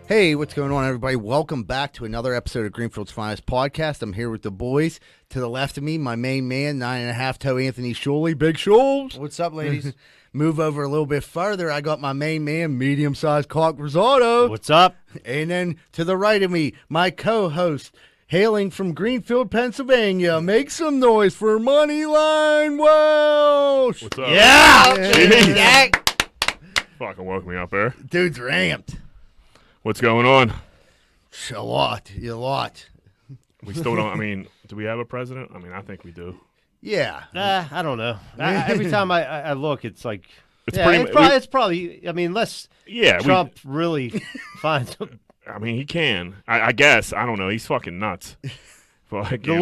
Hey, what's going on, everybody? Welcome back to another episode of Greenfield's Finest Podcast. I'm here with the boys. To the left of me, my main man, 9.5-toe Anthony Shuley. Big Shules. What's up, ladies? Move over a little bit further. I got my main man, medium-sized Cock Rosado. What's up? And then to the right of me, my co-host, hailing from Greenfield, Pennsylvania. Make some noise for Moneyline Welsh. What's up? Yeah! Fucking woke me up there. Dude's ramped. What's going on? A lot. We still don't, I mean, do we have a president? I mean, I think we do. Yeah. I don't know. Every time I look, it's like It's probably. I mean, unless Yeah, Trump really finds I mean, he can. I guess. I don't know. He's fucking nuts. But, the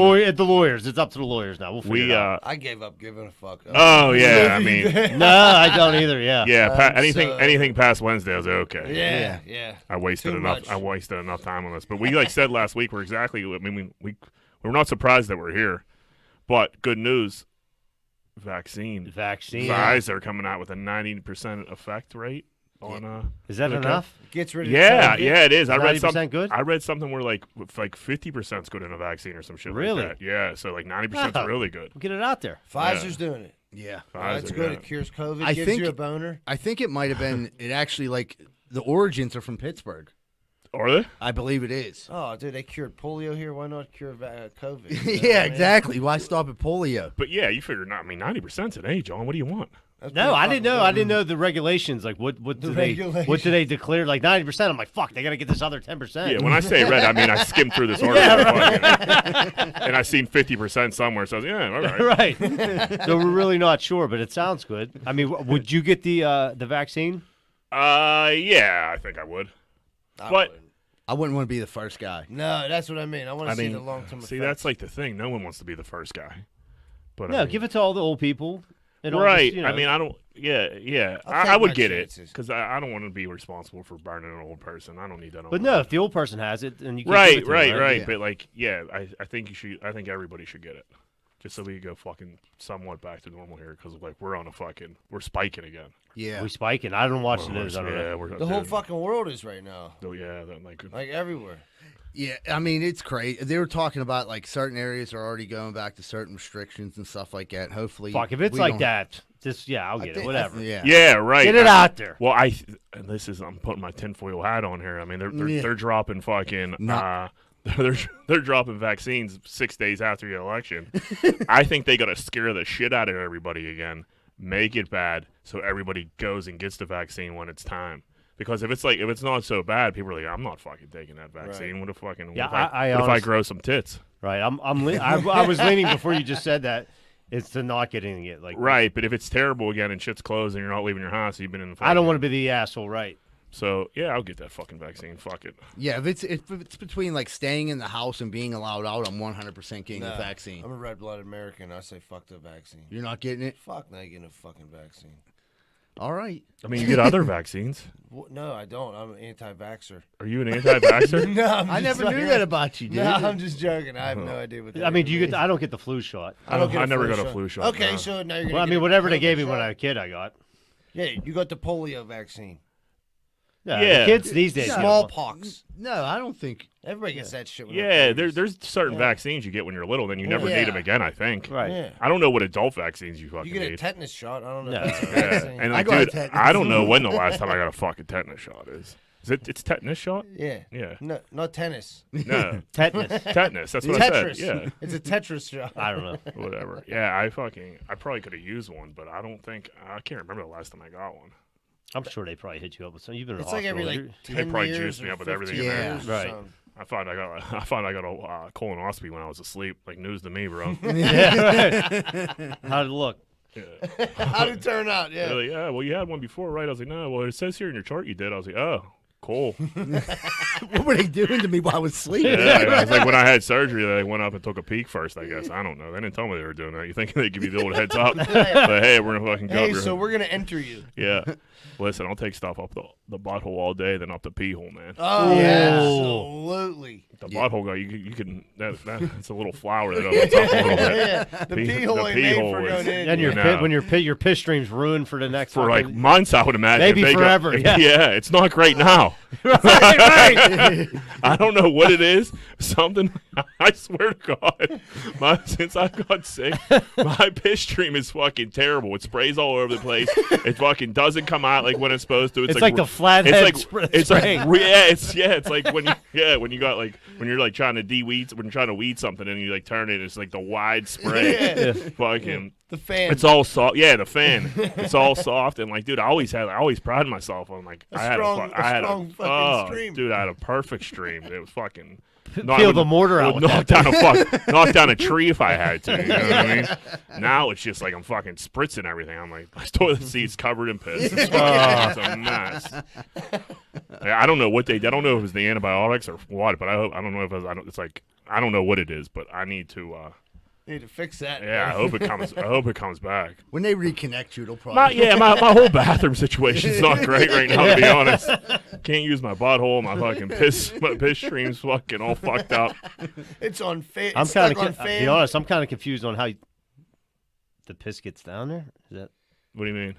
lawyers. It's up to the lawyers now. We'll figure it out. I gave up giving a fuck. Oh yeah, I mean, No, I don't either. Yeah. yeah. Anything past Wednesday, I was like, okay. Yeah. I wasted Too enough. much. I wasted enough time on this. But we said last week, we're exactly. I mean, we're not surprised that we're here. But good news, vaccine. Pfizer coming out with a 90% effect rate on. Is that okay. enough? Gets rid of Yeah, COVID. yeah, it is. I read 90% something good? I read something where like 50% is good in a vaccine or some shit. Really? Like that. Yeah. So like 90% is really good. Get it out there. Pfizer's doing it. Yeah. That's Pfizer, good. yeah. It cures COVID. I gives think- you a boner. I think it might have been, it actually, like, the origins are from Pittsburgh. Are they? I believe it is. Oh, dude, they cured polio here. Why not cure COVID? You know Yeah, what I mean? exactly. Why stop at polio? But yeah, you figure. I mean, 90% today, John. What do you want? That's No, pretty I didn't know. fucking I good. didn't know the regulations. Like, what do they declare? Like 90%. I'm like, fuck. They got to get this other 10%. Yeah, when I say red, I mean I skimmed through this article, and I seen 50% somewhere. So I was like, yeah, all right. Right. So we're really not sure, but it sounds good. I mean, would you get the vaccine? Yeah, I think I would. I But- wouldn't. I wouldn't want to be the first guy. No, that's what I mean. I want I to see mean, the long-term see, effects. that's like the thing. No one wants to be the first guy. But No, give it to all the old people. And all right. this, you know. I mean, I don't. Yeah. I'll take I would my get it chances. because I don't want to be responsible for burning an old person. I don't need that. But no, if the old person has it, then you can't Right, give it to them, right. Yeah. But like, yeah, I think you should. I think everybody should get it, just so we can go fucking somewhat back to normal here. Because like we're spiking again. Yeah. We spiking. I don't watch the We're- news. I don't yeah, know. we're the whole fucking world is right now. Oh yeah, that, Like everywhere. Yeah, I mean, it's crazy. They were talking about, like, certain areas are already going back to certain restrictions and stuff like that. Hopefully. Fuck, if it's we like don't- that, just, I'll get it. Whatever. Yeah. yeah, right. Get it out there. Well, and this is I'm putting my tinfoil hat on here. I mean, Yeah. they're dropping fucking No. they're dropping vaccines 6 days after the election. I think they got to scare the shit out of everybody again, make it bad, so everybody goes and gets the vaccine when it's time. Because if it's not so bad, people are like, I'm not fucking taking that vaccine. Right. What if fucking Yeah, what if I what if I honestly- grow some tits? Right. I was leaning before you just said that. It's to not getting it. Like, Right, but if it's terrible again and shit's closed and you're not leaving your house, you've been in the I don't want to be the asshole. Right. So yeah, I'll get that fucking vaccine. Fuck it. Yeah, if it's between, like, staying in the house and being allowed out, I'm 100% getting the Nah, vaccine. I'm a red-blooded American. I say fuck the vaccine. You're not getting it? Fuck not getting a fucking vaccine. All right. I mean, you get other vaccines. No, I don't. I'm an anti-vaxxer. Are you an anti-vaxxer? No, I'm I just never knew fucking- that about you, dude. No, I'm just joking. I have no idea what that I mean, do you even get? I don't get the flu shot. I don't get. I a never flu got a shot. flu shot, Okay, no. so now you're gonna. Well, I get mean, a whatever they COVID gave me shot? when I was a kid, I got. Yeah, you got the polio vaccine. Yeah. Yeah. The kids these days. Smallpox. No, I don't think. Everybody gets that shit. When Yeah, they're babies. there's certain Yeah. vaccines you get when you're little, then you never Yeah. need them again. I think. Right. Yeah. I don't know what adult vaccines you fucking You get a need. tetanus shot. I don't know. No. If that's a Yeah, vaccine. and I like, got a dude, tetanus. I don't know when the last time I got a fucking tetanus shot is. It's tetanus shot? Yeah. Yeah. No, not tennis. No, Tetanus. tetanus. That's what I Tetris. said. Yeah, It's a Tetris shot. I don't know. whatever. Yeah, I probably could have used one, but I can't remember the last time I got one. I'm sure they probably hit you up with something. You've been in It's the like every hospital. like They 10 probably years juiced me or up with everything 15 in there. years or Right. something. I found I got a colonoscopy when I was asleep. Like news to me, bro. Yeah. Right. How'd it look? Yeah. How did it turn out? They're Yeah. like, yeah, well, you had one before, right? I was like, no. Well, it says here in your chart you did. I was like, oh, cool. What were they doing to me while I was sleeping? Yeah, I was like, when I had surgery, they went up and took a peek first, I guess. I don't know. They didn't tell me they were doing that. You think they give you the old heads up? But hey, we're going to fucking Hey, cover. so we're gonna enter you. Yeah. Listen, I'll take stuff up the butthole all day, then up the pee hole, man. Oh, Yeah. absolutely. The butthole guy, you can. It's a little flower that opens up a little bit. Yeah, the pee hole ain't made for going in. And your No. pit, when your piss stream's ruined for the next For like fucking- months, I would imagine. Maybe if they forever, yeah. Yeah, it's not great now. Right. I don't know what it is. Something. I swear to God, since I got sick, my piss stream is fucking terrible. It sprays all over the place. It fucking doesn't come out like when it's supposed to. It's like the flathead it's spraying. like it's like when you got like when you're like trying to de-weed when you're trying to weed something and you like turn it, it's like the wide spray. Fucking the fan. It's all soft. Yeah, the fan. It's all soft and like, dude, I always prided myself on like I had a fucking stream. Dude, I had a perfect stream. It was fucking. Peel the mortar out. Knock down a tree if I had to. You know what I mean? Now it's just like I'm fucking spritzing everything. I'm like, my toilet seat's covered in piss. It's a mess. I don't know what I don't know if it was the antibiotics or what, but I don't know if I don't know what it is, but I need to. Need to fix that. Yeah, I hope it comes back. When they reconnect you, it'll probably. My whole bathroom situation's not great right now, to be honest. Can't use my butthole. My fucking piss stream's fucking all fucked up. It's on fan. I'm kind of. To be honest, I'm kind of confused on how the piss gets down there. Is that? What do you mean?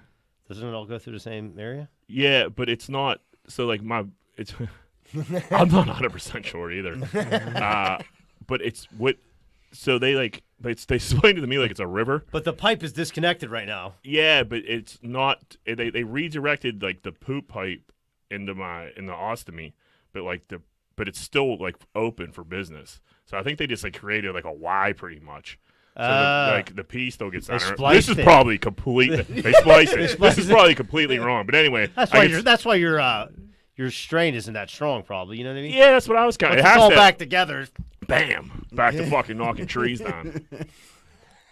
Doesn't it all go through the same area? Yeah, but it's not. So like it's. I'm not 100% sure either. But it's what. So they explained it to me like it's a river. But the pipe is disconnected right now. Yeah, but it's not. They redirected like the poop pipe into the ostomy, but it's still like open for business. So I think they just like created like a Y pretty much. So the pee still gets down. This is probably completely they spliced it. This is probably completely wrong. But anyway, that's why your strain isn't that strong. Probably, you know what I mean? Yeah, that's what I was kind of. It's all back together. Bam! Back to fucking knocking trees down.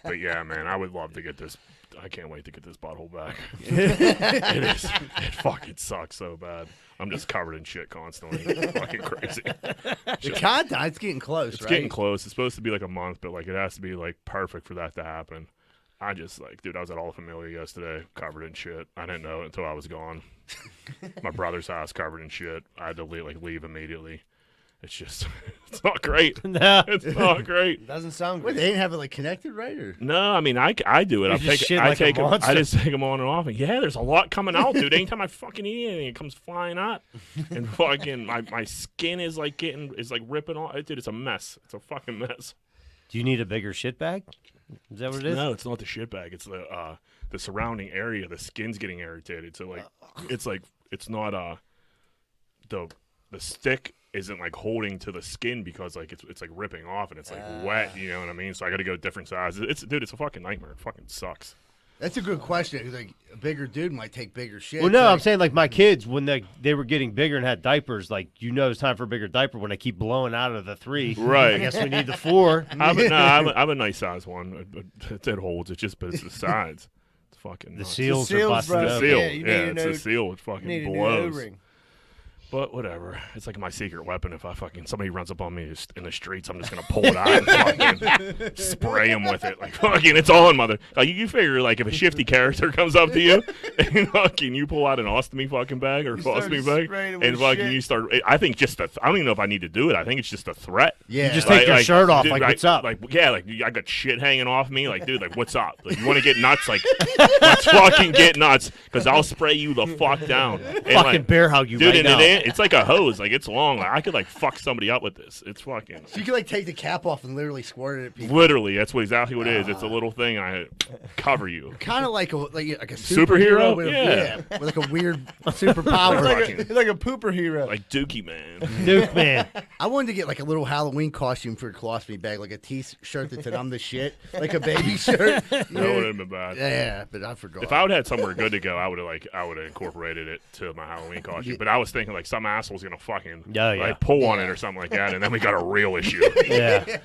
But yeah, man, I would love to get this. I can't wait to get this butthole back. It fucking sucks so bad. I'm just covered in shit constantly. It's fucking crazy. It's getting close, It's getting close. It's supposed to be like a month, but like it has to be like perfect for that to happen. I just like, dude, I was at All Familia yesterday, covered in shit. I didn't know it until I was gone. My brother's house covered in shit. I had to leave immediately. It's just, it's not great. No. It's not great. It doesn't sound Wait, great. they didn't have it like connected, right? Or? No, I mean, I do it. I just take them on and off. And yeah, there's a lot coming out, dude. Anytime I fucking eat anything, it comes flying out. And fucking, my skin is like ripping off. Dude, it's a mess. It's a fucking mess. Do you need a bigger shit bag? Is that what it is? No, it's not the shit bag. It's the surrounding area. The skin's getting irritated. So it's not the stick isn't like holding to the skin because like it's like ripping off and it's like wet, you know what I mean? So I got to go different sizes. It's a fucking nightmare. It fucking sucks. That's a good question because like a bigger dude might take bigger shit. Well, no, I'm saying like my kids when they were getting bigger and had diapers, like it's time for a bigger diaper when they keep blowing out of the 3. Right. I guess we need the 4. I'm a nice size one. It holds. But it's the sides. It's fucking nuts. The seals are busted bro. up. The seal. Yeah, it's a seal. It fucking need blows. a new ring. But whatever. It's like my secret weapon. If somebody runs up on me in the streets, I'm just gonna pull it out and fucking spray them with it. Like fucking, it's on, mother. Like you figure, like if a shifty character comes up to you and fucking you pull out an ostomy fucking bag or colostomy bag, and fucking you start. I think I don't even know if I need to do it. I think it's just a threat. Yeah, you just take your shirt off. Dude, like what's up? Like I got shit hanging off me. Like dude, like what's up? Like you want to get nuts? Like let's fucking get nuts because I'll spray you the fuck down. And, fucking bear hug you, dude. Right now. It's like a hose. Like it's long. Like I could like fuck somebody up with this. It's fucking. So you can like take the cap off and literally squirt it at people. Literally, that's exactly what it is. It's a little thing. I cover you. Kind of like a superhero. With with like a weird superpower. It's like a pooper hero. Like Dookie Man. Duke man. I wanted to get like a little Halloween costume for a colostomy bag, like a T-shirt that said "I'm the shit," like a baby shirt. That would have been bad. Yeah, but I forgot. If I would have had somewhere good to go, I would have incorporated it to my Halloween costume. Yeah. But I was thinking like some asshole's gonna fucking Yeah. pull on it or something like that, and then we got a real issue. Yeah.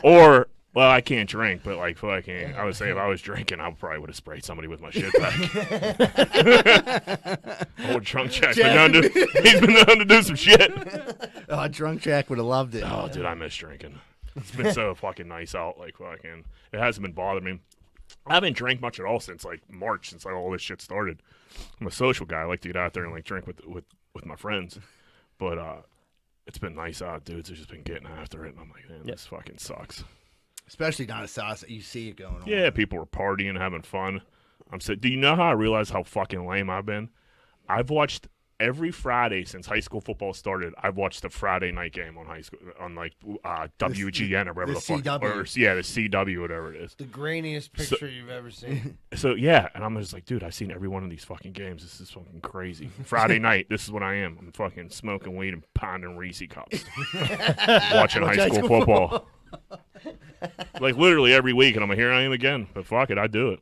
Or well, I can't drink, but like fucking, I would say if I was drinking, I probably would have sprayed somebody with my shit bag. Old drunk Jack. He's been known to do some shit. Oh, drunk Jack would have loved it. Oh, dude, I miss drinking. It's been so fucking nice out. Like fucking, it hasn't been bothering me. I haven't drank much at all since like March, since like all this shit started. I'm a social guy. I like to get out there and like drink with my friends, but it's been nice out. Dudes have just been getting after it, and I'm like, man, this fucking sucks. Especially down south, you see it going on. Yeah, people are partying, having fun. I'm saying, do you know how I realize how fucking lame I've been? I've watched every Friday since high school football started, I've watched the Friday night game on high school on like WGN or whatever the fuck, CW. or the CW, whatever it is. The grainiest picture you've ever seen. So yeah, and I'm just like, dude, I've seen every one of these fucking games. This is fucking crazy. Friday night, this is what I am. I'm fucking smoking weed and pounding Reese cups, watching high school football. Like literally every week, and I'm like, here I am again. But fuck it, I do it.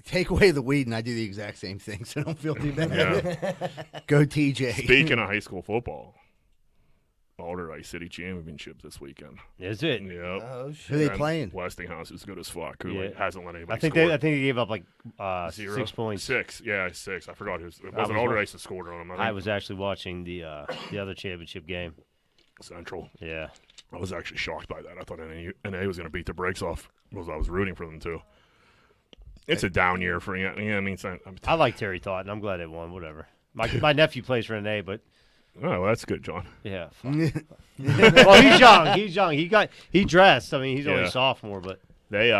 Take away the weed, and I do the exact same thing, so don't feel too bad. Yeah. Go TJ. Speaking of high school football, Alder Ice City Championship this weekend. Is it? Yep. Oh, Who shit. they And playing? Westinghouse is good as fuck. Who Yeah. like, hasn't let anybody I think score. they gave up like 0? 6 points. 6. Yeah, 6. I forgot who's. It I wasn't was Alder wa- Ice that scored on him. I was actually watching the other championship game. Central. Yeah. I was actually shocked by that. I thought NA was going to beat the brakes off because I was rooting for them too. It's a down year for you. Yeah, I mean, I like Terry Totten. I'm glad they won. Whatever. My nephew plays for NA, but oh, well, that's good, John. yeah. Well, he's young. He's young. He dressed. I mean, he's only Yeah. a sophomore, but They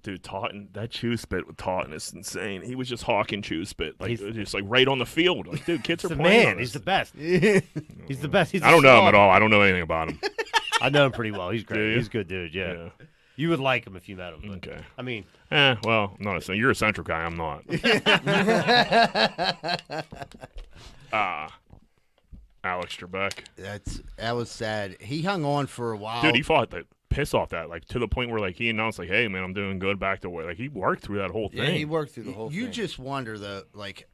dude, Totten, that chew spit with Totten is insane. He was just hawking chew spit, like He's- just like right on the field. Like, dude, kids he's are the playing. man. on He's this. the best. He's the best. He's I don't know him a at all. I don't know anything about him. I know him pretty well. He's Do great. you? He's a good dude. Yeah. You would like him if you met him. But, Okay. I mean, Well, I'm not a Central. You're a Central guy. I'm not. Alex Trebek. That was sad. He hung on for a while. Dude, he fought the piss off that, like to the point where like he announced like, "Hey, man, I'm doing good. Back to work." Like he worked through that whole Yeah, thing. he worked through the whole You thing. just wonder though, like,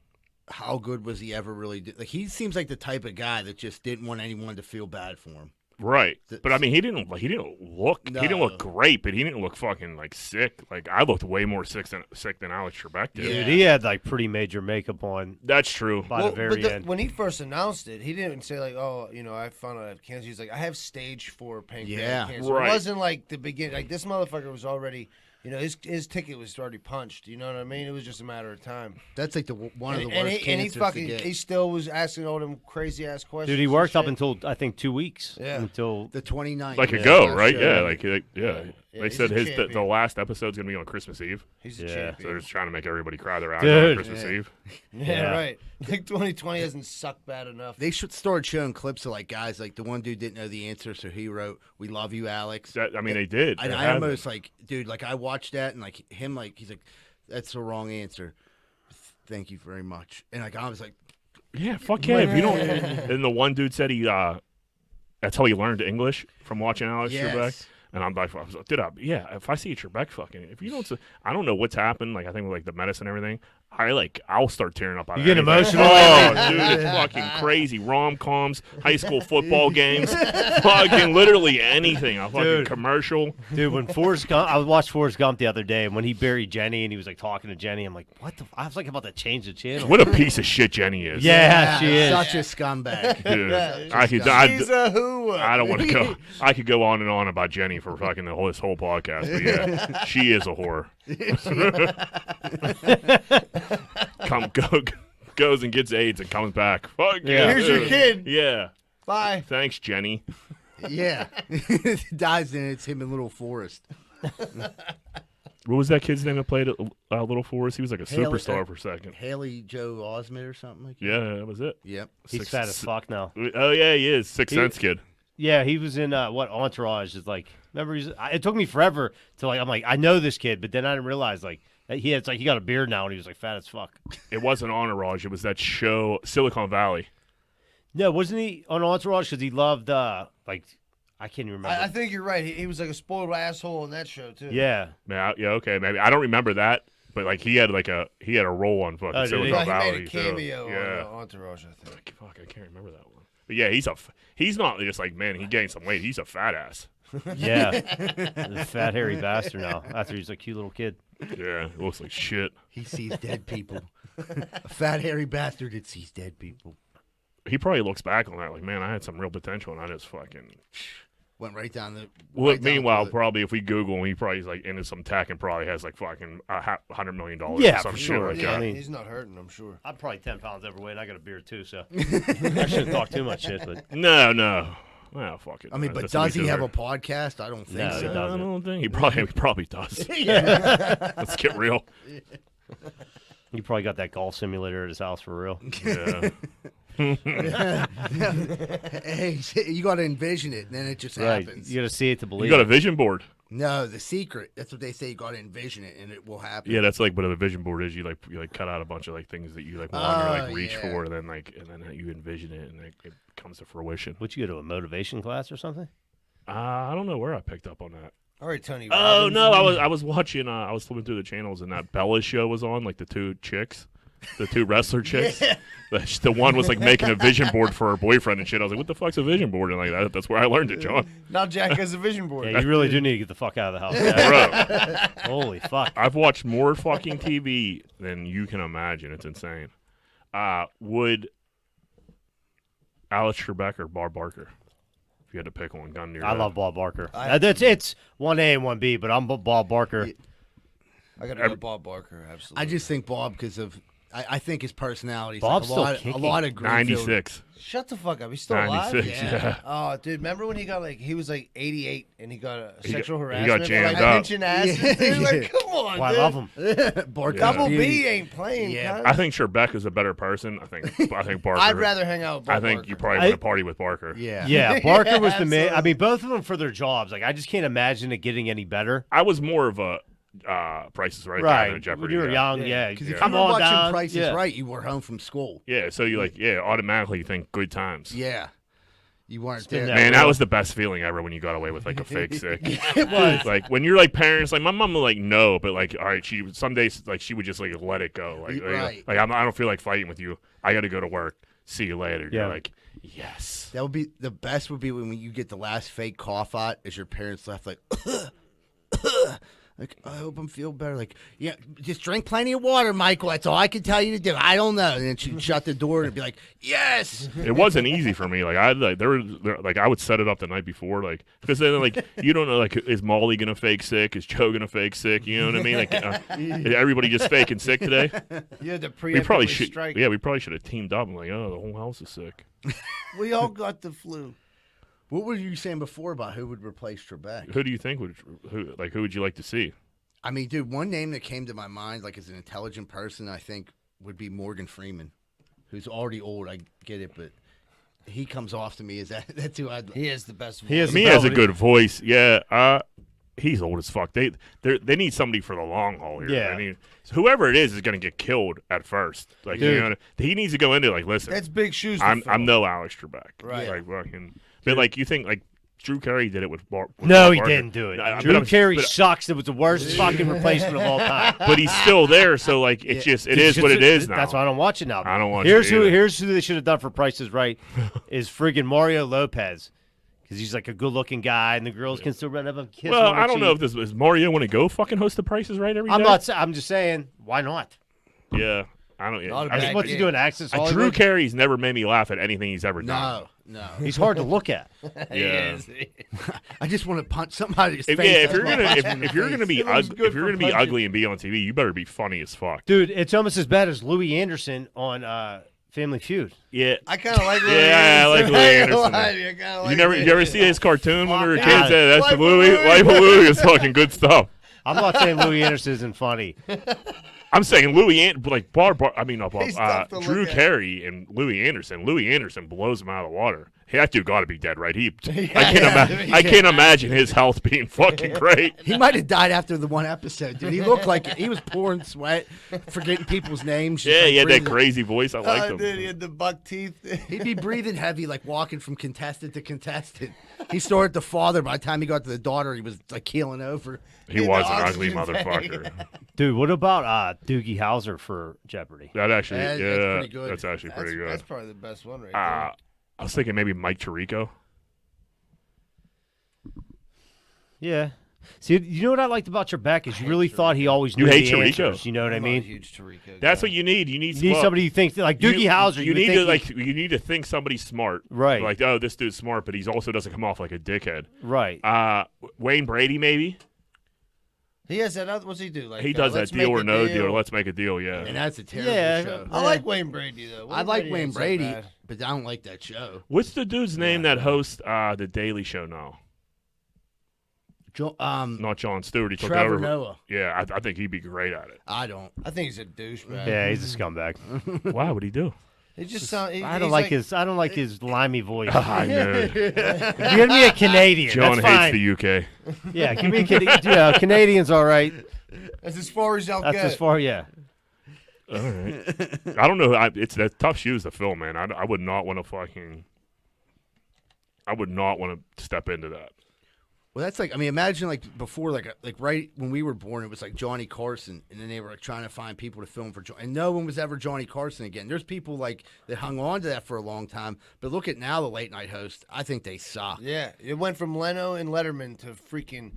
how good was he ever really? Like, he seems like the type of guy that just didn't want anyone to feel bad for him. Right, Th- but I mean, he didn't look No. great, but he didn't look fucking like sick. Like I looked way more sick than Alex Trebek did. Yeah. dude, he had like pretty major makeup on That's true. by the very end. When he first announced it, he didn't say like, "Oh, I found out I have cancer." He's like, "I have stage 4 pancreatic Yeah. cancer." Right. It wasn't like the beginning. Like this motherfucker was already, his ticket was already punched. You know what I mean? It was just a matter of time. That's like one of the and worst he cancers to fucking get. he still was asking all them crazy ass questions. Dude, he and worked up shit. until I think 2 weeks. Yeah. Until The 29th. Like a Yeah, go, last right? show. Yeah, yeah. Yeah, They he's said a the champion. last episode's gonna be on Christmas Eve, He's a Yeah. so champion. they're just trying to make everybody cry their eyes Dude. out on Christmas Yeah. Eve. Yeah, Yeah. right. Like 2020 hasn't sucked bad enough. They should start showing clips of like guys like the one dude didn't know the answer, so he wrote, "We love you, Alex." I mean, they did. And They I had almost like, dude, like I watched that and like him, like he's like, "That's the wrong answer." Thank you very much. And like I was like, yeah, fuck yeah. If you don't, and the one dude said he, that's how he learned English from watching Alex Trebek. yes. And I'm like, if I see a Trebek fucking, if you don't, I don't know what's happened. Like, I think with like the medicine and everything, I'll start tearing up. You get emotional? Oh, dude, it's fucking crazy. Rom-coms, high school football games, fucking literally anything. A fucking Dude. commercial. dude, when Forrest Gump, I watched Forrest Gump the other day, and when he buried Jenny and he was like talking to Jenny, I'm like, what the? I was like about to change the channel. What a piece of shit Jenny is. Yeah, she is. Such a scumbag. Dude, She's a who? I don't want to go. I could go on and on about Jenny for fucking this whole podcast, but yeah, she is a whore. Goes and gets AIDS and comes back. Fuck Yeah. Here's your dude. kid. Yeah. Bye. Thanks, Jenny. Yeah. Dies and it's him in Little Forest. What was that kid's name that played at Little Forest? He was like a Haley- superstar for a second. Haley Joe Osment or something like that. Yeah, that was it. Yep. He's fat as fuck now. Oh yeah, he is. Sixth He- Sense kid. Yeah, he was in what Entourage is like. Remember, it took me forever to like. I'm like, I know this kid, but then I didn't realize like that he got a beard now and he was like fat as fuck. It wasn't Entourage. It was that show Silicon Valley. No, wasn't he on Entourage because he loved like I can't even remember. I think you're right. He was like a spoiled asshole in that show too. yeah, Yeah, okay, maybe I don't remember that, but like he had a role on fucking Oh, did he? Silicon He Valley. made a too. cameo Yeah. on Entourage, I think. Fuck, I can't remember that one. But yeah, he's not just like, man, he gained some weight. He's a fat ass. yeah, the fat hairy bastard now. After he's a cute little kid. Yeah, it looks like shit. He sees dead people. A fat hairy bastard that sees dead people. He probably looks back on that like, man, I had some real potential, and I just fucking. Went right down the. Well, right down meanwhile, to probably if we Google him, he probably is like into some tech and probably has like fucking $100 million. Yeah, or some for shit sure. like Yeah, that. I mean- He's not hurting, I'm sure. I'm probably 10 pounds overweight. And I got a beard too, so I shouldn't talk too much shit. But No. Well, fuck it. I mean, but That's what does he have a deserve. podcast? I don't think No, so. he doesn't. I don't think he probably does. Yeah. Let's get real. he probably got that golf simulator at his house for real. Yeah. Hey, you got to envision it, and then it just Right. happens. You got to see it to You believe. got a it. vision board. No, the secret. That's what they say. You got to envision it, and it will happen. Yeah, that's like what a vision board is. You like cut out a bunch of like things that you like want or like reach yeah. for, and then you envision it, and it comes to fruition. Would you go to a motivation class or something? I don't know where I picked up on that. All right, Tony. Oh Robbins. no, I was watching. I was flipping through the channels, and that Bella show was on. Like the two chicks, the two wrestler chicks. The one was like making a vision board for her boyfriend and shit. I was like, "What the fuck's a vision board?" And like that's where I learned it, John. Now Jack has a vision board. Yeah, you really do need to get the fuck out of the house. Yeah. Bro, Holy fuck. I've watched more fucking TV than you can imagine. It's insane. Would Alex Trebek or Bob Barker? If you had to pick one, gun to your I head. love Bob Barker. It's 1A and 1B, but I'm Bob Barker. I got to go Bob Barker. Absolutely. I just think Bob because of I think his personality. Is Bob's like still a lot of Greenfield. 96. Shut the fuck up. He's still alive. 96, yeah. Oh, dude, remember when he got he was like 88 and he got a He sexual got harassment? jammed for, up. Mention acid. Yeah. Dude, like, come on, Well, I dude. love him. Barker. Double Beauty. B ain't playing. Yeah. cunt. I think Trebek is a better person. I think Barker. I'd rather hang out with Bob I think Barker. you probably want to party with Barker. Yeah. Yeah, Barker was the man. I Absolutely. mean, both of them for their jobs. Like, I just can't imagine it getting any better. I was more of a Price is Right guy than a Right. Jeopardy When you were guy. young, yeah. Because if Come you were on watching down. Price is yeah. Right, you were home from school. Yeah, so you automatically you think good times. Yeah. You weren't Spin there. that Man, that wheel. was the best feeling ever when you got away with like a fake sick. It was. Like when you're like parents, like my mom would like no, but like all right, some days like she would just like let it go. Right. Like I don't feel like fighting with you. I got to go to work. See you later. Yeah. You're like yes. That would be the best. Would be when you get the last fake cough out as your parents left, like, like I hope I'm feel better. Like, yeah, just drink plenty of water, Michael. That's all I can tell you to do. I don't know. And then she'd shut the door and be like, yes. It wasn't easy for me. Like I would set it up the night before, like because then like you don't know like is Molly gonna fake sick? Is Joe gonna fake sick? You know what I mean? Like everybody just faking sick today. You had to We probably preemptively should. strike. Yeah, we probably should have teamed up. I'm like, oh, the whole house is sick. We all got the flu. What were you saying before about who would replace Trebek? Who do you think who would you like to see? I mean, dude, one name that came to my mind, like as an intelligent person, I think would be Morgan Freeman, who's already old. I get it, but he comes off to me as that's who I'd. He is the best. He is Me the has a Velvet- good voice. Yeah. He's old as fuck. They need somebody for the long haul here. Yeah. I mean, whoever it is going to get killed at first. Like Dude. you know, he needs to go into like, listen, That's big shoes. To I'm fill. no Alex Trebek. Right. Like fucking. But like you think like Drew Carey did it with No, Bob he Barker. didn't do it. I- Drew but I'm- Carey but- sucks. It was the worst fucking replacement of all time. But he's still there, so like it's just it is what it is now. That's why I don't watch it now. I don't watch here's it who either. Here's who they should have done for Price is Right is friggin' Mario Lopez. Because he's like a good-looking guy, and the girls can still run up and kiss him. Well, on the I don't know cheek. if this is Mario want to go fucking host the Prices Right every day. I'm just saying, why not? Yeah, I don't. Not a I bad mean, What's he gig. doing? Access Drew Hollywood? Carey's never made me laugh at anything he's ever done. No. He's hard to look at. Yeah. I just want to punch somebody's If, face. yeah, if That's you're what gonna punch if, me in the if you're face. gonna be It looks ugly, good if you're for gonna be punching. ugly and be on TV, you better be funny as fuck. Dude, it's almost as bad as Louis Anderson on Family Feud. Yeah. I kind of like. Louis Yeah, I like Anderson. Louis I ain't gonna Anderson. lie to you, I kinda like You ever see his cartoon when we were Fuck kids? out. Yeah, that's Life the of Louis. Louis. Life of Louis is fucking good stuff. I'm not saying Louis Anderson isn't funny. I'm saying like He's tough to Drew look at. Carey and Louis Anderson. Louis Anderson blows him out of the water. Hey, that dude got to be dead, right? I can't imagine his health being fucking great. He might have died after the one episode, dude. He looked like he was pouring sweat, forgetting people's names. just Yeah, like he had that breathing. crazy voice. I liked Oh, him. dude, he had the buck teeth. He'd be breathing heavy, like walking from contestant to contestant. He started the father. By the time he got to the daughter, he was like keeling over. He had was the an ugly oxygen motherfucker. tank. Dude, what about Doogie Howser for Jeopardy? That actually, That's yeah, pretty good. that's actually pretty good. That's probably the best one right I was thinking maybe Mike Tirico. Yeah. See, you know what I liked about Trebek is you really thought he always knew You hate the Tirico. answers. You know what there. I I'm not a mean? huge Tirico That's guy. what you need. You need, You need somebody who thinks like Doogie Howser. You would need think to he- you need to think somebody's smart, Right. Like, oh, this dude's smart, but he's also doesn't come off like a dickhead. right. Wayne Brady, maybe He has that other. What's he do? Like he does that let's deal make or a no deal. deal. Let's make a deal. Yeah. And that's a terrible Yeah. show. I like Wayne Brady though. I like Wayne ain't so Brady, bad. but I don't like that show. What's the dude's name that hosts the Daily Show now? Not Jon Stewart. He took Trevor over. Noah. Yeah, I think he'd be great at it. I don't. I think he's a douchebag. Yeah, he's a scumbag. Why would he do? It just sounds. I don't like his limey voice. I know. Give me a Canadian. John That's hates fine. the UK. Yeah, give me a Canadian. Yeah, Canadian's all right. That's as far as y'all That's get. as far. Yeah. All right. I don't know. It's that tough shoes to fill, man. I would not want to fucking. I would not want to step into that. Well, that's like, I mean, imagine like before, like right when we were born, it was like Johnny Carson, and then they were like trying to find people to film for, and no one was ever Johnny Carson again. There's people like that hung on to that for a long time, but look at now the late night hosts. I think they suck. Yeah, it went from Leno and Letterman to freaking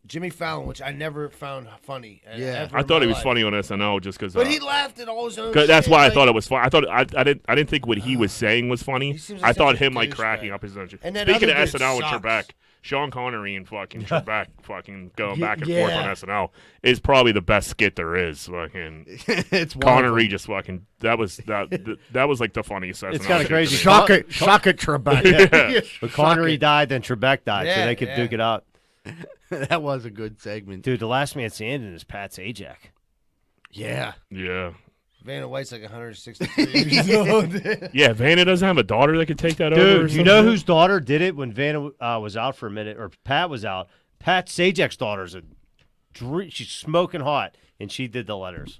Jimmy Fallon, which I never found funny. Yeah. ever I in thought my he was life. funny on SNL just because. But he laughed at all his own. That's shit, why I like- thought it was funny. I thought I didn't think what he was saying was funny. He seems I like thought such a him like douchebag. cracking up his own shit. And that Speaking of other dude SNL and sucks. Trebek, Sean Connery and fucking Trebek fucking going back and forth Yeah. on SNL is probably the best skit there is. Fucking It's Connery just fucking that was like the funniest SNL. It's kinda shit. crazy. Shock it, Trebek. Yeah. But Connery died, then Trebek died, so Yeah, they could yeah. duke it out. That was a good segment. Dude, the last man standing is Pat Sajak. Yeah. Yeah. Vanna White's like 163 years old. Yeah, Vanna doesn't have a daughter that could take that over. or Dude, you know something? whose daughter did it when Vanna was out for a minute, or Pat was out? Pat Sajak's daughter's she's smoking hot, and she did the letters.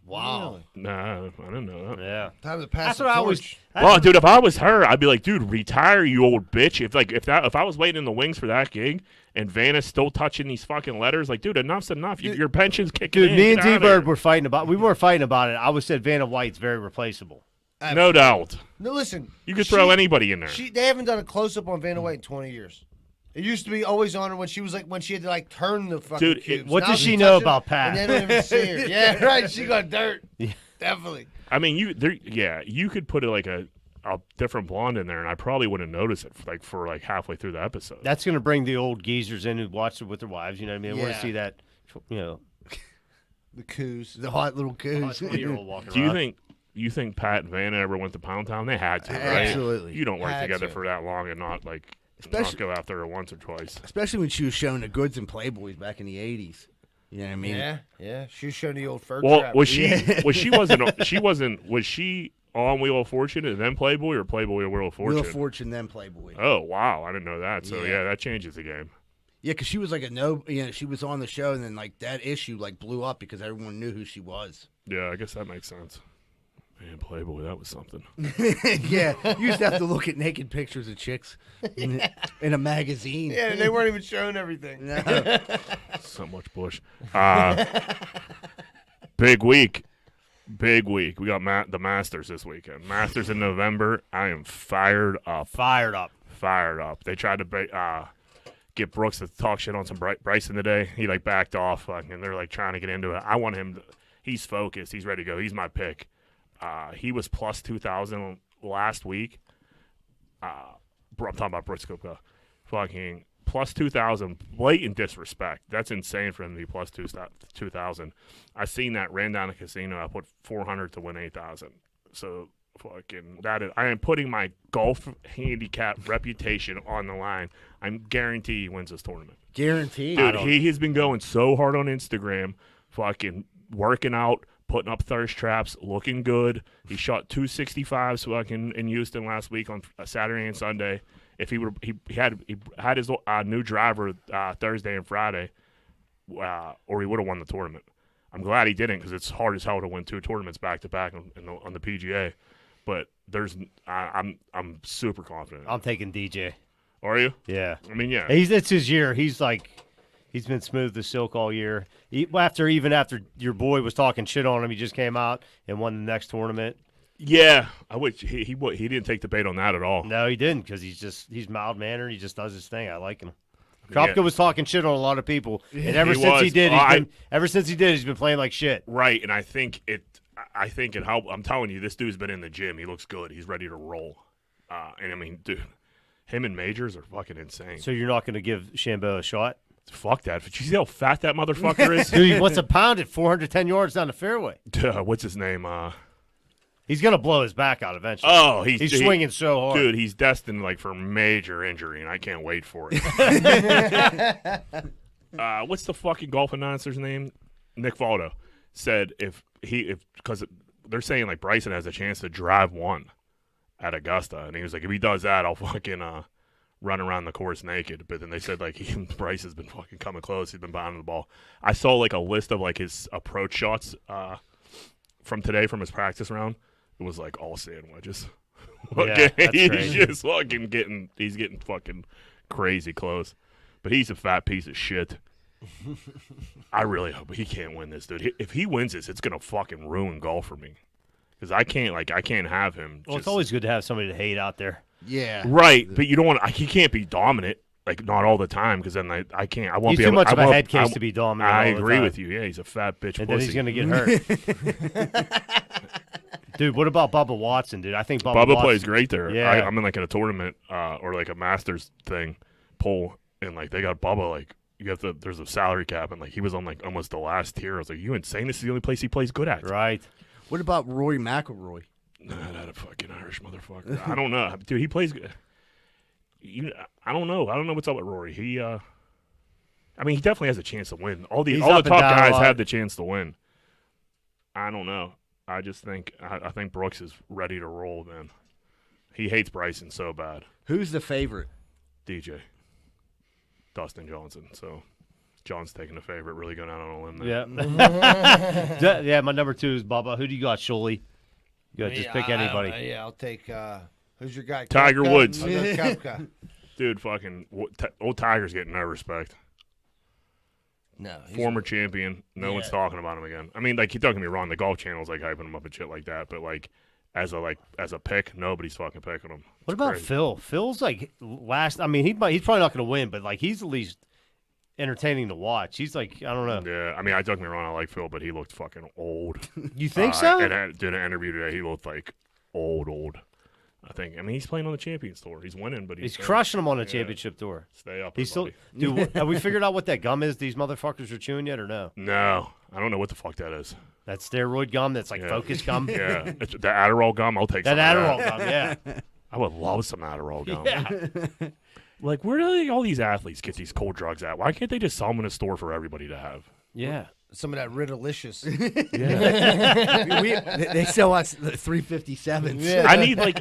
Wow. Nah, I didn't know that. Yeah. Time to pass That's the what I always. torch. Well, dude, if I was her, I'd be like, dude, retire, you old bitch. If I was waiting in the wings for that gig, and Vanna's still touching these fucking letters, like, dude, enough's enough. Your pension's kicking Dude, in. me and Get outta D-Bird here. were fighting about. We weren't fighting about it. I would said Vanna White's very replaceable. No doubt. No, listen. You could throw anybody in there. They haven't done a close up on Vanna White in 20 years. It used to be always on her when she was like when she had to like turn the fucking Dude, cubes. what Now does she she know touches about Pat? And they don't even see her. Yeah, right. She got dirt. Yeah. Definitely. I mean, you could put like a different blonde in there, and I probably wouldn't notice it for halfway through the episode. That's going to bring the old geezers in who watched it with their wives. You know what I mean? I want Yeah. to see that. You know, The coos. The hot little coos. 20-year-old walking Do around. you think Pat and Vanna ever went to Pound Town? They had to, right? Absolutely. You don't work Had together to. for that long and not not Especially- go after her once or twice. Especially when she was showing the goods in Playboys back in the 80s. You know what I mean? Yeah. She was showing the old fur Well, trap. was she was she on Wheel of Fortune and then Playboy, or Playboy and Wheel of Fortune? Wheel of Fortune, then Playboy. Oh wow, I didn't know that. So Yeah. yeah, that changes the game. Yeah, because she was like she was on the show, and then like that issue like blew up because everyone knew who she was. Yeah, I guess that makes sense. Man, Playboy, that was something. Yeah, you used to have to look at naked pictures of chicks in a magazine. Yeah, they weren't even showing everything. No. So much bush. Big week. We got the Masters this weekend. Masters in November. I am fired up. Fired up. They tried to get Brooks to talk shit on some Bryson today. He like backed off, and they're like trying to get into it. I want him. He's focused. He's ready to go. He's my pick. He was plus 2,000 last week. I'm talking about Brooks Koepka. Fucking plus 2,000. Blatant disrespect. That's insane for him to be plus 2,000. I seen that. Ran down a casino. I put 400 to win 8,000. So fucking that is. I am putting my golf handicap reputation on the line. I'm guarantee he wins this tournament. Guaranteed. Dude, he has been going so hard on Instagram, fucking working out, putting up thirst traps, looking good. He shot 265s fucking in Houston last week on Saturday and Sunday. If he had his new driver Thursday and Friday, or he would have won the tournament. I'm glad he didn't, because it's hard as hell to win two tournaments back to back on the PGA. But I'm super confident. I'm taking DJ. Are you? Yeah. I mean, yeah. It's his year. He's been smooth as silk all year. After your boy was talking shit on him, he just came out and won the next tournament. Yeah, I wish he didn't take the bait on that at all. No, he didn't, because he's mild mannered. He just does his thing. I like him. Yeah. Kropka was talking shit on a lot of people, and ever He since he was. did, Oh, he's been playing like shit. Right, and I think it helped. I'm telling you, this dude's been in the gym. He looks good. He's ready to roll. And I mean, dude, him and Majors are fucking insane. So you're not going to give Shambo a shot? Fuck that. Did you see how fat that motherfucker is? Dude, he wants a pound at 410 yards down the fairway. What's his name? He's going to blow his back out eventually. Oh, He's swinging so hard. Dude, he's destined for major injury, and I can't wait for it. What's the fucking golf announcer's name? Nick Faldo said because they're saying like Bryson has a chance to drive one at Augusta, and he was like, if he does that, I'll fucking run around the course naked. But then they said like Bryce has been fucking coming close. He's been bounding the ball. I saw like a list of like his approach shots from today from his practice round. It was like all sand wedges. Yeah, that's he's crazy. just fucking getting fucking crazy close. But he's a fat piece of shit. I really hope he can't win this, dude. If he wins this, it's gonna fucking ruin golf for me. Because I can't have him. Well, it's always good to have somebody to hate out there. Yeah. Right, but you don't want. He can't be dominant, like not all the time, because then I can't. I won't He's be too able. much I of a won't- head case I- to be dominant. I all the agree time. with you. Yeah, he's a fat bitch. And pussy. then he's gonna get hurt. Dude, what about Bubba Watson, dude? I think Bubba Bubba Watson, plays great there. Yeah. I'm in like in a tournament or like a Masters thing poll, and like they got Bubba like you have to. There's a salary cap, and like he was on like almost the last tier. I was like, you insane? This is the only place he plays good at. Right. What about Rory McIlroy? Nah, that a fucking Irish motherfucker. I don't know, dude. He plays good. I don't know. I don't know what's up with Rory. He he definitely has a chance to win. All the He's top up and down a guys lot. have the chance to win. I don't know. I just think I think Brooks is ready to roll. Man, he hates Bryson so bad. Who's the favorite? DJ Dustin Johnson. So John's taking the favorite. Really going out on a limb there. Yeah. Yeah, my number 2 is Bubba. Who do you got, Shuley? You got to just pick anybody. I'll take. Who's your guy? Tiger Koepka? Woods. I'll go Koepka. Dude, fucking old Tiger's getting no respect. No, he's Former champion. No Yeah. one's talking about him again. I mean, like, don't get me wrong. The Golf Channel's like hyping him up and shit like that. But like, as a pick, nobody's fucking picking him. What It's about crazy. Phil? Phil's like last. I mean, he's probably not going to win, but like he's at least entertaining to watch. He's like, I don't know. Yeah, I mean, don't get me wrong. I like Phil, but he looked fucking old. You think so? And I did an interview today. He looked like old. I think. I mean, he's playing on the Champions Tour. He's winning, but He's crushing him on the championship tour. Stay up. He's still. buddy. Dude, have we figured out what that gum is these motherfuckers are chewing yet or no? No, I don't know what the fuck that is. That steroid gum that's like Yeah. focus gum? Yeah, the Adderall gum. I'll take That some of Adderall gum, yeah. I would love some Adderall gum. Yeah. Like, where do all these athletes get these cold drugs at? Why can't they just sell them in a store for everybody to have? Yeah. some of that Ritalicious. They sell us the 357s. Yeah. I need like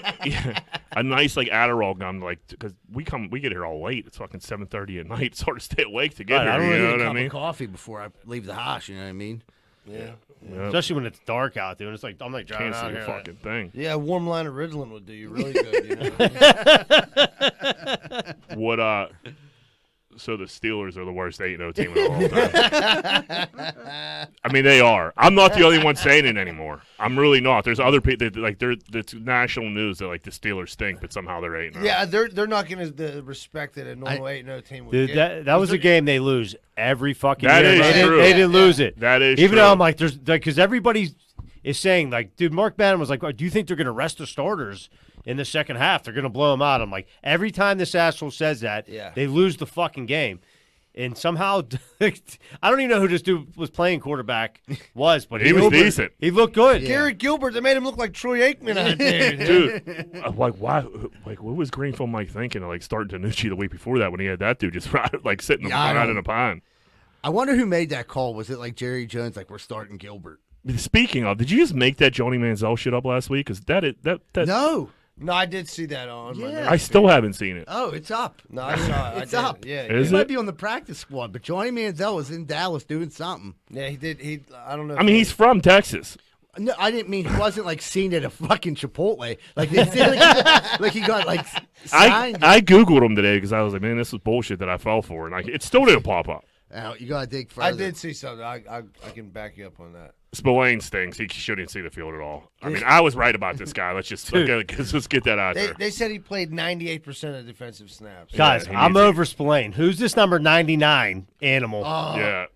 a nice like Adderall gum, like because we get here all late. It's fucking 7:30 at night. It's hard to stay awake to get Right, I here. don't You really know Get a what I cup mean? of coffee before I leave the house. You know what I mean? Yeah. Yeah. Especially when it's dark out there, and it's like I'm like driving Can't see out a here. fucking thing. Yeah, a warm line of Ritalin would do you really good. You know? What so the Steelers are the worst 8-0 team of all time. I mean, they are. I'm not the only one saying it anymore. I'm really not. There's other people that like it's national news that like the Steelers stink, but somehow they're 8-0. Yeah, they're not getting the respect that a normal 8-0 team would Dude, get. that was a game they lose every fucking That year. is true. They didn't lose it. That is Even true. though I'm like, there's because everybody is saying like, dude, Mark Bannon was like, do you think they're going to rest the starters in the second half? They're going to blow them out. I'm like, every time this asshole says that, Yeah. they lose the fucking game. And somehow, I don't even know who this dude was playing quarterback was, but He was looked- decent. He looked good. Garrett Gilbert, they made him look like Troy Aikman out there. Dude, like why? Like what was Greenfield Mike thinking of like starting Danucci the week before that when he had that dude just like sitting Yeah, I out don't- in a pine? I wonder who made that call. Was it like Jerry Jones? Like we're starting Gilbert? Speaking of, did you just make that Johnny Manziel shit up last week? Because that No. No, I did see that on my Yeah. notes. I still haven't seen it. Oh, it's up. No, I saw it. It's I did. up. Yeah, Is He it? might be on the practice squad, but Johnny Manziel was in Dallas doing something. yeah, he did. I don't know. I mean, he's from Texas. No, I didn't mean he wasn't like seen at a fucking Chipotle. Like they said, like he got like signed. I googled him today because I was like, man, this is bullshit that I fell for, and like it still didn't pop up. Oh, you gotta dig further. I did see something. I can back you up on that. Spillane stinks. He shouldn't see the field at all. I mean, I was right about this guy. Let's just let's get that out there. They said he played 98% of defensive snaps. Guys, he I'm needs to- over Spillane. Who's this number 99 animal? Yeah.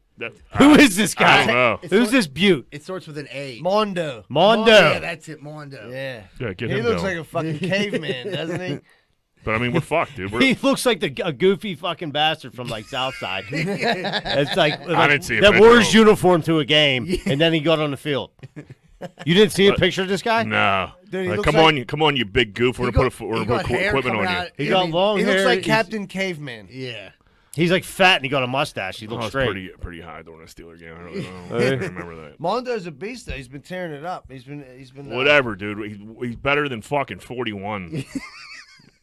Who is this I guy? don't know. Who's this Butte? It starts with an A. Mondo. Mondo. Yeah, that's it, Mondo. Yeah. Yeah, get He him looks going. like a fucking caveman, doesn't he? But I mean, we're fucked, dude. He looks like a goofy fucking bastard from like Southside. It's like, didn't see a that picture wore of his him. uniform to a game, and then he got on the field. You didn't see a picture of this guy? No. Dude, he Like, looks come like- on, you big goof. We're He gonna got- put he got hair equipment coming on you. out- He I got mean, long He hair. looks like He's- Captain Caveman. Yeah. He's like fat and he got a mustache. He I looks was great. pretty high during a Steeler game. I really don't I don't remember that. Mondo's a beast though. He's been tearing it up. He's been Whatever, dude. He's better than fucking 41.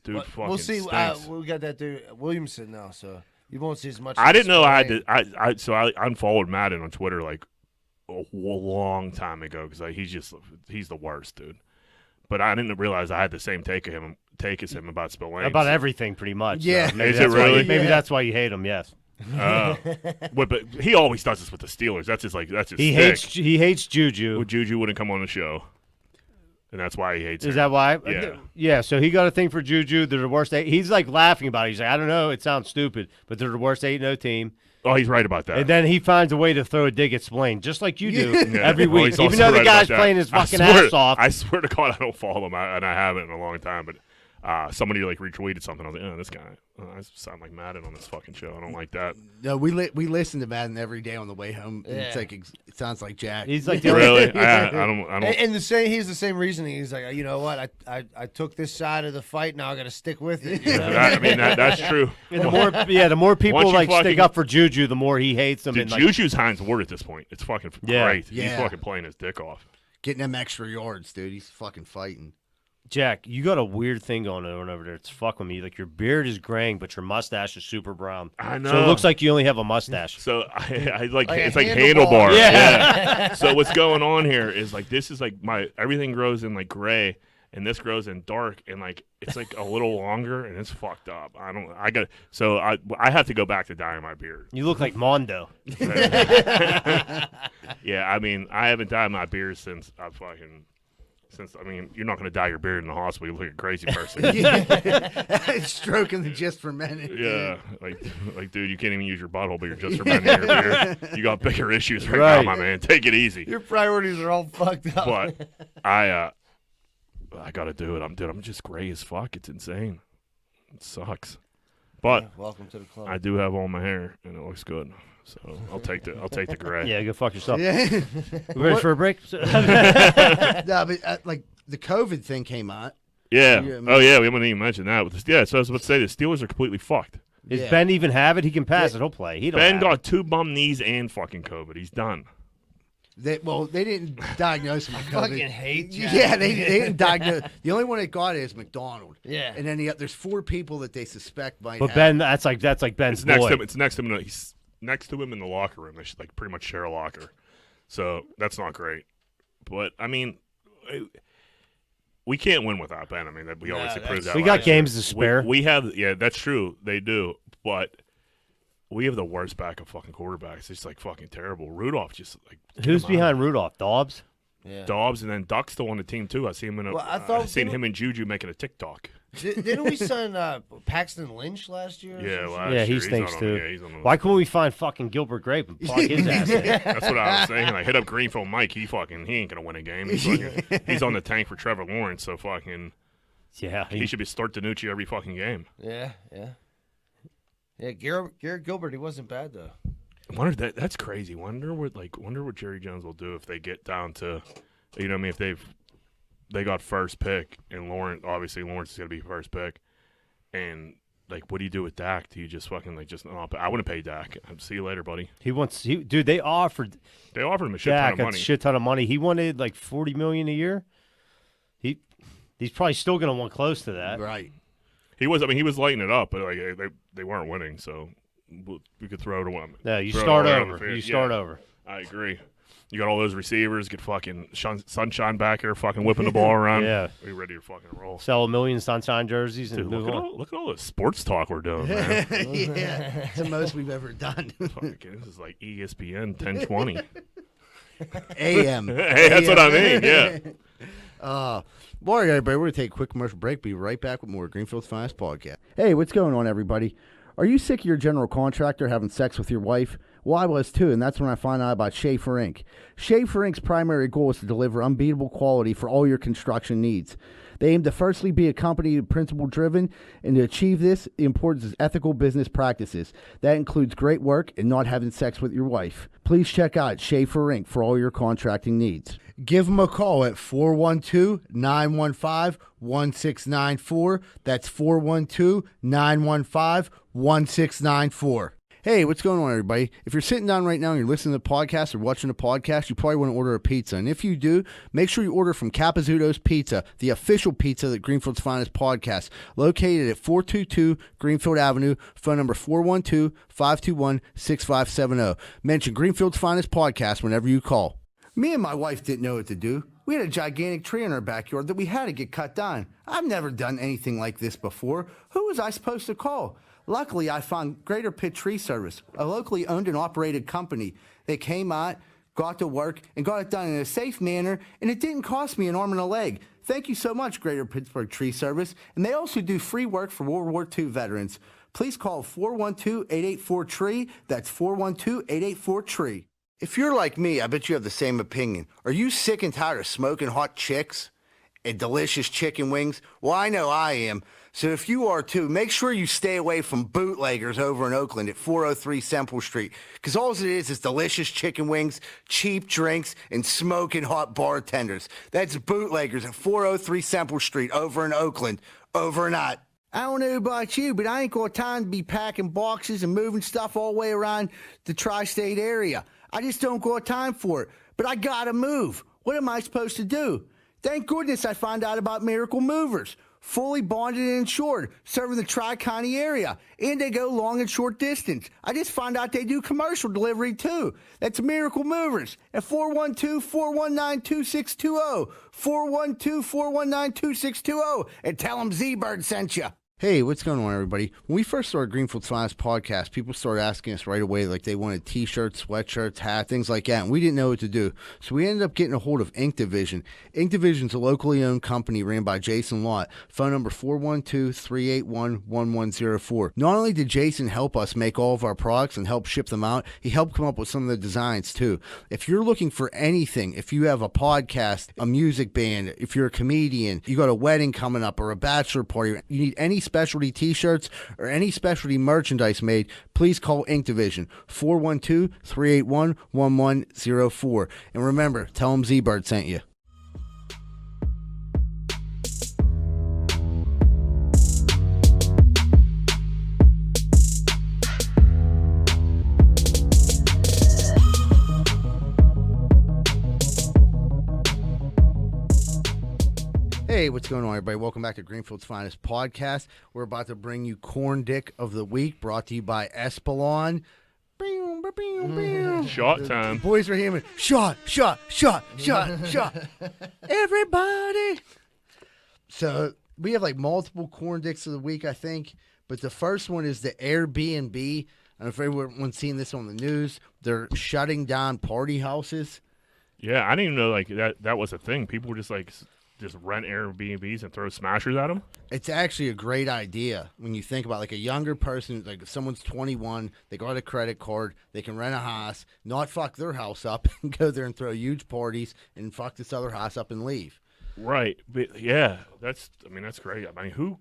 Dude, fucking we'll see. stinks. We got that dude Williamson now, so you won't see as much. I of didn't know I had Spillane. to. So I unfollowed Madden on Twitter like a long time ago because he's the worst, dude. But I didn't realize I had the same take as him about Spillane. About everything, pretty much. Yeah. Maybe Is it that's why really? maybe Yeah. that's why you hate him. Yes. But he always does this with the Steelers. That's his He stick. hates Juju. Well, Juju wouldn't come on the show, and that's why he hates Is him. that why? Yeah. Yeah. So he got a thing for Juju. They're the worst. He's like laughing about it. He's like, I don't know. It sounds stupid, but they're the worst 8-0 team. Oh, he's right about that. And then he finds a way to throw a dig at Spillane, just like you do Yeah. every Well, week. he's Even also though the right guy's about that. playing his I fucking swear- ass off. I swear to God, I don't follow him, and I haven't in a long time. But somebody like retweeted something. I was like, oh, this guy. I sound like Madden on this fucking show. I don't like that. No, we listen to Madden every day on the way home. And It's Yeah. like it sounds like Jack. He's like the only Really? I don't. And the same, he's the same reasoning. He's like, you know what? I took this side of the fight. Now I got to stick with it. You know? I mean, that's true. And the more people Once you like stick fucking- up for Juju, the more he hates them. Dude, And like, Juju's Heinz Ward at this point. It's fucking Yeah. great. He's Yeah. fucking playing his dick off. Getting them extra yards, dude. He's fucking fighting. Jack, you got a weird thing going on over there. It's fuck with me. Like your beard is graying, but your mustache is super brown. I know. So it looks like you only have a mustache. So I like Like a it's like handlebar. handlebar. Yeah. So what's going on here is like this is like my everything grows in like gray and this grows in dark and like it's like a little longer and it's fucked up. I have to go back to dyeing my beard. You look like Mondo. Yeah, I mean I haven't dyed my beard since you're not going to dye your beard in the hospital. You look like a crazy person. Stroking the just for men. Yeah, like, dude, you can't even use your butthole, but you're just fermenting your beard. You got bigger issues right Right. now, my man. Take it easy. Your priorities are all fucked up. But I got to do it. I'm just gray as fuck. It's insane. It sucks. But Welcome to the club. I do have all my hair, and it looks good. So I'll take the gray. Yeah, go fuck yourself. Yeah. We ready for a break? No, but like the COVID thing came out. Yeah. Yeah, Oh yeah, we haven't even mentioned that. But yeah, so I was about to say the Steelers are completely fucked. Does Yeah. Ben even have it? He can pass it. He'll play. He don't Ben have got it. 2 bum knees and fucking COVID. He's done. They didn't diagnose him with COVID. fucking hate Jack. Yeah, they didn't diagnose. The only one that got it is McDonald. Yeah. And then there's 4 people that they suspect might But have Ben, that's like Ben's It's next boy. to him. It's next to him. He's next to him in the locker room. They should like pretty much share a locker. So that's not great. But I mean, we can't win without Ben. I mean, we obviously proved that. We got last year. games to spare. We have, yeah, that's true. They do, but we have the worst backup fucking quarterbacks. It's like fucking terrible. Rudolph just like Who's come on. behind Rudolph? Dobbs? Yeah. Dobbs, and then Duck's still on the team too. I see him in a. Well, I thought- I seen him and Juju making a TikTok. Didn't we sign Paxton Lynch last year? or Yeah, some last Yeah, year. he He's stinks on- too. Yeah, he's on the, Why couldn't we find fucking Gilbert Grape and block his ass in? That's what I was saying. Like, hit up Greenfield Mike. He ain't gonna win a game. He's on the tank for Trevor Lawrence. So fucking, Yeah, he should be start Danucci every fucking game. shit? Yeah. Garrett Gilbert, he wasn't bad though. That's crazy. Wonder what Jerry Jones will do if they get down to, you know, what I mean, if they got first pick and Lawrence is gonna be first pick, and like, what do you do with Dak? Do you just fucking I wouldn't pay Dak. See you later, buddy. Dude, they offered They offered him a shit Dak ton of a money. shit ton of money. He wanted like $40 million a year. He's probably still gonna want close to that. Right. He was lighting it up, but like they weren't winning, so we could throw it away. No, you Throw it start around the over. field. You start Yeah. over. I agree. You got all those receivers, get fucking Sunshine back here, fucking whipping the ball around. Yeah. We ready to fucking roll. Sell a million Sunshine jerseys and Dude, move on. look at all the sports talk we're doing, man. Yeah. It's the most we've ever done. Fucking, this is like ESPN 1020. AM. Hey, that's what I mean. Yeah. All right, everybody, we're going to take a quick commercial break. Be right back with more Greenfield's Finest Podcast. Hey, what's going on, everybody? Are you sick of your general contractor having sex with your wife? Well, I was too, and that's when I found out about Schaefer Inc. Schaefer Inc.'s primary goal is to deliver unbeatable quality for all your construction needs. They aim to firstly be a company principle-driven, and to achieve this, the importance is ethical business practices. That includes great work and not having sex with your wife. Please check out Schaefer Inc. for all your contracting needs. Give them a call at 412-915-1694. That's 412-915-1694. Hey, what's going on, everybody? If you're sitting down right now and you're listening to the podcast or watching the podcast, you probably want to order a pizza. And if you do, make sure you order from Capizzuto's Pizza, the official pizza that Greenfield's Finest podcast, located at 422 Greenfield Avenue, phone number 412-521-6570. Mention Greenfield's Finest podcast whenever you call. Me and my wife didn't know what to do. We had a gigantic tree in our backyard that we had to get cut down. I've never done anything like this before. Who was I supposed to call? Luckily, I found Greater Pitt Tree Service, a locally owned and operated company. They came out, got to work, and got it done in a safe manner, and it didn't cost me an arm and a leg. Thank you so much, Greater Pittsburgh Tree Service. And they also do free work for World War II veterans. Please call 412-884-TREE. That's 412-884-TREE. If you're like me, I bet you have the same opinion. Are you sick and tired of smoking hot chicks and delicious chicken wings? Well, I know I am. So if you are too, make sure you stay away from bootleggers over in Oakland at 403 Semple Street. Because all it is delicious chicken wings, cheap drinks, and smoking hot bartenders. That's bootleggers at 403 Semple Street over in Oakland. Over and out. I don't know about you, but I ain't got time to be packing boxes and moving stuff all the way around the tri-state area. I just don't got time for it. But I gotta move. What am I supposed to do? Thank goodness I found out about Miracle Movers. Fully bonded and insured, serving the Tri-County area. And they go long and short distance. I just found out they do commercial delivery too. That's Miracle Movers at 412-419-2620. 412-419-2620. And tell them Z-Bird sent you. Hey, what's going on, everybody? When we first started Greenfield's Finest podcast, people started asking us right away, like they wanted T-shirts, sweatshirts, hats, things like that, and we didn't know what to do. So we ended up getting a hold of Ink Division. Ink Division's a locally owned company ran by Jason Lott. Phone number 412-381-1104. Not only did Jason help us make all of our products and help ship them out, he helped come up with some of the designs too. If you're looking for anything, if you have a podcast, a music band, if you're a comedian, you got a wedding coming up or a bachelor party, you need any specialty T-shirts or any specialty merchandise made, please call Ink Division, 412-381-1104. And remember, tell them Z-Bird sent you. Hey, what's going on, everybody? Welcome back to Greenfield's Finest podcast. We're about to bring you Corn Dick of the Week, brought to you by Espelon. Shot time. The boys are hearing shot. Everybody. So we have like multiple Corn Dicks of the Week, I think. But the first one is the Airbnb. I don't know if everyone's seen this on the news. They're shutting down party houses. Yeah, I didn't even know like that was a thing. People were just rent Airbnbs and throw smashers at them. It's actually a great idea when you think about like a younger person, like if someone's 21, they got a credit card, they can rent a house, not fuck their house up and go there and throw huge parties and fuck this other house up and leave. Right. But yeah, that's great. I mean,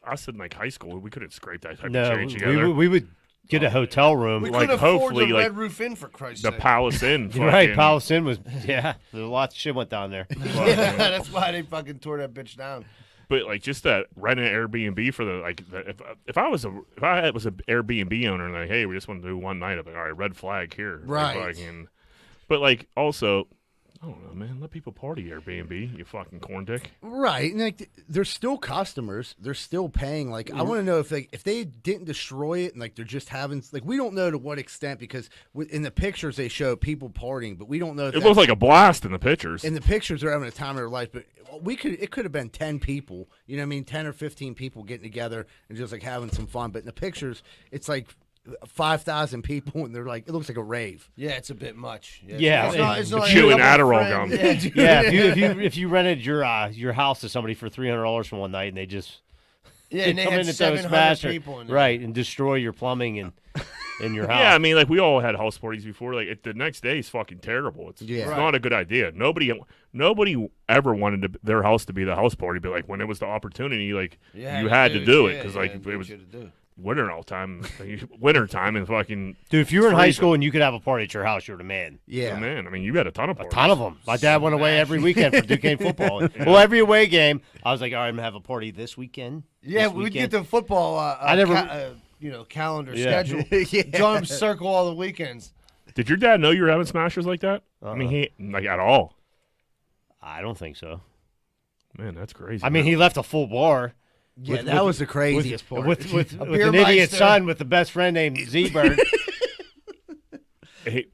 us in like high school, we couldn't scrape that type of change together. We would get a hotel room. We like could afford hopefully the like Red Roof Inn, for Christ's the sake. Palace Inn. Right, Palace Inn was, yeah, there's lots of shit went down there. Yeah, that's why they fucking tore that bitch down. But like just that renting an Airbnb for if I was an Airbnb owner and like, hey, we just want to do one night, I'm like, all right, red flag here. Right. But like also, I don't know, man. Let people party Airbnb, you fucking corn dick. Right, and like they're still customers. They're still paying. Like I want to know if they didn't destroy it and like they're just having like we don't know to what extent because in the pictures they show people partying, but we don't know. If it looked like a blast in the pictures. In the pictures, they're having a time of their life, but it could have been 10 people. You know what I mean? 10 or 15 people getting together and just like having some fun. But in the pictures, it's like 5,000 people, and they're like, it looks like a rave. Yeah, it's a bit much. Yeah, it's not chewing like Adderall gum. Yeah, if you rented your house to somebody for $300 for one night, and they just and they come had in and throw a 700 smash people in there. right, and destroy your plumbing and in your house. Yeah, I mean, like we all had house parties before. Like the next day is fucking terrible. It's not a good idea. Nobody ever wanted their house to be the house party, but like when it was the opportunity, like you had to do it because like it was winter all time, winter time, and fucking dude. If you were in high school and you could have a party at your house, you're the man. Yeah, man. I mean, you had a ton of parties. A ton of them. My dad went away every weekend for Duquesne football. Well, every away game, I was like, all right, I'm gonna have a party this weekend. Yeah, we'd get the football. I never. Calendar schedule. John circle all the weekends. Did your dad know you were having smashers like that? I mean, he like at all. I don't think so. Man, that's crazy. I mean, he left a full bar. Yeah, that was the craziest part. With an idiot son with the best friend named Z-Bird.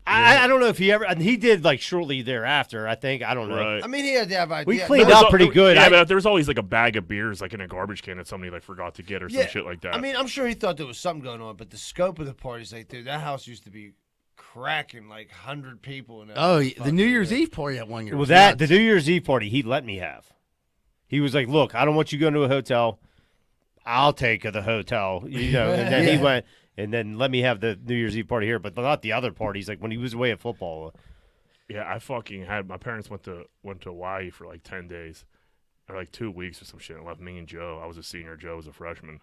I don't know if he ever. He did like shortly thereafter. I think I don't know. Right. I mean, he had to have ideas. We cleaned up pretty good. Yeah, but there was always like a bag of beers like in a garbage can that somebody like forgot to get or some shit like that. I mean, I'm sure he thought there was something going on, but the scope of the party's like, dude, that house used to be cracking like 100 people. The New Year's Eve party at 1 year. Well, the New Year's Eve party, he let me have. He was like, "Look, I don't want you going to a hotel. I'll take the hotel." And then he went. And then let me have the New Year's Eve party here, but not the other parties. Like when he was away at football. Yeah, I fucking had my parents went to Hawaii for like 10 days, or like 2 weeks or some shit. And left me and Joe. I was a senior. Joe was a freshman,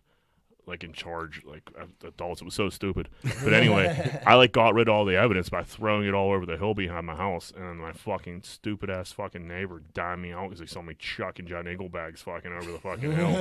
like in charge, like adults. It was so stupid. But anyway, I like got rid of all the evidence by throwing it all over the hill behind my house, and my fucking stupid ass fucking neighbor dimed me out because they saw me chucking John Eagle bags fucking over the fucking hill.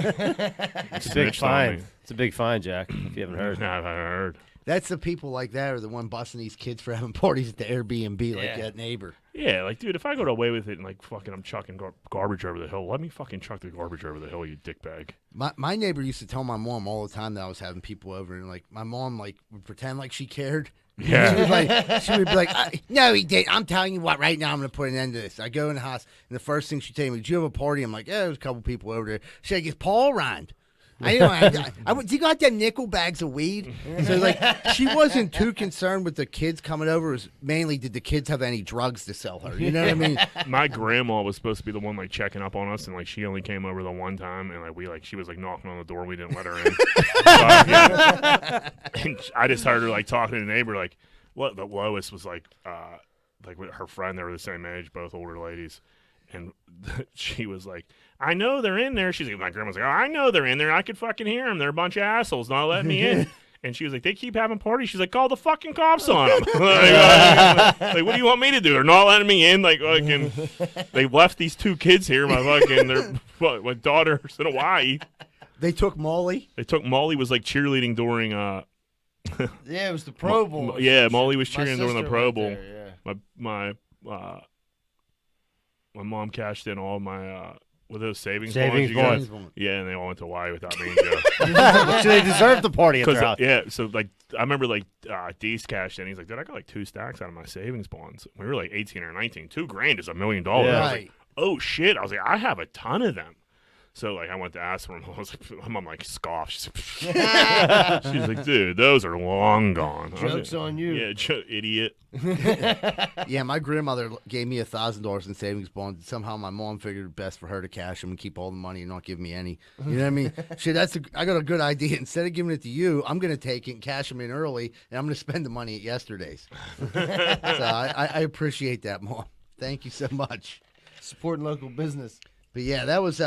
It's a big fine. It's a big fine, Jack. If you haven't heard. Nah, I haven't heard. That's the people like that are the one busting these kids for having parties at the Airbnb like that neighbor. Yeah, like, dude, if I go away with it and, like, fucking I'm chucking garbage over the hill, let me fucking chuck the garbage over the hill, you dickbag. My neighbor used to tell my mom all the time that I was having people over, and, like, my mom, like, would pretend like she cared. Yeah. She would be like, no, he did. I'm telling you what, right now I'm going to put an end to this. I go in the house, and the first thing she tell me, did you have a party? I'm like, yeah, there's a couple people over there. She's like, is Paul around? You got them nickel bags of weed? So, like, she wasn't too concerned with the kids coming over. It was mainly, did the kids have any drugs to sell her? You know what I mean? My grandma was supposed to be the one, like, checking up on us, and, like, she only came over the one time, and, like, she was, like, knocking on the door. We didn't let her in. And I just heard her, like, talking to the neighbor, like, what? The Lois was, like with her friend, they were the same age, both older ladies. And she was like, I know they're in there. She's like, my grandma's like, oh, I know they're in there. I could fucking hear them. They're a bunch of assholes not letting me in. And she was like, they keep having parties. She's like, call the fucking cops on them. Like, what do you want me to do? They're not letting me in. Like, fucking, they left these two kids here. My daughter's in Hawaii. They took Molly. Molly was like cheerleading during. Yeah, it was the Pro Bowl. Molly was cheerleading during the Pro Bowl. There, My mom cashed in all my with those savings bonds. Yeah, and they all went to Hawaii without me and Joe. So they deserved the party at their house. Yeah, so like I remember like Deese cashed in. He's like, dude, I got like 2 stacks out of my savings bonds. We were like 18 or 19. $2,000 is $1 million. Yeah. I was like, oh shit. I was like, I have a ton of them. So like I went to ask for them. I was like, my mom like scoffed. She's like, dude, those are long gone. Joke's on you. Yeah, idiot. Yeah, my grandmother gave me $1,000 in savings bonds. Somehow my mom figured it best for her to cash them and keep all the money and not give me any. You know what I mean? Shit, I got a good idea. Instead of giving it to you, I'm going to take it and cash them in early, and I'm going to spend the money at yesterday's. So I appreciate that, Mom. Thank you so much. Supporting local business. But yeah, that was.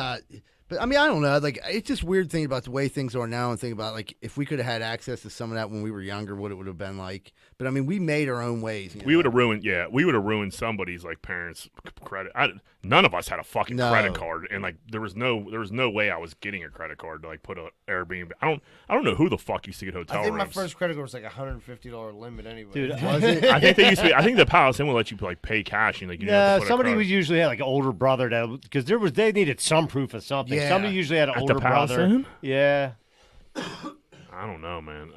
But I mean, I don't know. Like, it's just weird thinking about the way things are now, and thinking about like if we could have had access to some of that when we were younger, what it would have been like. But I mean, we made our own ways. We would have ruined. Yeah, we would have ruined somebody's like parents' credit. None of us had a fucking credit card, and like there was no way I was getting a credit card to like put a Airbnb. I don't know who the fuck used to get hotel rooms. I think my first credit card was like $150 limit anyway. Dude, was it? I think they used to be. I think the Palace Inn will let you like pay cash and like you have to put somebody a would usually have like an older brother that because they needed some proof of something. Yeah. Somebody usually had an older the Palace brother. Inn? Yeah. I don't know, man.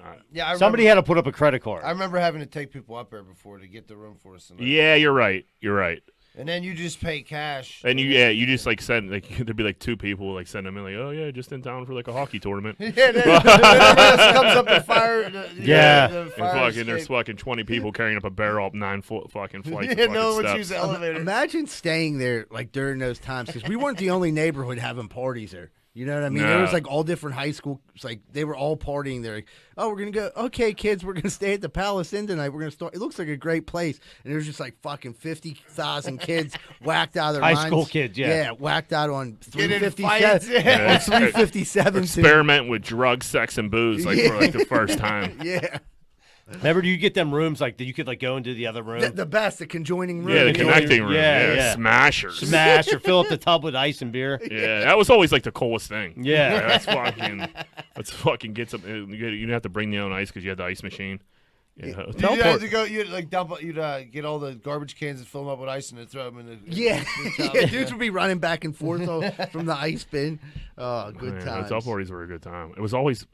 Somebody had to put up a credit card. I remember having to take people up there before to get the room for us. Yeah, you're right. You're right. And then you just pay cash. And you just like send like there'd be like 2 people like send them in like, oh yeah, just in town for like a hockey tournament. Yeah, then everybody else comes up to fire. There's fucking 20 people carrying up a barrel up 9-foot fucking flight. Yeah, no one would use the elevator. Imagine staying there like during those times because we weren't the only neighborhood having parties there. You know what I mean? There was like all different high schools. Like they were all partying. They're like, "Oh, we're gonna go. Okay, kids, we're gonna stay at the Palace Inn tonight. We're gonna start. It looks like a great place." And there's just like fucking 50,000 kids whacked out of their minds. High school kids, yeah, whacked out on Get in fights, 357. On 357. Experiment with drugs, sex, and booze like for like the first time. Yeah. Remember, do you get them rooms like that you could like go into the other room? The best, the conjoining room. Yeah, the connecting room. Yeah. Smashers. Smash or fill up the tub with ice and beer. Yeah, that was always like the coolest thing. Yeah. Let's fucking get some. You didn't have to bring your own ice because you had the ice machine. Yeah. You had to go. You'd like dump. You'd get all the garbage cans and fill them up with ice and then throw them in the. Yeah, dudes would be running back and forth from the ice bin. Oh, good times. Hotel parties were a good time. It was always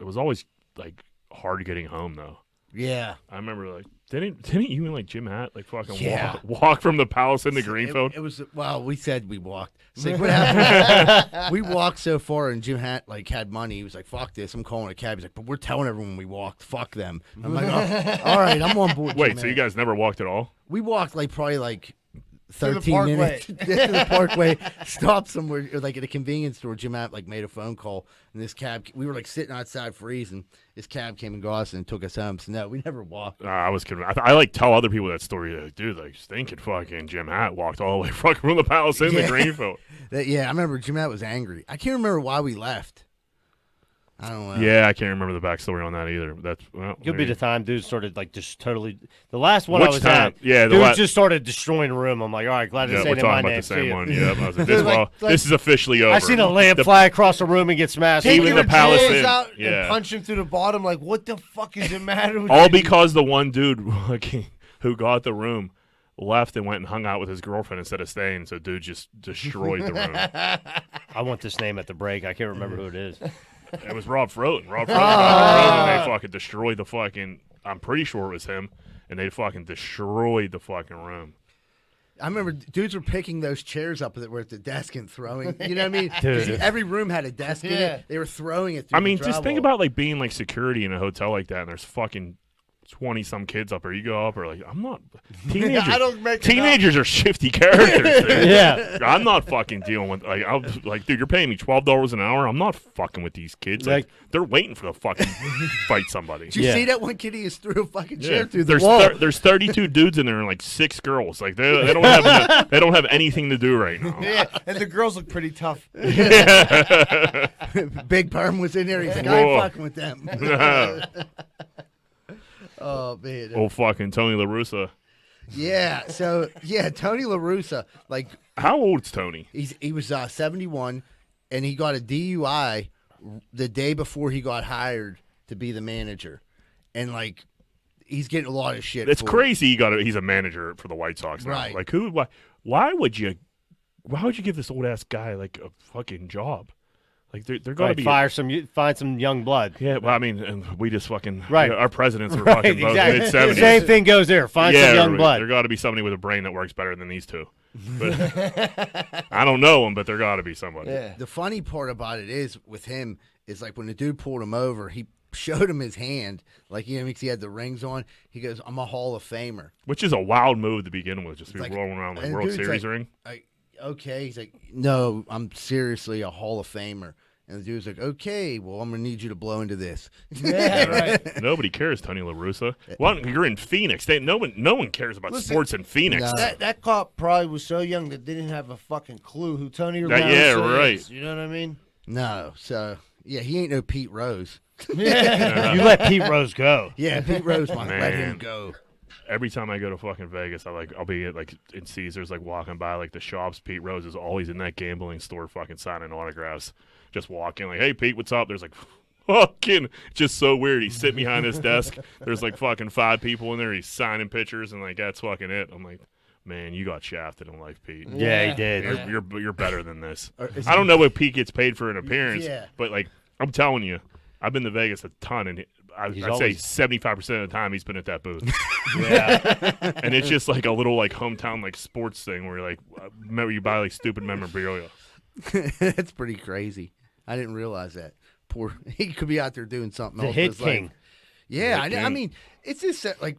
like hard getting home though. Yeah, I remember like didn't you and like Jim Hatt like fucking walk from the Palace into Greenfield? It was we said we walked. So like, what happened? We walked so far, and Jim Hatt like had money. He was like, "Fuck this, I'm calling a cab." He's like, "But we're telling everyone we walked. Fuck them." I'm like, oh, "All right, I'm on board." Wait, Jim so Hatt. you guys never walked at all? We walked like probably like the 13 Parkway. minutes to the Parkway. Stopped somewhere like at a convenience store. Jim Hatt like made a phone call, and this cab. We were like sitting outside freezing. This cab came and got us and took us home. So no, we never walked. I was kidding. I like tell other people that story. Like, dude, like stinking fucking Jim Hatt walked all the way fucking from the Palace into Greenfield. Yeah, I remember Jim Hatt was angry. I can't remember why we left. I don't know. Yeah, I can't remember the backstory on that either. That's Could be the time dudes started like just totally. The last one Which I was time? at, Yeah, dudes just started destroying the room. I'm like, all right, glad to Yeah, say we're that my talking about name. the same See ya. one. Yeah, I was like, this is officially over. I seen a lamp fly across the room and get smashed. Even Taking the Palace chairs Inn. out Yeah. and punch him through the bottom. Like, what the fuck is the matter with All you? because the one dude who got the room left and went and hung out with his girlfriend instead of staying. So dude just destroyed the room. I want this name at the break. I can't remember who it is. It was Rob Froten. Rob Froten got the room and they fucking destroyed the fucking. I'm pretty sure it was him, and they fucking destroyed the fucking room. I remember dudes were picking those chairs up that were at the desk and throwing. You know what I mean? Dude. Every room had a desk in it. They were throwing it through I mean, the just think drywall. about like being like security in a hotel like that, and there's fucking 20-some kids up there. You go up or like, I'm not. Teenagers, I don't make it teenagers are shifty characters. Dude. Yeah. I'm not fucking dealing with like, dude, you're paying me $12 an hour. I'm not fucking with these kids. Like, they're waiting for the fucking fight somebody. Did you see that one kid? He just threw a fucking chair through the there's wall. there's 32 dudes in there and like 6 girls. Like they don't have they don't have anything to do right now. Yeah, and the girls look pretty tough. Big Perm was in there. He's like, I ain't Whoa. fucking with them. Oh man. Oh fucking Tony La Russa. Yeah. So yeah, Tony La Russa, like How old's Tony? he was 71, and he got a DUI the day before he got hired to be the manager, and like he's getting a lot of shit. It's for it. crazy. He's a manager for the White Sox now. Right. Like who? Why would you give this old ass guy like a fucking job? Like they're going to Right, be find some young blood. Yeah, well, I mean, and we just fucking Right. Our presidents were Right, fucking both exactly. mid-70s. Same thing goes there. Find some young blood. There got to be somebody with a brain that works better than these two. But I don't know them, but there got to be somebody. Yeah. The funny part about it is with him is like when the dude pulled him over, he showed him his hand, like because he had the rings on. He goes, "I'm a Hall of Famer." Which is a wild move to begin with, just be Like- rolling around like and World dude's Series like- ring. Okay, he's like, "No, I'm seriously a Hall of Famer." And the dude's like, "Okay, well, I'm gonna need you to blow into this." Yeah, right. Nobody cares, Tony La Russa. Well, you're in Phoenix. No one cares about Listen, sports in Phoenix. No. That cop probably was so young that they didn't have a fucking clue who Tony La Yeah, Russa right. is. You know what I mean? No, so yeah, he ain't no Pete Rose. Yeah. You let Pete Rose go. Yeah, Pete Rose might let him Man. go. Every time I go to fucking Vegas, I'll be at like in Caesars, like walking by like the shops. Pete Rose is always in that gambling store, fucking signing autographs. Just walking, like, "Hey, Pete, what's up?" There's like, fucking, just so weird. He's sitting behind his desk. There's like fucking 5 people in there. He's signing pictures, and like that's fucking it. I'm like, man, you got shafted in life, Pete. Yeah, he did. You're better than this. Is I don't know what Pete gets paid for an appearance, Yeah. but like I'm telling you, I've been to Vegas a ton, and I'd say always- 75% of the time he's been at that booth. Yeah. And it's just like a little like hometown like sports thing where you're like, remember you buy like stupid memorabilia. That's pretty crazy. I didn't realize that. Poor, he could be out there doing something The else. hit with his life. king. Yeah, Hit I king. mean, it's just that, like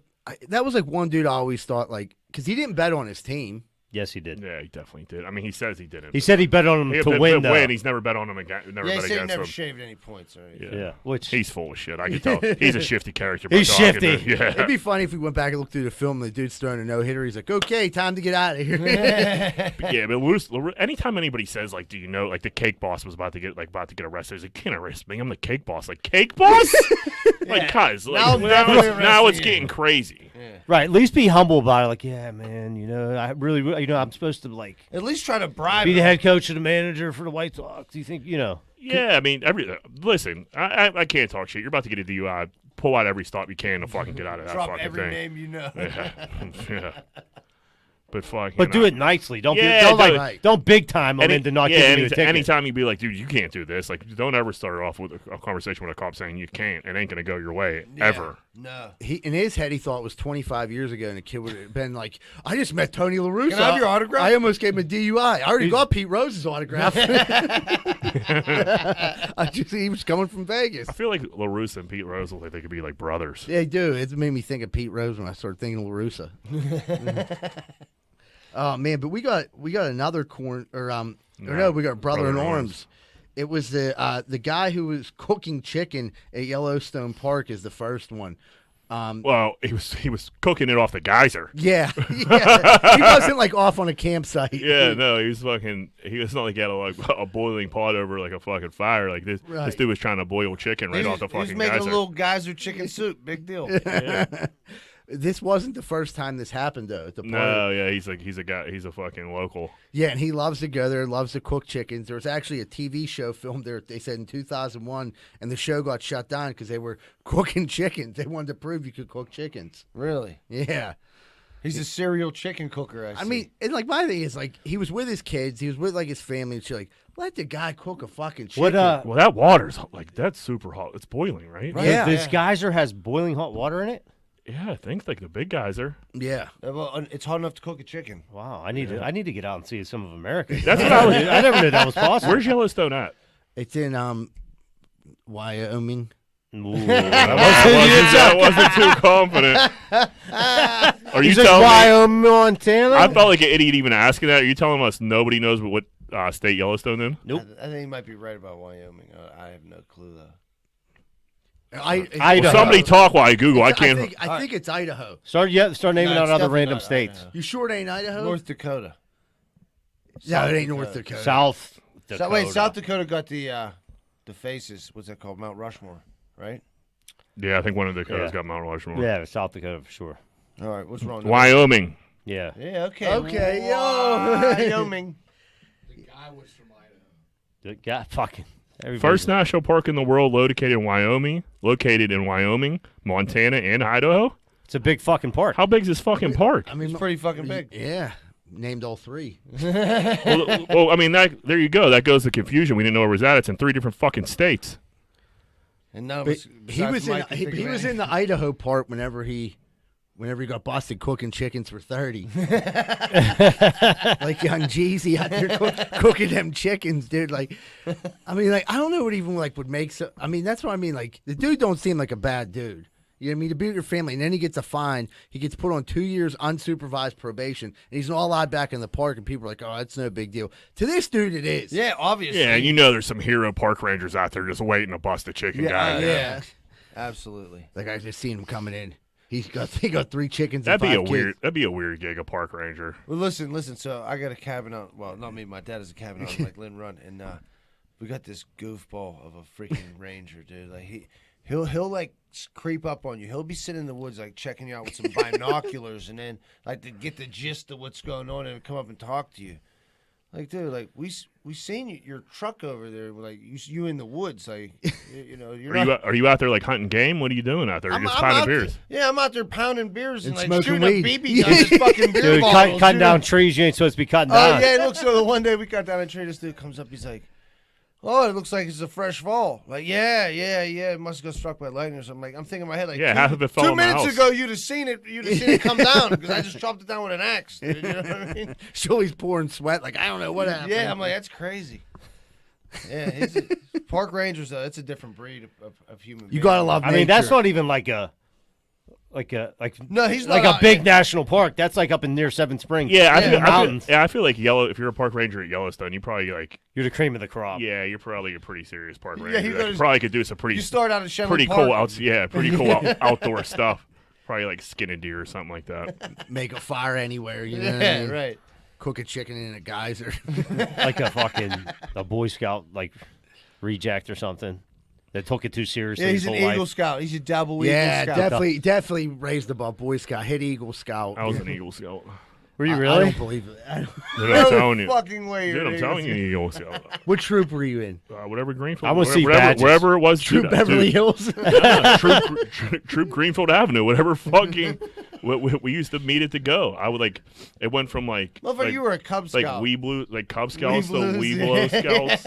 that was like one dude I always thought like because he didn't bet on his team. Yes, he did. Yeah, he definitely did. I mean, he says he didn't. He said he bet on him He to bet- win, bet though. win. He's never bet on him again. Never Yeah, he bet said he against never him. shaved any points or anything. Yeah, which He's full of shit. I can tell. He's a shifty character. by He's talking to- shifty. Yeah. It'd be funny if we went back and looked through the film. And the dude's throwing a no hitter. He's like, "Okay, time to get out of here." Yeah, but anytime anybody says like, "Do you know?" Like the cake boss was about to get arrested. He's like, "Can't arrest me. I'm the cake boss." Like cake boss? Like, cuz, Now I'm like, definitely now it's arresting you. getting crazy. right. At least be humble about it. Like, yeah, man. I really, I'm supposed to like At least try to bribe be the him. head coach and the manager for the White Sox. Do you think Yeah, I mean, listen, I can't talk shit. You're about to get a DUI. Pull out every stop you can to fucking get out of that Drop fucking every thing. name you know. Yeah. Yeah. But fuck. But do it nicely. Don't Yeah, don't do like it. don't big time them into not giving you a ticket. anytime you be like, dude, you can't do this. Like, don't ever start off with a conversation with a cop saying you can't. It ain't gonna go your way ever. No. He in his head he thought it was 25 years ago, and the kid would have been like, "I just met Tony La Russa. Can I have your autograph?" I almost gave him a DUI. I already got Pete Rose's autograph. He was coming from Vegas. I feel like LaRusse and Pete Rose look like they could be like brothers. They do. It made me think of Pete Rose when I started thinking of La Russa. Oh man, but we got another we got brother in arms. It was the guy who was cooking chicken at Yellowstone Park is the first one. Well, he was cooking it off the geyser. Yeah. He wasn't like off on a campsite. Yeah, no, he was fucking. He was not like he had a boiling pot over like a fucking fire. Like this Right. dude was trying to boil chicken right off the He was fucking making geyser. a little geyser chicken soup. Big deal. This wasn't the first time this happened though. At the park. No, yeah, he's a guy. He's a fucking local. Yeah, and he loves to go there, loves to cook chickens. There was actually a TV show filmed there, they said in 2001, and the show got shut down because they were cooking chickens. They wanted to prove you could cook chickens. Really? Yeah. He's a serial chicken cooker. I mean, and like my thing is like he was with his kids, he was with like his family and shit. Like, let the guy cook a fucking chicken. Well, that water's like that's super hot. It's boiling, right? Right. Yeah. This geyser has boiling hot water in it. Yeah, I think like the big geyser. Yeah. well, it's hard enough to cook a chicken. Wow, I need to get out and see some of America. That's what I was. I never knew that was possible. Where's Yellowstone at? It's in Wyoming. Ooh, I wasn't too confident. Are you He's like telling me? Wyoming, Montana. I felt like an idiot even asking that. Are you telling us nobody knows what state Yellowstone in? Nope. I think you might be right about Wyoming. I have no clue though. Idaho. Well, somebody talk while I Google. I can't. I think it's Idaho. Start naming No, out it's other definitely random not states. Idaho. You sure it ain't Idaho? North Dakota. No, it ain't North Dakota. South Dakota. So, wait, South Dakota got the faces. What's that called? Mount Rushmore, right? Yeah, I think one of the Dakota's Yeah. got Mount Rushmore. Yeah, South Dakota for sure. All right, what's wrong? Wyoming. Yeah. Yeah, okay. Okay, yo. Wyoming. God, fucking. First national park in the world located in Wyoming, Montana, and Idaho. It's a big fucking park. How big's this fucking park? I mean, It's pretty fucking big. Yeah. Named all three. well, I mean, there you go. That goes to confusion. We didn't know where it was at. It's in 3 different fucking states. And none of But us. he was in Mike can think he of was any. in the Idaho part whenever he got busted cooking chickens for 30. Like young Jeezy out there cooking them chickens, dude. Like, I mean, like I don't know what even like would make so. I mean, that's what I mean. Like the dude don't seem like a bad dude. You know what I mean? To be with your family, and then he gets a fine. He gets put on 2 years unsupervised probation, and he's not allowed back in the park. And people are like, "Oh, that's no big deal." To this dude, it is. Yeah, obviously. Yeah, and you know there's some hero park rangers out there just waiting to bust a chicken guy. Yeah. Absolutely. Like I just seen him coming in. He got 3 chickens. That'd and be 5 a kids. weird. That'd be a weird gig, a park ranger. Well, listen. So I got a cabin out. Well, not me. My dad has a cabin out in like Lynn Run, and we got this goofball of a freaking ranger, dude. Like he'll like creep up on you. He'll be sitting in the woods like checking you out with some binoculars, and then like to get the gist of what's going on and come up and talk to you. Like, dude, like we seen your truck over there. Like you in the woods, like you know. Are you out there like hunting game? What are you doing out there? You're just pounding out beers. There, yeah, I'm out there pounding beers and like smoking shooting weed. a BB gun at fucking beer Dude, bottles. cutting down shooting- trees you ain't supposed to be cutting Oh down. yeah, look. So the one day we cut down a tree, this dude comes up. He's like, "Oh, it looks like it's a fresh fall." Like, yeah. It must have got struck by lightning or something. Like, I'm thinking in my head, like, Yeah, half of it fell 2 in the minutes house. ago, you'd have seen it come down because I just chopped it down with an axe. Dude, you know what I mean? Shirley's pouring sweat. Like I don't know what happened. Yeah, I'm like, that's crazy. Yeah, park rangers though, it's a different breed of human. You being. gotta love. I mean, that's nature. not even like a No, he's not like a out- big national park. That's like up in near Seven Springs. Yeah, in the mountains. I feel like if you're a park ranger at Yellowstone, you probably like. You're the cream of the crop. Yeah, you're probably a pretty serious park Yeah, ranger. you That gotta- probably could do some pretty. You start out at Shenley pretty Park. cool pretty cool outdoor stuff. Probably like skin a deer or something like that. Make a fire anywhere, you know. what I Yeah, mean? right. Cook a chicken in a geyser. Like a Boy Scout like reject or something that took it too seriously. Yeah, he's his an whole Eagle life. Scout. He's a double Yeah, Eagle Scout. definitely raised above Boy Scout. Hit Eagle Scout. I was an Eagle Scout. Were you I really? don't believe it. Dude, I'm telling you. Fucking way, Dude, you're I'm an telling you, Eagle Eagle Scout. What troop were you in? Whatever Greenfield. I wanna see whatever, badges. wherever it was. Troop dude, Beverly Hills. yeah, troop Greenfield Avenue. Whatever fucking. We used to meet it to go. I would like. It went from like. Motherfucker, like you were a Cub Scout. like Wee Blue, like Cub Scouts, the Blues, Wee yeah. Blow Scouts.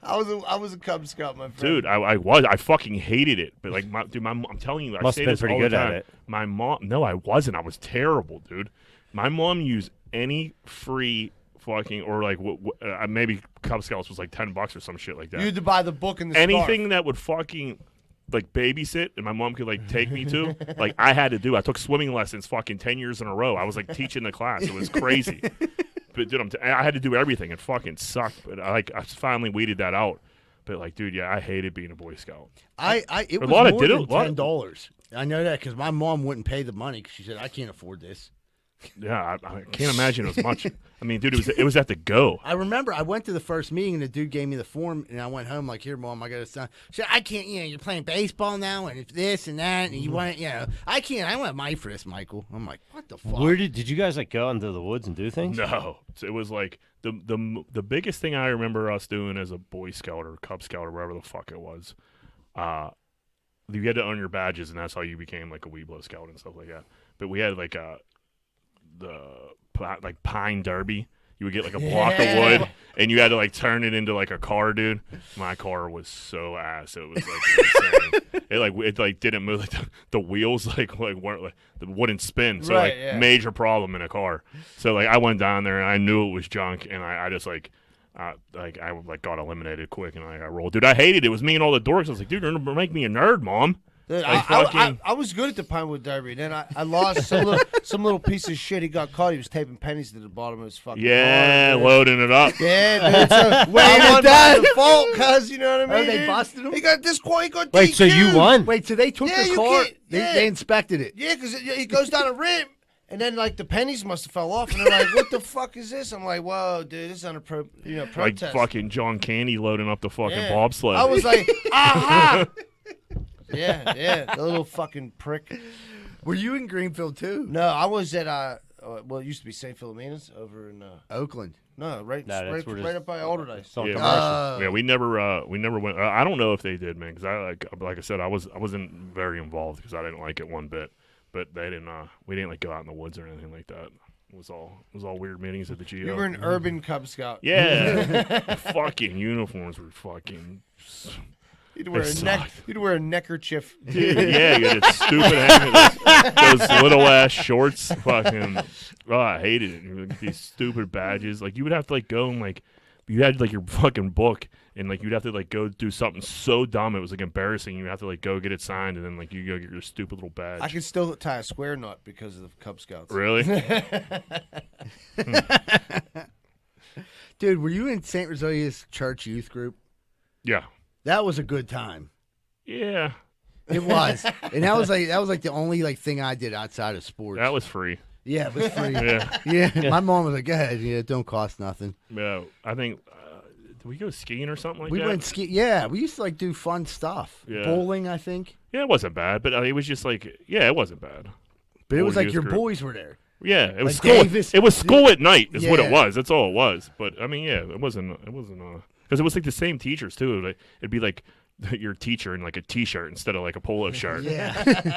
I was a Cub Scout, my friend. Dude, I fucking hated it. But like, I'm telling you, I Must say have been this pretty all good the at time. it. My mom, no, I wasn't. I was terrible, dude. My mom used any free fucking or like maybe Cub Scouts was like $10 or some shit like that. You had to buy the book and the Anything that would fucking like babysit and my mom could like take me to, like I had to do. I took swimming lessons fucking 10 years in a row. I was like teaching the class. It was crazy. But dude, I had to do everything. It fucking sucked. But I finally weeded that out. But like, dude, yeah, I hated being a Boy Scout. It was lot of more did than it- lot- $10. I know that because my mom wouldn't pay the money because she said I can't afford this. Yeah, I can't imagine it was much. I mean, dude, it was at the go. I remember I went to the first meeting and the dude gave me the form and I went home like, here, Mom, I got to sign. She said, I can't, you're playing baseball now and it's this and that and you want, I can't. I want money for this, Michael. I'm like, what the fuck? Where did you guys like go into the woods and do things? No, it was like the biggest thing I remember us doing as a Boy Scout or Cub Scout or whatever the fuck it was. You had to earn your badges and that's how you became like a Weeblo Scout and stuff like that. But we had like the Pine Derby. You would get like a block of wood, and you had to like turn it into like a car, dude. My car was so ass. It was like insane. It didn't move. Like the wheels weren't like the wouldn't spin. So Right, like yeah. major problem in a car. So like I went down there and I knew it was junk, and I just I got eliminated quick, and I rolled. Dude, I hated it. It was me and all the dorks. I was like, dude, you're gonna make me a nerd, Mom. Dude, Like I was good at the Pinewood Derby. Then I lost some little piece of shit. He got caught. He was taping pennies to the bottom of his fucking Yeah, car. Dude. loading it up. Yeah, dude. So Wait, I won by that- default, cuz, you know what I mean? they dude? busted him? He got disqualified. He got Wait, so you DQ'd. won? Wait, so they took Yeah, the you car, can't- yeah. they inspected it. Yeah, because he goes down a ramp, and then like the pennies must have fell off, and they're like, "What the fuck is this?" I'm like, "Whoa, dude, this is under Like protest." fucking John Candy loading up the fucking Yeah. bobsled. I was like, "Aha!" yeah, the little fucking prick. Were you in Greenfield too? No, I was at it used to be St. Philomena's over in Oakland. no, right, No, that's where it is. right up by Alderdice. So Yeah, commercial. yeah, we never went. I don't know if they did, man, because like I said, I wasn't very involved because I didn't like it one bit. But they didn't. We didn't like go out in the woods or anything like that. It was all weird meetings at the GO. You were an urban Cub Scout. Yeah, the fucking uniforms were fucking. You'd wear They a neck. sucked. You'd wear a neckerchief. Dude, yeah, you had that stupid hanging, those little ass shorts. Fucking, I hated it. Like, these stupid badges. Like you would have to like go and like, you had like your fucking book, and like you'd have to like go do something so dumb it was like embarrassing. You have to like go get it signed, and then like you go get your stupid little badge. I can still tie a square knot because of the Cub Scouts. Really? Dude, were you in St. Rosalia's church youth group? Yeah. That was a good time. Yeah. It was. And that was like the only like thing I did outside of sports. That was free. Yeah, it was free. Yeah. Yeah. My mom was like, go ahead, it don't cost nothing. Yeah. I think. Did we go skiing or something like We that? went ski. Yeah, we used to like do fun stuff. Yeah. Bowling, I think. Yeah, it wasn't bad, but it was just like, yeah, it wasn't bad. But it was Boy like youth your group. boys were there. Yeah, it was Like school. Davis- It was school at night. Is what it Yeah. was. That's all it was. But I mean, yeah, it wasn't. Because it was like the same teachers too. It'd be like your teacher in like a t-shirt instead of like a polo shirt. Yeah.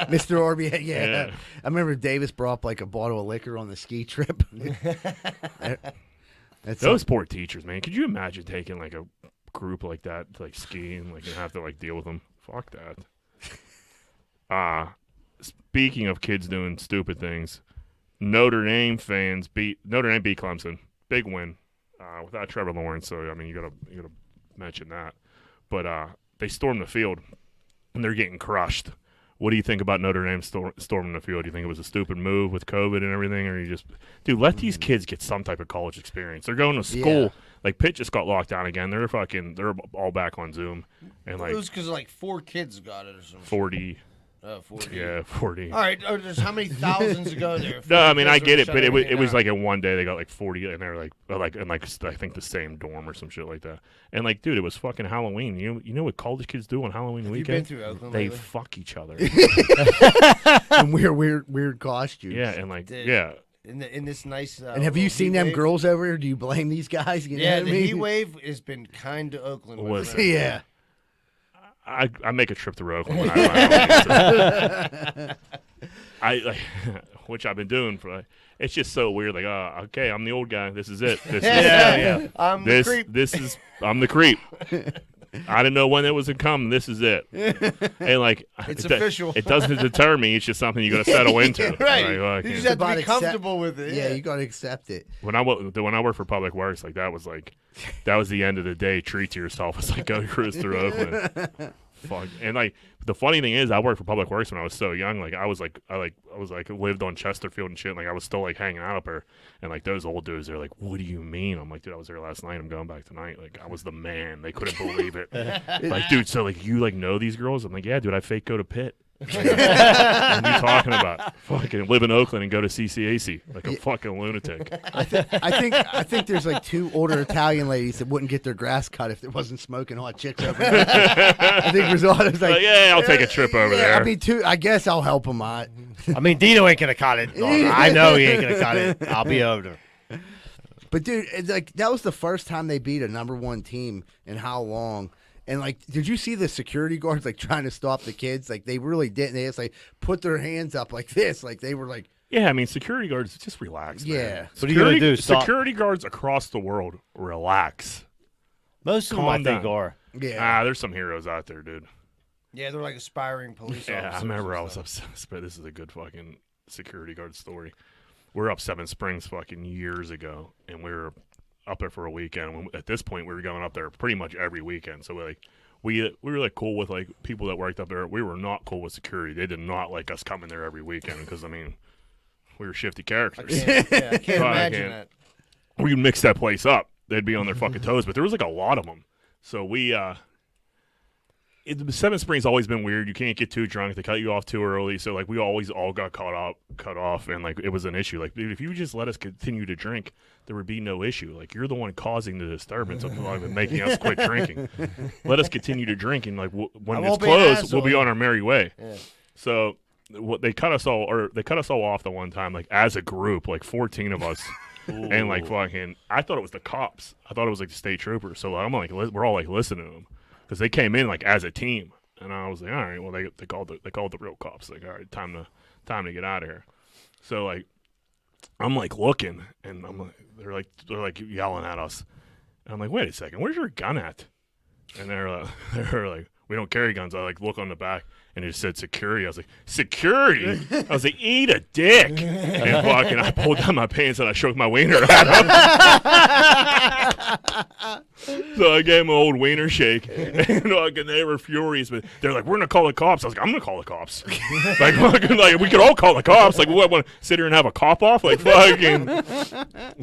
Mr. Orby, yeah. Yeah. I remember Davis brought up like a bottle of liquor on the ski trip. That's Those poor teachers, man. Could you imagine taking like a group like that to like skiing, like and have to like deal with them? Fuck that. Speaking of kids doing stupid things, Notre Dame beat Clemson. Big win. Without Trevor Lawrence, so I mean you gotta mention that. But they stormed the field and they're getting crushed What do you think about Notre Dame storming the field? Do you think it was a stupid move with COVID and everything, or you just, dude, let these kids get some type of college experience? They're going to school. Yeah. Like Pitt just got locked down again. They're all back on Zoom, and It like was because like 4 kids got it or something. 40. 40. Yeah, 40. All right. There's how many thousands ago there? No, I mean I Kids get were it, but shutting it was everything like down. in one day they got like 40, and they're like I think the same dorm or some shit like that. And like, dude, it was fucking Halloween. You know what college kids do on Halloween Have you been weekend? through Oakland They lately? fuck each other. And weird costumes. Yeah, and like Dude. yeah. In this nice. And have you little seen heat them wave? girls over here? Do you blame these guys? You know Yeah, what I the mean? heat wave has been kind to Oakland. my Listen. friend. Yeah. I make a trip to Oakland when I like, which I've been doing for like, it's just so weird. Like, okay, I'm the old guy. This is it. This is, Yeah. I'm the this creep. this is I'm the creep. I didn't know when it was to come. This is it. And like, It's it, official. It doesn't deter me. It's just something you got to settle into. Right. Like, You just yeah. have to about be accept- comfortable with it. Yeah, you got to accept it. When I worked for Public Works, like that was the end of the day. Treat to yourself. It's like go cruise through Oakland. Fuck. And like the funny thing is, I worked for Public Works when I was so young. Like I lived on Chesterfield and shit. Like I was still like hanging out up there, and like those old dudes, they're like, "What do you mean?" I'm like, "Dude, I was there last night. I'm going back tonight." Like I was the man. They couldn't believe it. Like, dude, so like you like know these girls? I'm like, "Yeah, dude, I fake go to Pitt." What are you talking about? Fucking live in Oakland and go to CCAC like a fucking lunatic. I think there's like 2 older Italian ladies that wouldn't get their grass cut if there wasn't smoking hot chicks over there. I think Rosado was like, Yeah, I'll take a trip over there. I mean, I guess I'll help him out. I mean, Dino ain't gonna cut it. I know he ain't gonna cut it. I'll be over there. But dude, it's like that was the first time they beat a #1 team in how long? And like, did you see the security guards like trying to stop the kids? Like they really didn't. They just like put their hands up like this. Like they were like, Yeah, I mean, security guards, just relax. Yeah. Man. What are you gonna do? Stop? Security guards across the world, relax. Most of them, I Calm think, down. are. yeah. There's some heroes out there, dude. Yeah, they're like aspiring police Yeah, officers. I remember and I was stuff. upset. But this is a good fucking security guard story. We're up Seven Springs fucking years ago, and we were up there for a weekend. At this point, we were going up there pretty much every weekend. So we were like cool with like people that worked up there. We were not cool with security. They did not like us coming there every weekend because I mean, we were shifty characters. I can't imagine Fucking- that. We mixed that place up. They'd be on their fucking toes, but there was like a lot of them. So Seven Springs always been weird. You can't get too drunk. They cut you off too early. So like we always all got cut off, and like it was an issue. Like dude, if you just let us continue to drink, there would be no issue. Like you're the one causing the disturbance of like, making us quit drinking. Let us continue to drink, and like when I it's won't be an closed, we'll be asshole. on our merry way. Yeah. So what they cut us all off the one time, like as a group, like 14 of us. And like fucking, I thought it was the cops. I thought it was like the state troopers. So I'm like, we're all like listening to them because they came in like as a team, and I was like, all right, well they called the real cops. Like, all right, time to get out of here. So like, I'm like looking, and I'm like, they're like yelling at us, and I'm like, wait a second, where's your gun at? And they're like, we don't carry guns. I like look on the back, and it just said security. I was like, security? I was like, eat a dick. And fucking, I pulled down my pants and I shook my wiener at them. So I gave them an old wiener shake, and fucking, they were furious. But they're like, we're gonna call the cops. I was like, I'm gonna call the cops. Like, fucking, like we could all call the cops. Like, what? Want to sit here and have a cop off? Like, fucking.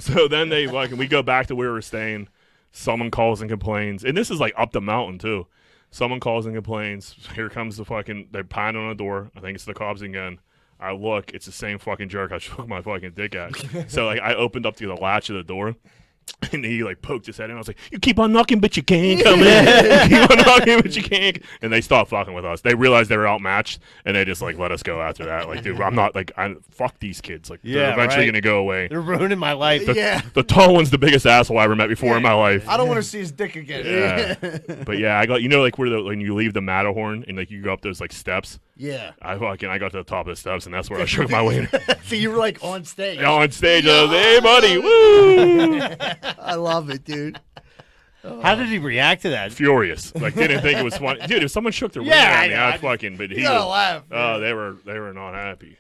So then we go back to where we were staying. Someone calls and complains, and this is like up the mountain too. Someone calls and complains. Here comes the fucking. They're pounding on the door. I think it's the cops again. I look. It's the same fucking jerk I shook my fucking dick at. So like I opened up the latch of the door, and he like poked his head in. I was like, "You keep on knocking, but you can't come in. You keep on knocking, but you can't." And they stopped fucking with us. They realized they were outmatched, and they just like let us go after that. Like, dude, I'm not like fuck these kids. Like, they're Yeah, eventually right. gonna go away. They're ruining my life. Yeah. The tall one's the biggest asshole I ever met before in my life. I don't want to see his dick again. Yeah. But yeah, I got like where when you leave the Matterhorn and like you go up those like steps. Yeah. I got to the top of the steps, and that's where I shook my wiener. So you were like on stage. On stage, I was, hey buddy, woo! I love it, dude. How did he react to that? Furious, like didn't think it was funny, dude. If someone shook their wiener Yeah, at me, I know. I'd fucking. But he You gotta was, laugh. oh, they were not happy.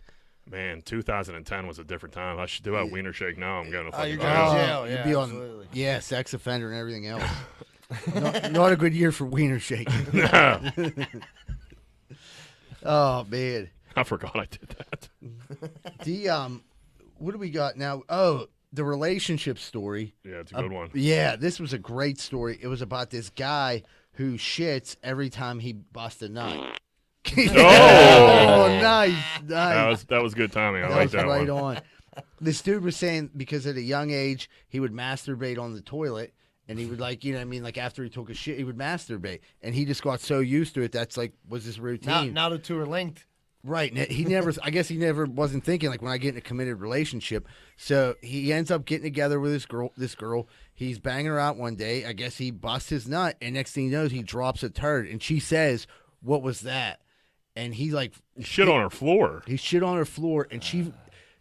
Man, 2010 was a different time. I should do a wiener shake now. I'm going to fucking you're jail. going to jail. You'd Yeah, be absolutely. sex offender and everything else. not a good year for wiener shaking. Oh man. I forgot I did that. What do we got now? Oh, the relationship story. Yeah, it's a good one. Yeah, this was a great story. It was about this guy who shits every time he busts a nut. Oh, nice. That was good timing. I That like was that right one. on. This dude was saying because at a young age he would masturbate on the toilet, and he would like after he took a shit he would masturbate, and he just got so used to it that's like was his routine. Now the two are linked. Right. And he never, I guess he never wasn't thinking like when I get in a committed relationship. So he ends up getting together with this girl. He's banging her out one day. I guess he busts his nut. And next thing he knows, he drops a turd. And she says, "What was that?" And he like Shit on her floor. He shit on her floor. And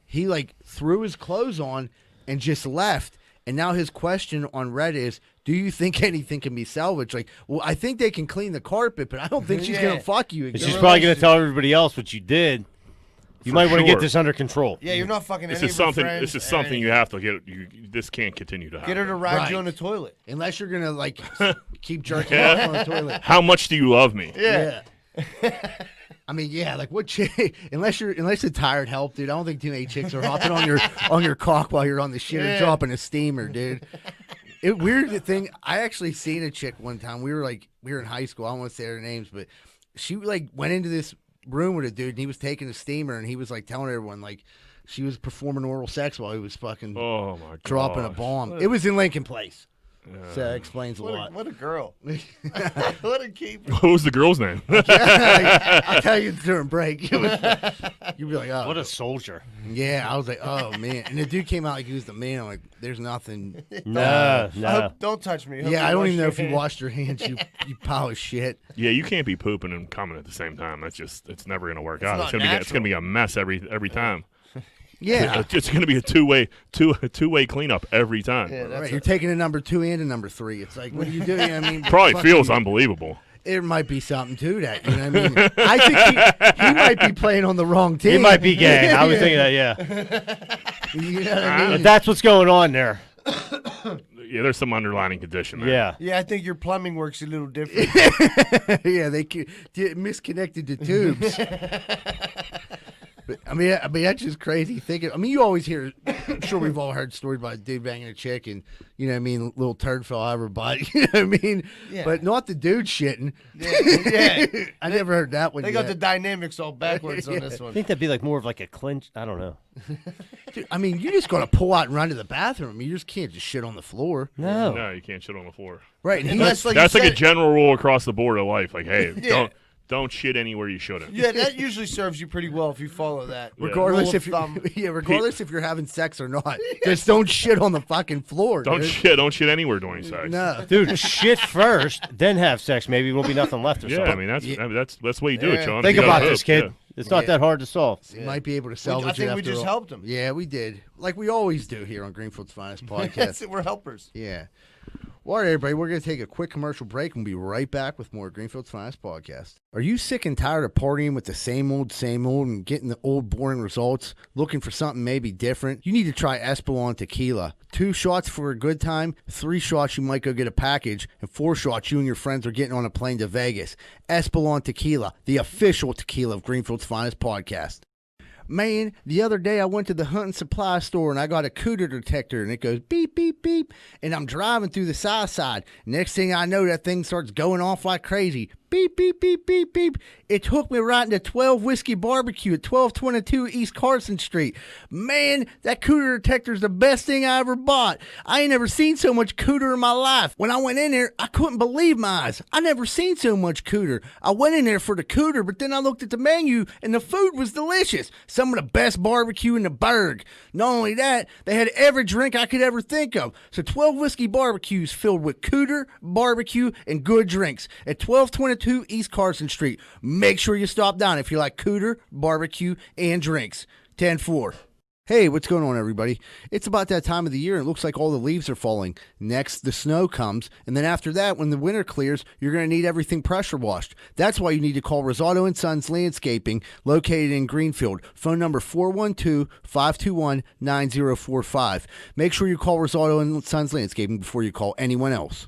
he like threw his clothes on and just left. And now his question on Reddit is, do you think anything can be salvaged? Like, well, I think they can clean the carpet, but I don't think she's Yeah. going to fuck you And again. she's probably going to tell everybody else what you did. You For might want to sure. get this under control. Yeah, you're not fucking. This any is of her something. friends This is or something anything. you have to get. This can't continue to happen. Get her to ride Right. you on the toilet. Unless you're going to like keep jerking off on the toilet. How much do you love me? Yeah. I mean, yeah, like what chick? Unless the tired help, dude. I don't think too many chicks are hopping on your cock while you're on the shit or dropping a steamer, dude. Weird thing. I actually seen a chick one time. We were in high school. I don't want to say her names, but she like went into this room with a dude, and he was taking a steamer, and he was like telling everyone like she was performing oral sex while he was fucking Oh my god. dropping a bomb. It was in Lincoln Place, so that explains a lot. What a girl. What a keeper. What was the girl's name? I'll tell you during break. You'd be like, oh, What a soldier. yeah. I was like, oh man, and the dude came out like he was the man. I'm like, there's nothing. No. Don't touch me. Hope Yeah, I you don't wash even know your if you hands. washed your hands. You pile of shit. Yeah, you can't be pooping and coming at the same time. It's never gonna work out. not It's gonna be a mess every time. Yeah. It's gonna be a two way cleanup every time. Yeah, that's Right, you're taking a number 2 and a number 3. It's like, what are you doing? I mean, Probably fucking- feels unbelievable. It might be something to that. You know what I mean? I think he might be playing on the wrong team. He might be gay. I was thinking that, yeah. You know what I mean? If that's what's going on there. Yeah, there's some underlying condition there. Yeah. Yeah, I think your plumbing works a little different. Yeah, they misconnected the tubes. But, I mean, that's just crazy thinking. I mean, you always hear. I'm sure we've all heard stories about a dude banging a chick, and you know what I mean, little turd fell out of her butt. You know what I mean? Yeah. But not the dude shitting. Yeah. I never heard that one. They got the yet. dynamics all backwards on this I one. think that'd be like more of like a clinch. I don't know. Dude, I mean, you just got to pull out and run to the bathroom. You just can't just shit on the floor, No. No, you can't shit on the floor. right? And Unless, like, That's you like a said- general rule across the board of life. Like, hey, Yeah. don't shit anywhere you shouldn't. Yeah, that usually serves you pretty well if you follow that. regardless Rule of if you're thumb. regardless if you're having sex or not, just don't shit on the fucking floor. Don't dude. don't shit anywhere during sex. No. Dude, shit first, then have sex. Maybe won't be nothing left or Yeah, something. I mean that's Yeah. that's the way you do it, Yeah. Sean. Think You gotta about hope, this, kid. yeah. It's not Yeah. that hard to solve. You might be able to salvage I think it we after just all. helped him. Yeah, we did. Like we always do here on Greenfield's Finest That's podcast. it. We're helpers. Yeah. Well, all right, everybody, we're going to take a quick commercial break and we'll be right back with more Greenfield's Finest podcast. Are you sick and tired of partying with the same old, and getting the old, boring results? Looking for something maybe different? You need to try Espolon Tequila. 2 shots for a good time, 3 shots you might go get a package, and 4 shots you and your friends are getting on a plane to Vegas. Espolon Tequila, the official tequila of Greenfield's Finest podcast. Man, the other day I went to the hunting supply store and I got a cooter detector and it goes beep, beep, beep. And I'm driving through the south side. Next thing I know, that thing starts going off like crazy. Beep, beep, beep, beep, beep. It took me right into 12 Whiskey Barbecue at 1222 East Carson Street. Man, that cooter detector is the best thing I ever bought. I ain't never seen so much cooter in my life. When I went in there, I couldn't believe my eyes. I never seen so much cooter. I went in there for the cooter, but then I looked at the menu and the food was delicious. Some of the best barbecue in the burg. Not only that, they had every drink I could ever think of. So 12 Whiskey Barbecues filled with cooter, barbecue, and good drinks at 1222 East Carson Street. Make sure you stop down if you like cooter, barbecue, and drinks. 10-4. Hey, what's going on, everybody? It's about that time of the year, and it looks like all the leaves are falling. Next, the snow comes, and then after that, when the winter clears, you're going to need everything pressure washed. That's why you need to call Rosado & Sons Landscaping, located in Greenfield. Phone number 412-521-9045. Make sure you call Rosado & Sons Landscaping before you call anyone else.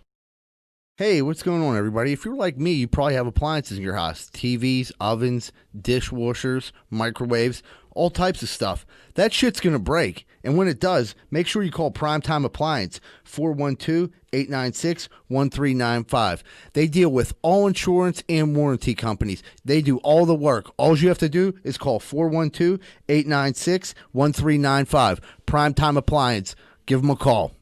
Hey, what's going on, everybody? If you're like me, you probably have appliances in your house: TVs, ovens, dishwashers, microwaves, all types of stuff. That shit's going to break. And when it does, make sure you call Primetime Appliance, 412-896-1395. They deal with all insurance and warranty companies. They do all the work. All you have to do is call 412-896-1395. Primetime Appliance. Give them a call.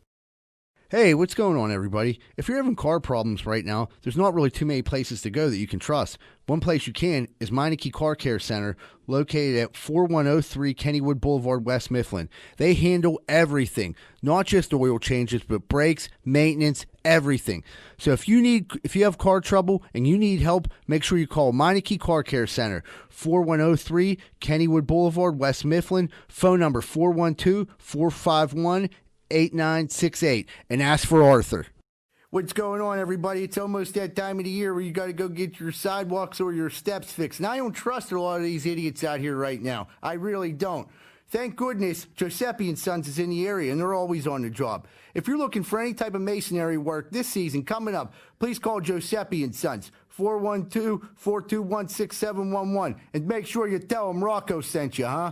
Hey, what's going on, everybody? If you're having car problems right now, there's not really too many places to go that you can trust. One place you can is Meineke Car Care Center, located at 4103 Kennywood Boulevard, West Mifflin. They handle everything, not just oil changes, but brakes, maintenance, everything. So if you have car trouble and you need help, make sure you call Meineke Car Care Center, 4103 Kennywood Boulevard, West Mifflin. Phone number 412-451-8968, and ask for Arthur. What's going on, everybody? It's almost that time of the year where you got to go get your sidewalks or your steps fixed. And I don't trust a lot of these idiots out here right now. I really don't. Thank goodness Giuseppe & Sons is in the area, and they're always on the job. If you're looking for any type of masonry work this season coming up, please call Giuseppe & Sons, 412-421-6711, and make sure you tell them Rocco sent you, huh?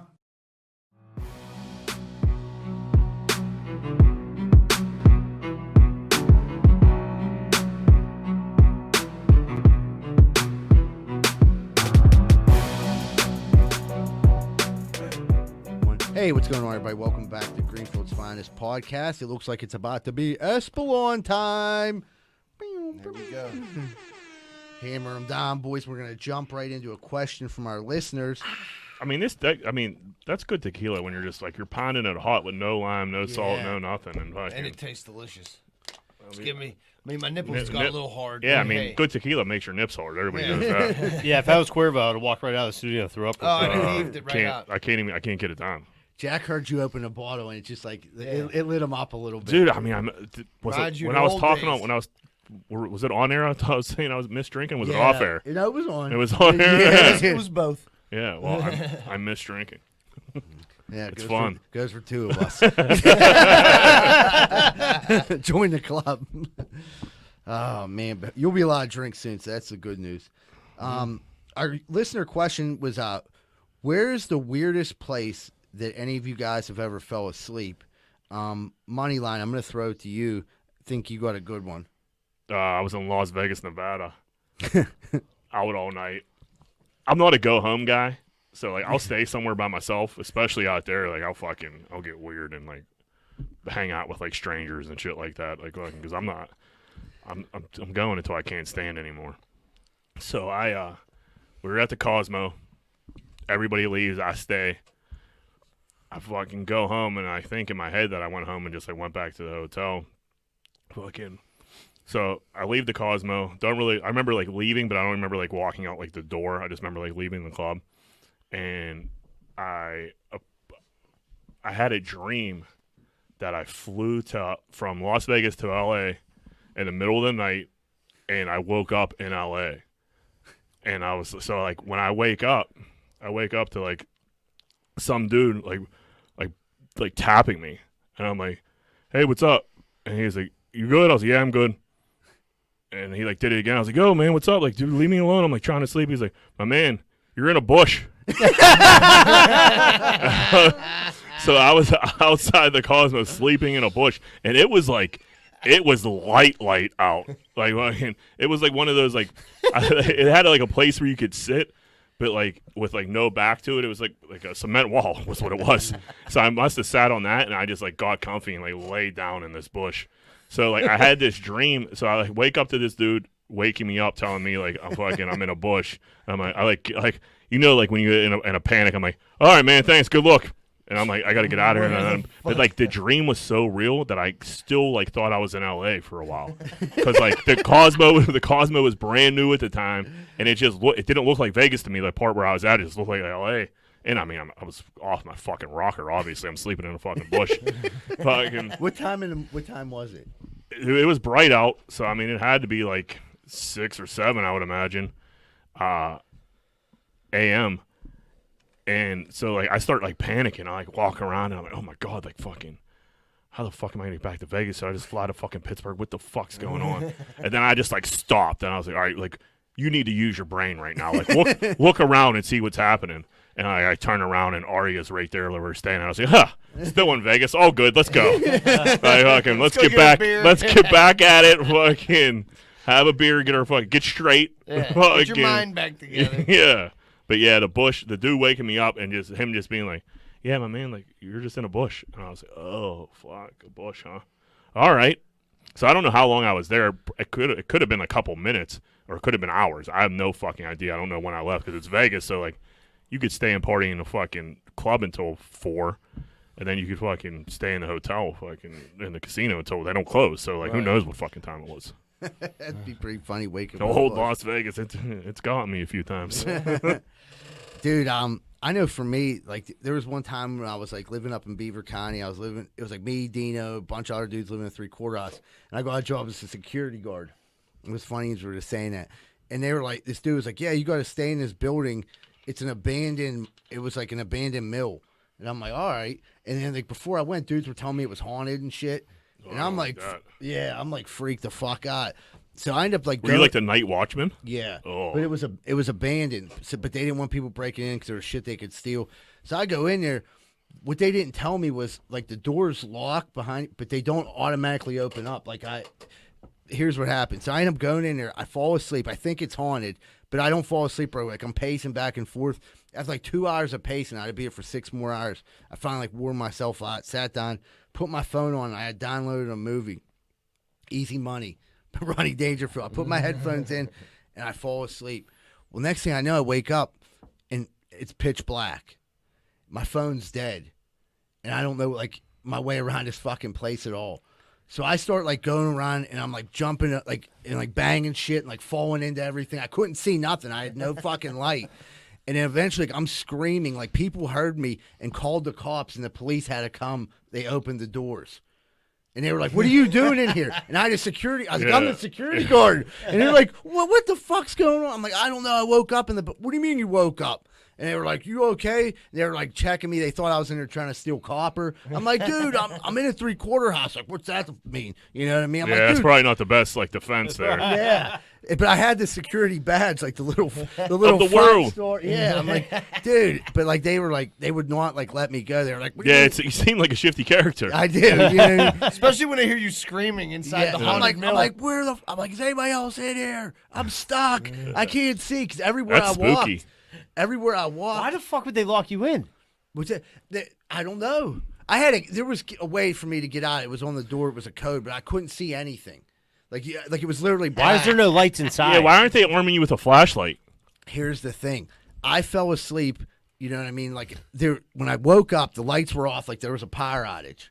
Hey, what's going on, everybody? Welcome back to Greenfield's Finest Podcast. It looks like it's about to be Espelon time. There we go. Hammer them down, boys. We're going to jump right into a question from our listeners. I mean, that's good tequila when you're just like, you're pounding it hot with no lime, no salt, no nothing. And it tastes delicious. My nipples got a little hard. Yeah, good tequila makes your nips hard. Everybody knows that. Yeah, if I was Cuervo, I would walk right out of the studio and throw up. I heaved it right out. I can't get it down. Jack heard you open a bottle, and it's just like it lit him up a little bit. Dude, I mean, was it on air? I was saying I was misdrinking. Was it off air? No, it was on. It was on air. Yes, it was both. Yeah, well, I miss drinking. Yeah, it's fun. Goes for two of us. Join the club. Oh man, but you'll be allowed to drink soon, so that's the good news. Our listener question was, where's the weirdest place that any of you guys have ever fell asleep? Moneyline, I'm going to throw it to you. Think you got a good one. I was in Las Vegas, Nevada. Out all night. I'm not a go-home guy, so like I'll stay somewhere by myself, especially out there. Like I'll get weird and like hang out with like strangers and shit like that. Like because I'm going until I can't stand anymore. So we were at the Cosmo. Everybody leaves. I stay. I fucking go home, and I think in my head that I went home and just like went back to the hotel. So I leave the Cosmo. I remember like leaving, but I don't remember like walking out like the door. I just remember like leaving the club, and I had a dream that I flew from Las Vegas to LA in the middle of the night, and I woke up in LA, and I was so like when I wake up to like some dude like tapping me, and I'm like, hey, what's up? And he's like, you good? I was like, yeah, I'm good. And he like did it again. I was like, yo, man, what's up? Like, dude, leave me alone. I'm like trying to sleep. He's like, my man, you're in a bush. So I was outside the Cosmos sleeping in a bush, and it was light out. Like it was like one of those like it had like a place where you could sit, but like with like no back to it. It was like a cement wall was what it was. So I must have sat on that, and I just like got comfy and like laid down in this bush. So like I had this dream. So I like wake up to this dude waking me up, telling me like I'm in a bush. And I'm like you know, like when you're in a panic, I'm like, all right, man, thanks, good luck. And I'm like, I got to get out of here. But like the dream was so real that I still like thought I was in LA for a while, because like the Cosmo was brand new at the time, and it didn't look like Vegas to me. The part where I was at, it just looked like LA. And I mean, I was off my fucking rocker. Obviously, I'm sleeping in a fucking bush. What time was it? It was bright out, so I mean, it had to be like 6 or 7, I would imagine, a.m. And so like I start like panicking. I like walk around, and I'm like, oh my god, like fucking, how the fuck am I going to get back to Vegas? So I just fly to fucking Pittsburgh. What the fuck's going on? And then I just like stopped and I was like, all right, like you need to use your brain right now. Like look around and see what's happening. And I turn around and Aria's right there where we're staying. I was like, still in Vegas. All good. Let's go. Let's get back. Let's get back at it. Fucking have a beer. Get straight. Yeah, fucking, get your mind back together. Yeah. But yeah, the dude waking me up and him just being like, yeah, my man, like you're just in a bush. And I was like, oh fuck, a bush, huh? All right. So I don't know how long I was there. It could have been a couple minutes or it could have been hours. I have no fucking idea. I don't know when I left because it's Vegas. So like. You could stay and party in a fucking club until 4, and then you could fucking stay in the hotel, fucking in the casino until they don't close. So like, who knows what fucking time it was? That'd be pretty funny waking The up. whole Las Vegas, it's gotten me a few times. Dude, I know for me, like there was one time when I was like living up in Beaver County. It was like me, Dino, a bunch of other dudes living in 3/4 house, and I got a job as a security guard. It was funny as we were just saying that, and they were like, this dude was like, yeah, you got to stay in this building. It was like an abandoned mill. And I'm like, all right. And then like before I went, dudes were telling me it was haunted and shit. And I'm like, I'm like freaked the fuck out. So I ended up like Were you like the night watchman? Yeah. Oh. But it was abandoned. So, but they didn't want people breaking in because there was shit they could steal. So I go in there. What they didn't tell me was like the doors lock behind, but they don't automatically open up. Here's what happened. So I end up going in there. I fall asleep. I think it's haunted, but I don't fall asleep right away. Like I'm pacing back and forth. After like 2 hours of pacing, I'd be here for 6 more hours. I finally like wore myself out, sat down, put my phone on. I had downloaded a movie, Easy Money, Ronnie Dangerfield. I put my headphones in, and I fall asleep. Well, next thing I know, I wake up, and it's pitch black. My phone's dead, and I don't know like my way around this fucking place at all. So I start like going around and I'm like jumping like and like banging shit and like falling into everything. I couldn't see nothing. I had no fucking light. And then eventually like, I'm screaming. Like people heard me and called the cops and the police had to come. They opened the doors. And they were like, what are you doing in here? And I had a security. I was like, I'm the security guard. And they're like, what the fuck's going on? I'm like, I don't know. I woke up what do you mean you woke up? And they were like, you okay? They were like checking me. They thought I was in there trying to steal copper. I'm like, dude, I'm in a 3/4 house. Like, what's that mean? You know what I mean? I'm like, that's probably not the best like defense there. Yeah. But I had the security badge, like the little of the world. Store. Yeah. I'm like, dude. But like they were like, they would not like let me go. They were like, you seem like a shifty character. I do. You know? Especially when I hear you screaming inside the haunted mill. I'm like, I'm like, is anybody else in here? I'm stuck. I can't see because everywhere That's I walked. spooky. Everywhere I walked. Why the fuck would they lock you in? I don't know. There was a way for me to get out. It was on the door. It was a code, but I couldn't see anything. Like it was literally black. Why is there no lights inside? Yeah, why aren't they arming you with a flashlight? Here's the thing. I fell asleep. You know what I mean? Like when I woke up, the lights were off. Like there was a power outage.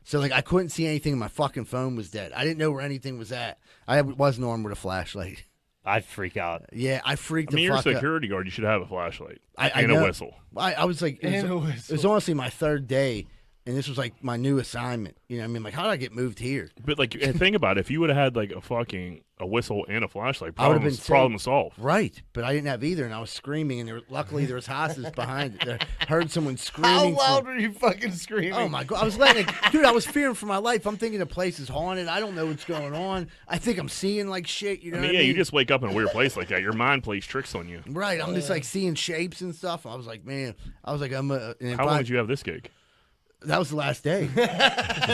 So like I couldn't see anything. My fucking phone was dead. I didn't know where anything was at. I wasn't armed with a flashlight. I'd freak out. Yeah, I freaked I mean, the you're a fuck security guard. You should have a flashlight I and know. a whistle. I was like, it was honestly my 3rd day, and this was like my new assignment. You know what I mean? Like, how did I get moved here? But like, and think about it. If you would have had like a whistle and a flashlight, I would have been problem solved. Right, but I didn't have either, and I was screaming, and luckily there was houses behind it. I heard someone screaming. How loud were you fucking screaming? Oh my god, I was letting it, dude. I was fearing for my life. I'm thinking the place is haunted. I don't know what's going on. I think I'm seeing like shit. You know? I mean, what I mean? you just wake up in a weird place like that. Your mind plays tricks on you. Right. I'm just like seeing shapes and stuff. I was like, man. I was like, How long did you have this gig? That was the last day. You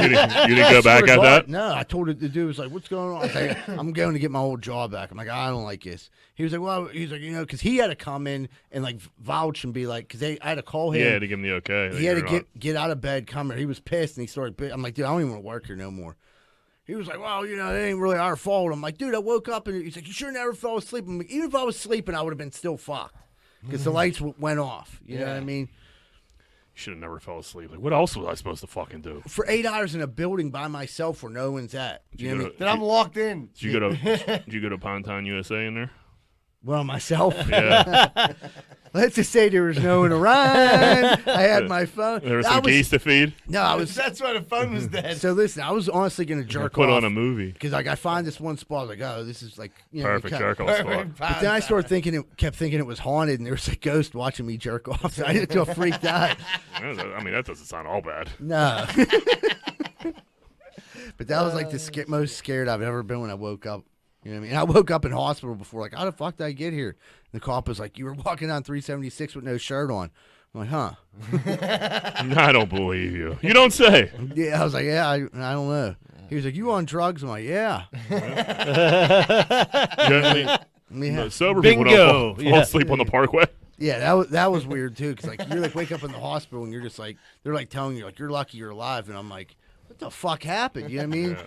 didn't go back at that? No, I told it. The dude was like, "What's going on?" I was like, "I'm going to get my old job back." I'm like, "I don't like this." He was like, "Well," he's like, because he had to come in and like vouch and be like, because I had to call him. Yeah, to give him the okay. He had to get out of bed, come here. He was pissed and he started. I'm like, dude, I don't even want to work here no more. He was like, well, it ain't really our fault. I'm like, dude, I woke up and he's like, you sure never fell asleep? I'm like, even if I was sleeping, I would have been still fucked because the lights went off. You know what I mean? Should have never fell asleep. Like, what else was I supposed to fucking do? For 8 hours in a building by myself where no one's at. You know what I mean? Then I'm locked in. Did you go to Pontown USA in there? Well, myself. Yeah. Let's just say there was no one around. I had my phone. There were some geese to feed. No, I was. That's why the phone was dead. So listen, I was honestly going to jerk Put off. on a movie. Because like I find this one spot, like, oh, this is like Perfect jerk off spot. But then I started kept thinking it was haunted, and there was a ghost watching me jerk off. So I just got freaked out. I mean, that doesn't sound all bad. No. But that was like the most scared I've ever been when I woke up. You know what I mean? And I woke up in hospital before, like, how the fuck did I get here? And the cop was like, you were walking down 376 with no shirt on. I'm like, huh? I don't believe you. You don't say. Yeah, I was like, yeah, I don't know. He was like, you on drugs? I'm like, yeah. No, sober people don't fall asleep on the parkway. Yeah, that was weird too, because like you're like wake up in the hospital and you're just like they're like telling you like you're lucky you're alive, and I'm like, what the fuck happened? You know what I mean? Yeah.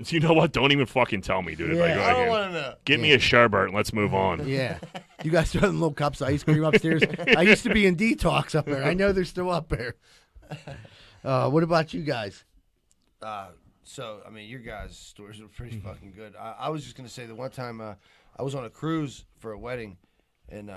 So you know what? Don't even fucking tell me, dude. Yeah, Like, I don't want to know. Get me a sherbet and let's move on. Yeah. You guys throw them little cups of ice cream upstairs. I used to be in detox up there. I know they're still up there. What about you guys? So, I mean, your guys' stories are pretty fucking good. I was just going to say that one time I was on a cruise for a wedding, and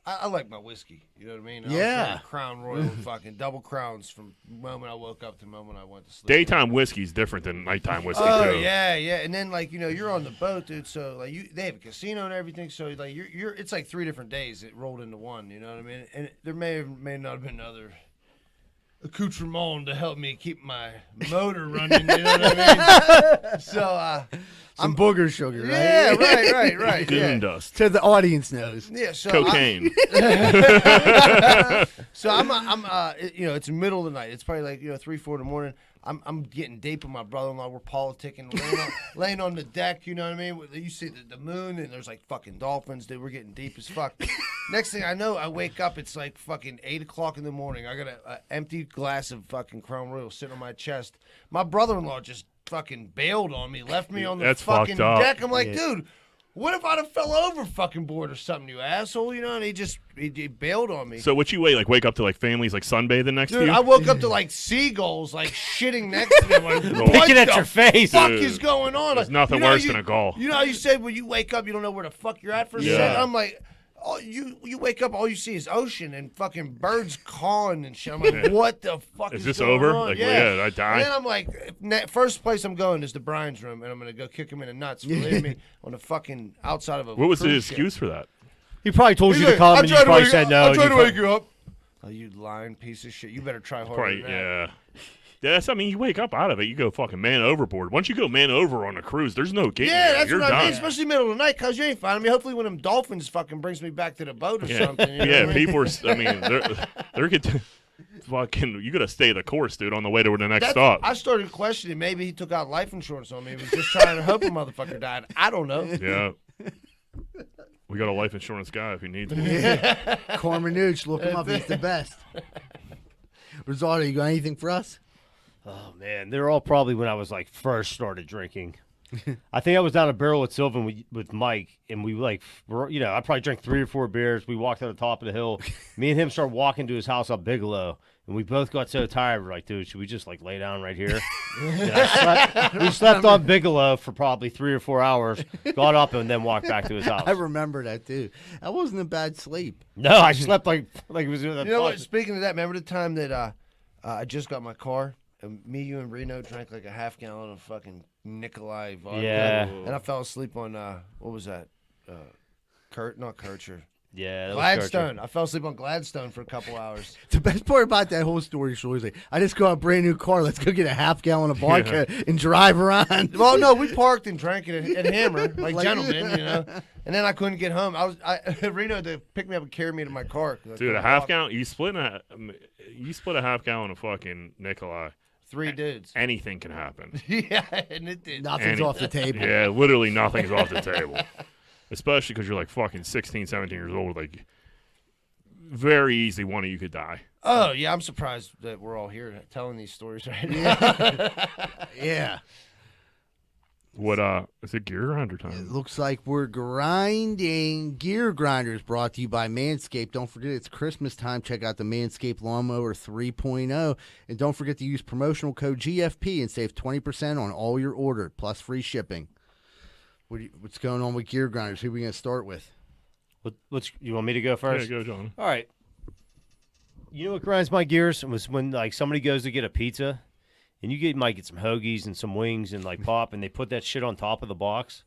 I like my whiskey. You know what I mean? I was drinking Crown Royal, fucking double crowns from the moment I woke up to the moment I went to sleep. Daytime whiskey's different than nighttime whiskey, Oh, too. yeah. And then, like, you know, you're on the boat, dude, so, like, they have a casino and everything, so, like, it's like 3 different days it rolled into one, you know what I mean? And there may not have been other accoutrement to help me keep my motor running, you know what I mean? So, Some booger sugar, right? Yeah, right. Goon Yeah. dust. So the audience knows. Yeah, so Cocaine. So I'm you know, it's the middle of the night. It's probably like, you know, 3, 4 in the morning. I'm getting deep with my brother-in-law. We're politicking, laying on the deck. You know what I mean? You see the moon, and there's like fucking dolphins. Dude, we're getting deep as fuck. Next thing I know, I wake up. It's like fucking 8 o'clock in the morning. I got an empty glass of fucking Crown Royal sitting on my chest. My brother-in-law just fucking bailed on me, left me on the That's fucking fucked up. deck. I'm like, dude. What if I'd have fell over fucking board or something, you asshole? You know, and he bailed on me. So what you wake up to like families like sunbathing next to Dude, you? I woke up to like seagulls like shitting next to me. I'm like, what Picking at the your face. fuck Dude, is going on? there's nothing worse than a gull. You know how you said when you wake up, you don't know where the fuck you're at for a Yeah. second? I'm like, you wake up, all you see is ocean and fucking birds cawing and shit. I'm like, what the fuck is Is this going over? on? Like, yeah, I die. And then I'm like, first place I'm going is the Brian's room, and I'm gonna go kick him in the nuts for leaving me on the fucking outside of a. What was the cruise ship. excuse for that? He probably told He's you to like, come, "I and you tried to probably wake- said no. I and tried you to fu- wake you up. Oh, you lying piece of shit! You better try harder. Probably, than that. yeah. I mean, you wake up out of it, you go fucking man overboard. Once you go man over on a cruise, there's no getting Yeah, you. that's You're what done. I mean. Especially middle of the night, cause you ain't finding me. Hopefully, when them dolphins fucking brings me back to the boat or something. You know Yeah, what I mean? people are. I mean, they're getting fucking. You gotta stay the course, dude, on the way to the next stop. I started questioning. Maybe he took out life insurance on me. He was just trying to hope a motherfucker died. I don't know. Yeah. We got a life insurance guy if you need one. Corman Nooch, look him up. He's the best. Rosario, you got anything for us? Oh man, they're all probably when I was like first started drinking. I think I was down a barrel at Sylvan with Mike, and we I probably drank 3 or 4 beers. We walked to the top of the hill. Me and him started walking to his house up Bigelow, and we both got so tired. We're like, dude, should we just like lay down right here? We slept on Bigelow for probably 3 or 4 hours. Got up and then walked back to his house. I remember that too. That wasn't a bad sleep. No, I slept like it was. You know what? Speaking of that, remember the time that I just got my car? And me, you, and Reno drank like a half gallon of fucking Nikolai vodka. Yeah. And I fell asleep on, what was that? Not Kircher. Yeah, that was Gladstone. I fell asleep on Gladstone for a couple hours. The best part about that whole story, Shirley, is like, I just got a brand new car. Let's go get a half gallon of vodka and drive around. Well, no, we parked and drank it at Hammer, like gentlemen, you know. And then I couldn't get home. Reno had to pick me up and carry me to my car. Dude, a half gallon. You split a half gallon of fucking Nikolai. 3 dudes. Anything can happen. Yeah, and it did. Nothing's off the table. Yeah, literally nothing's off the table. Especially because you're like fucking 16, 17 years old. Like, very easily one of you could die. Oh, yeah, I'm surprised that we're all here telling these stories right now. Yeah. What, is it gear grinder It time? looks like we're grinding. Gear Grinders brought to you by Manscaped. Don't forget it's Christmas time. Check out the Manscaped Lawnmower 3.0. And don't forget to use promotional code GFP and save 20% on all your order, plus free shipping. What's going on with Gear Grinders? Who are we going to start with? You want me to go first? Yeah, go, John. All right. You know what grinds my gears was when like somebody goes to get a pizza, and you might get some hoagies and some wings and like pop, and they put that shit on top of the box,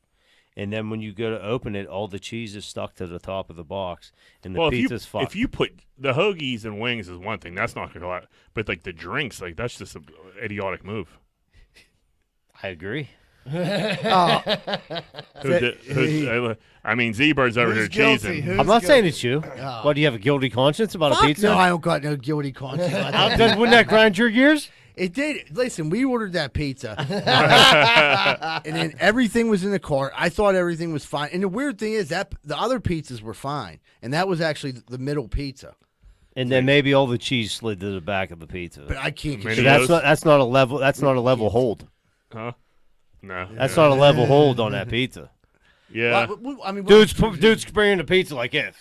and then when you go to open it, all the cheese is stuck to the top of the box, and the pizza's fucked. If you put the hoagies and wings is one thing, that's not gonna lie. But like the drinks, like that's just an idiotic move. I agree. I mean, Z-Bird's over here Who's guilty? cheesing. Who's I'm not guilty? saying it's you. What, do you have a guilty conscience about a pizza? No, I don't got no guilty conscience. about that. Wouldn't that grind your gears? It did. Listen, we ordered that pizza, and then everything was in the cart. I thought everything was fine. And the weird thing is that the other pizzas were fine, and that was actually the middle pizza. And then maybe all the cheese slid to the back of the pizza. But I can't. Many So of those? that's not a level. That's not a level hold. Huh? No. That's not a level hold on that pizza. Yeah. I mean, Dude's bringing the pizza like this,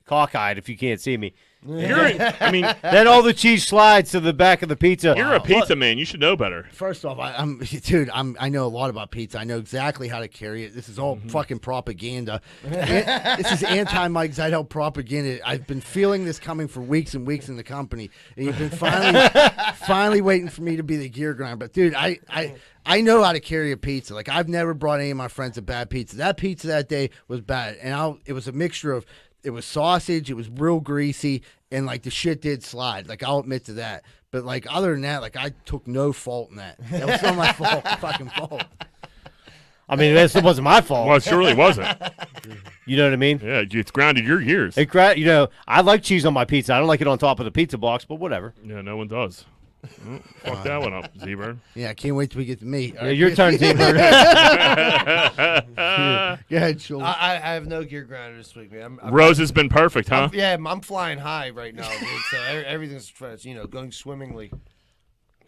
cockeyed. If you can't see me, I mean, then all the cheese slides to the back of the pizza. you're a pizza man. You should know better. First off, I know a lot about pizza. I know exactly how to carry it. This is all fucking propaganda. This is anti-Mike Zeidel propaganda. I've been feeling this coming for weeks and weeks in the company, and you've been finally waiting for me to be the gear grinder. But dude, I know how to carry a pizza. Like, I've never brought any of my friends a bad pizza. That pizza that day was bad, and it was a mixture of. It was sausage. It was real greasy, and like the shit did slide. Like, I'll admit to that. But like, other than that, like, I took no fault in that. That was not my fucking fault. I mean, it wasn't my fault. Well, it surely wasn't. You know what I mean? Yeah, it's grounded your years. I like cheese on my pizza. I don't like it on top of the pizza box, but whatever. Yeah, no one does. Fuck that one up, Z-Bird. Yeah, I can't wait till we get to me. Yeah, your turn, Z-Bird. Go ahead, Schultz. I have no gear grinder this week, man. Rose has been perfect, huh? I'm flying high right now, dude. So everything's going swimmingly.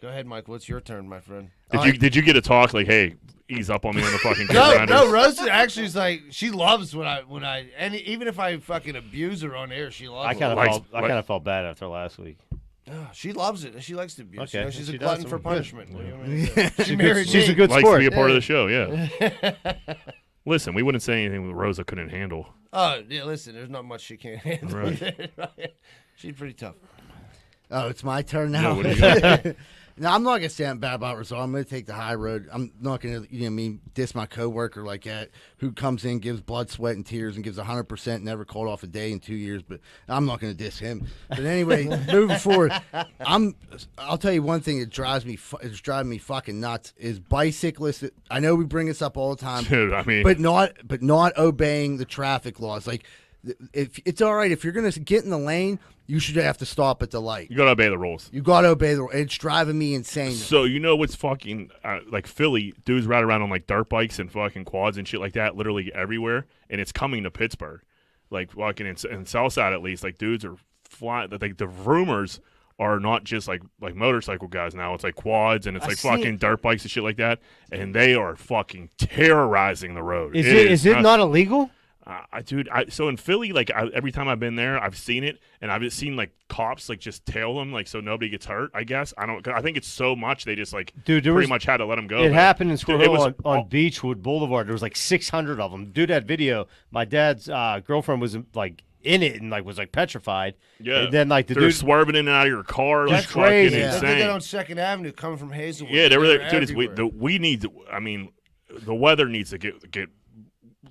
Go ahead, Mike. What's your turn, my friend? Did you get a talk like, hey, ease up on me on the fucking gear No, grinders? Rose actually is like, she loves when I and even if I fucking abuse her on air, she loves I it. kind of felt bad after last week. Oh, she loves it. She likes to abuse. Okay, You know, she's a she glutton does. for punishment. What do you want me to do? She's a good Likes sport. to be a part of the show, yeah. Listen, we wouldn't say anything that Rosa couldn't handle. Oh, yeah, listen, there's not much she can't handle. Right. She's pretty tough. Oh, it's my turn Yeah, now. what do you got? No, I'm not gonna say I'm bad about Rizal. I'm gonna take the high road. I'm not gonna, diss my coworker like that who comes in, gives blood, sweat, and tears, and gives 100%, never called off a day in 2 years. But I'm not gonna diss him. But anyway, moving forward, I'll tell you one thing that drives me, it's driving me fucking nuts is bicyclists. I know we bring this up all the time, Dude, I mean, but not obeying the traffic laws. Like, if it's all right if you're gonna get in the lane, you should have to stop at the light. you got to obey the rules. You got to obey the. It's driving me insane. So, you know what's fucking, like Philly, dudes ride around on like dirt bikes and fucking quads and shit like that literally everywhere, and it's coming to Pittsburgh. Like, fucking in Southside at least, like, dudes are flying. Like, the rumors are not just like motorcycle guys now. It's like quads and it's like fucking dirt bikes and shit like that, and they are fucking terrorizing the road. Is it not illegal? So in Philly, like every time I've been there, I've seen it, and I've just seen like cops like just tail them, like so nobody gets hurt. I guess I think it's so much they just like pretty much had to let them go. It happened in Squirrel Hill on all- Beechwood Boulevard. There was like 600 of them. Dude, that video. My dad's girlfriend was like in it and like was like petrified. Yeah. And then like the they're dude swerving in and out of your car. That's like, fucking crazy. They insane. did that on 2nd Avenue coming from Hazelwood. Yeah, they were there. Dude, everywhere. we need to, I mean, the weather needs to get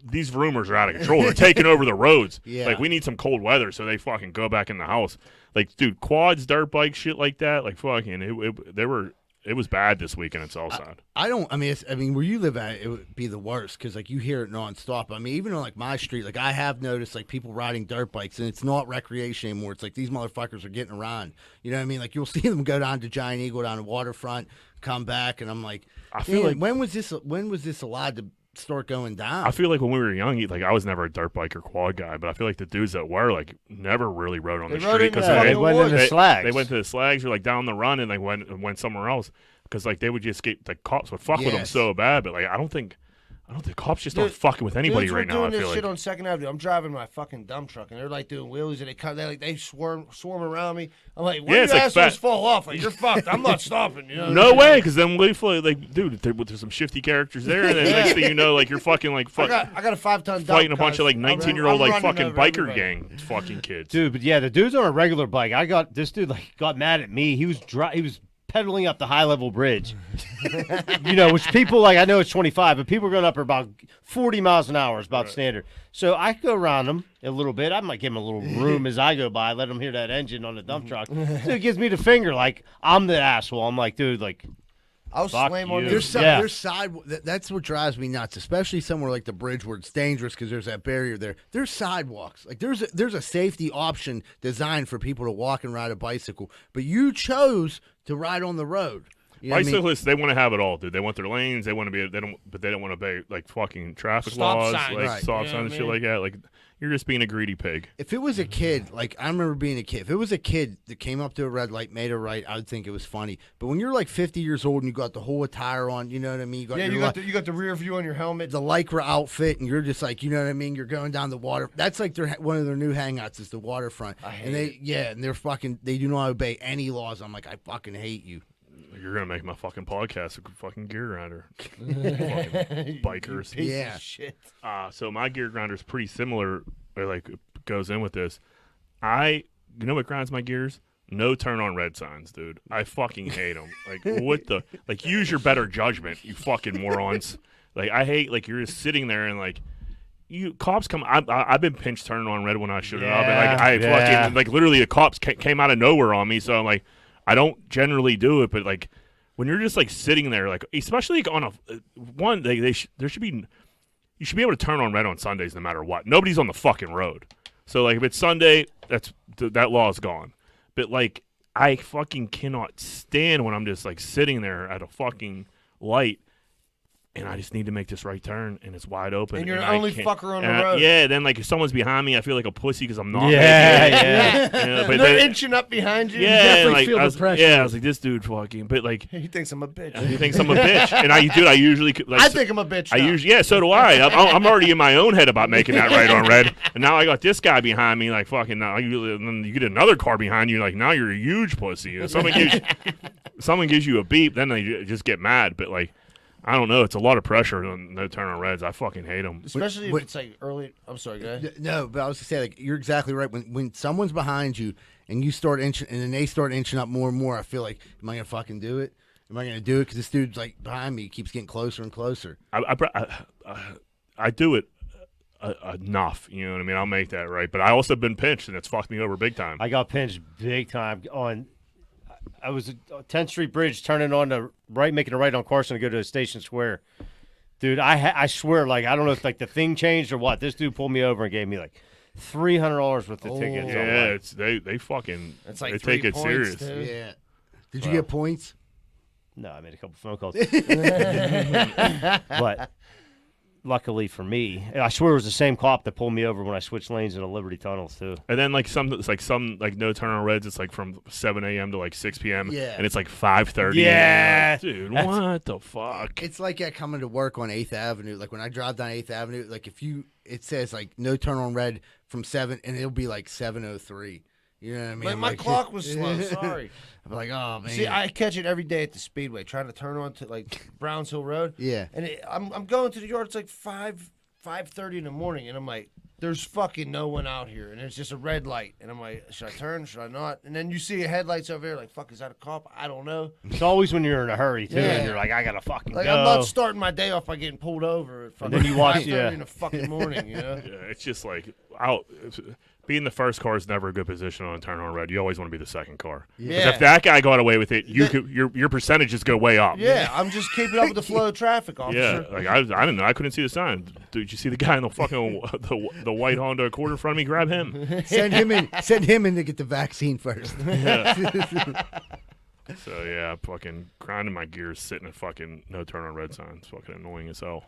these rumors are out of control. They're taking over the roads. Yeah. Like, we need some cold weather so they fucking go back in the house. Like, dude, quads, dirt bikes, shit like that. Like, fucking, it was bad this weekend in Southside. Where you live at, it would be the worst because like you hear it nonstop. I mean, even on like my street, like I have noticed like people riding dirt bikes, and it's not recreation anymore. It's like these motherfuckers are getting around. You know what I mean? Like you'll see them go down to Giant Eagle down the waterfront, come back, and I'm like, I feel like when was this allowed to start going down? I feel like when we were young, like I was never a dirt bike or quad guy, but I feel like the dudes that were like never really rode on They the rode street in the because fucking they went in the woods. slags. They went to the slags or like down the run and like went somewhere else because like they would just get like cops would fuck with them Yes. so bad, but like I don't think cops just aren't fucking with anybody Dudes right were now. I doing feel this like shit on 2nd Avenue. I'm driving my fucking dump truck, and they're like doing wheelies, and they swarm around me. I'm like, when it's your like assholes fat- fall off, like you're fucked. I'm not stopping. You know? no way, because then we feel like, dude, there's some shifty characters there, and then next thing you know, like you're fucking like I got a 5-ton dump. fighting a bunch of like cuz 19-year-old I'm like running fucking over biker everybody. gang fucking kids. Dude, but yeah, the dude's on a regular bike. This dude like got mad at me. He was pedaling up the high level bridge. Which people like I know it's 25, but people are going up about 40 miles an hour is about standard. So I go around him a little bit. I might give him a little room as I go by, let him hear that engine on the dump truck. So he gives me the finger like I'm the asshole. I'm like, dude, like I'll Fuck slam on you. this. There's side. That's what drives me nuts, especially somewhere like the bridge where it's dangerous because there's that barrier there. There's sidewalks. Like there's a safety option designed for people to walk and ride a bicycle, but you chose to ride on the road. You know what I mean? Bicyclists, they want to have it all, dude. They want their lanes. They want to be. They don't. But they don't want to obey like fucking traffic Stop laws, signs. like Right. stop You know signs what and I shit mean? like that. Like you're just being a greedy pig. If it was a kid, like I remember being a kid, if it was a kid that came up to a red light, made a right, I would think it was funny. But when you're like 50 years old and you got the whole attire on, you know what I mean? You got Yeah, your you got the rear view on your helmet. the Lycra outfit, and you're just like, you know what I mean? You're going down the water. That's like one of their new hangouts is the waterfront. I hate and they, it. yeah, and they do not obey any laws. I'm like, I fucking hate you. You're gonna make my fucking podcast a fucking gear grinder. Fucking bikers. Piece Yeah. of shit. So my gear grinder is pretty similar. Or like goes in with this. You know what grinds my gears? No turn on red signs, dude. I fucking hate them. Like what the? Like use your better judgment, you fucking morons. Like I hate like you're just sitting there and like. You cops come. I've been pinch turning on red when I should have, and like I fucking like literally the cops came out of nowhere on me. So I'm like, I don't generally do it, but like when you're just like sitting there, like especially like, on a one, there should be you should be able to turn on red on Sundays no matter what. Nobody's on the fucking road, so like if it's Sunday, that law is gone. But like I fucking cannot stand when I'm just like sitting there at a fucking light. And I just need to make this right turn, and it's wide open. And you're and the only fucker on the road. Yeah, then like if someone's behind me, I feel like a pussy because I'm not. Yeah, making it. yeah. But They're then- inching up behind you. yeah, definitely like, feel I the was, pressure. Yeah, I was like, this dude fucking. But like, He thinks I'm a bitch. he thinks I'm a bitch, and I usually like. I think I'm a bitch. I now. usually, yeah, so do I. I'm already in my own head about making that right on red, and now I got this guy behind me, like fucking. Now and then you get another car behind you, like now you're a huge pussy. And someone gives you a beep, then they just get mad. But like, I don't know. It's a lot of pressure on no turn on reds. I fucking hate them. Especially if What- it's like early. I'm sorry, go ahead. No, but I was gonna say like you're exactly right. When someone's behind you and you start inching, and then they start inching up more and more, I feel like, am I gonna fucking do it? Am I gonna do it? Because this dude's like behind me, keeps getting closer and closer. I do it enough. You know what I mean? I'll make that right. But I also been pinched, and it's fucked me over big time. I got pinched big time on. I was at 10th Street Bridge turning on the right, making a right on Carson to go to Station Square. Dude, I swear, like I don't know if like the thing changed or what. This dude pulled me over and gave me like $300 worth of tickets. Yeah, I'm like, it's they fucking It's like they 3 take it points, serious. dude. Yeah. Did you get points? no, I made a couple phone calls, but luckily for me, I swear it was the same cop that pulled me over when I switched lanes in the Liberty Tunnels too. And then like some no turn on reds. It's like from 7 a.m. to like 6 p.m. Yeah. and it's like 5:30. Yeah. dude, That's- what the fuck? It's like that coming to work on 8th Avenue. Like when I drive down 8th Avenue, like it says like no turn on red from 7, and it'll be like 7:03. You know what I mean? My Like, clock was slow. Sorry. I'm like, oh man. See, I catch it every day at the Speedway, trying to turn on to like Browns Hill Road. Yeah. And I'm going to the yard. It's like 5:30 in the morning, and I'm like, there's fucking no one out here, and it's just a red light, and I'm like, should I turn? Should I not? And then you see headlights over there, like, fuck, is that a cop? I don't know. It's always when you're in a hurry too, Yeah. and you're like, I gotta fucking Like go. I'm not starting my day off by getting pulled over at fucking then you watch- 5:30 yeah. in the fucking morning, you know. Yeah, it's just like being the first car is never a good position on a turn on red. You always want to be the second car. 'Cause Yeah. if that guy got away with it, your percentages go way up. Yeah, I'm just keeping up with the flow of traffic, officer. Yeah, like I didn't know. I couldn't see the sign. Did you see the guy in the fucking the white Honda Accord in front of me? Grab him. Send him in. Send him in to get the vaccine first. So yeah, fucking grinding my gears, sitting at fucking no turn on red signs. Fucking annoying as hell.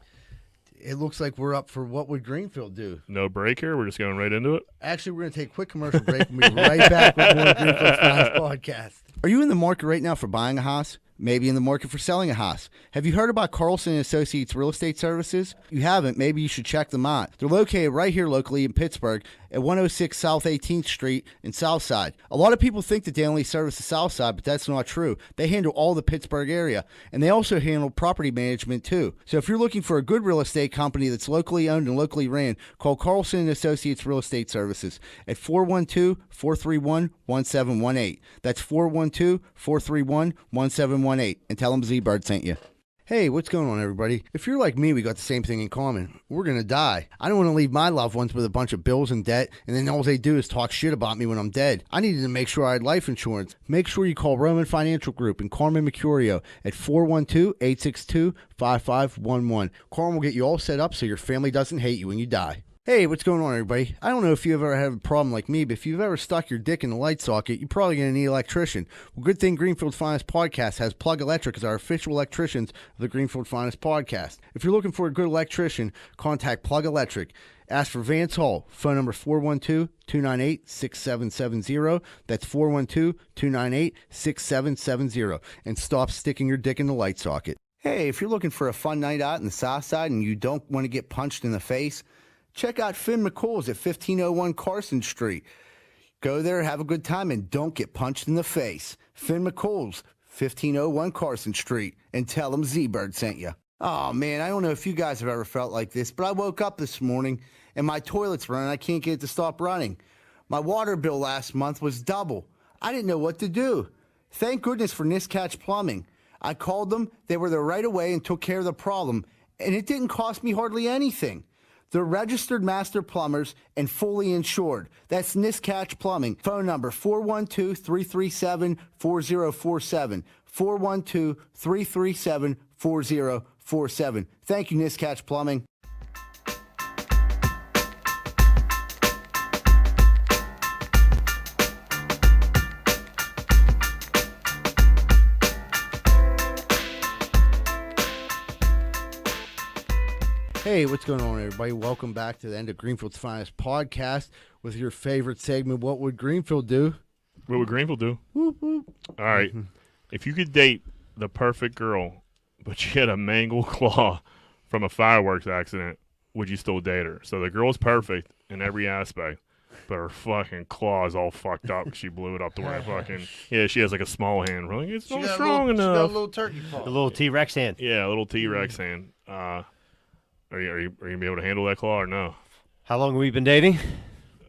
It looks like we're up for what would Greenfield do? No break here. We're just going right into it. Actually, we're going to take a quick commercial break and we'll be right back with more Greenfield's Finest podcast. Are you in the market right now for buying a house? Maybe in the market for selling a house. Have you heard about Carlson & Associates Real Estate Services? If you haven't, maybe you should check them out. They're located right here locally in Pittsburgh at 106 South 18th Street in Southside. A lot of people think that they only service the Southside, but that's not true. They handle all the Pittsburgh area, and they also handle property management too. So if you're looking for a good real estate company that's locally owned and locally ran, call Carlson & Associates Real Estate Services at 412-431-1718. That's 412-431-1718, and tell them Z-Bird sent you. Hey, what's going on, everybody? If you're like me, we got the same thing in common. We're going to die. I don't want to leave my loved ones with a bunch of bills and debt, and then all they do is talk shit about me when I'm dead. I needed to make sure I had life insurance. Make sure you call Roman Financial Group and Carmen Mercurio at 412-862-5511. Carmen will get you all set up so your family doesn't hate you when you die. Hey, what's going on, everybody? I don't know if you've ever had a problem like me, but if you've ever stuck your dick in the light socket, you're probably going to need an electrician. Well, good thing Greenfield's Finest Podcast has Plug Electric as our official electricians of the Greenfield Finest Podcast. If you're looking for a good electrician, contact Plug Electric. Ask for Vance Hall. Phone number 412-298-6770. That's 412-298-6770. And stop sticking your dick in the light socket. Hey, if you're looking for a fun night out in the South Side and you don't want to get punched in the face, check out Finn McCool's at 1501 Carson Street. Go there, have a good time, and don't get punched in the face. Finn McCool's, 1501 Carson Street, and tell them Z-Bird sent you. Oh, man, I don't know if you guys have ever felt like this, but I woke up this morning, and my toilet's running. I can't get it to stop running. My water bill last month was double. I didn't know what to do. Thank goodness for Niscatch Plumbing. I called them. They were there right away and took care of the problem, and it didn't cost me hardly anything. They're registered master plumbers and fully insured. That's Niscatch Plumbing. Phone number 412-337-4047. 412-337-4047. Thank you, Niscatch Plumbing. Hey, what's going on, everybody? Welcome back to the end of Greenfield's Finest Podcast with your favorite segment, What Would Greenfield Do? What would Greenfield do? Whoop, whoop. All right. If you could date the perfect girl, but you had a mangled claw from a fireworks accident, would you still date her? So the girl's perfect in every aspect, but her fucking claw is all fucked up. She blew it up to where fucking... Yeah, she has like a small hand. We're like, it's not strong enough. She got a little turkey paw. The little T-Rex hand. Yeah, a little T-Rex hand. Are you going to be able to handle that claw or no? How long have we been dating?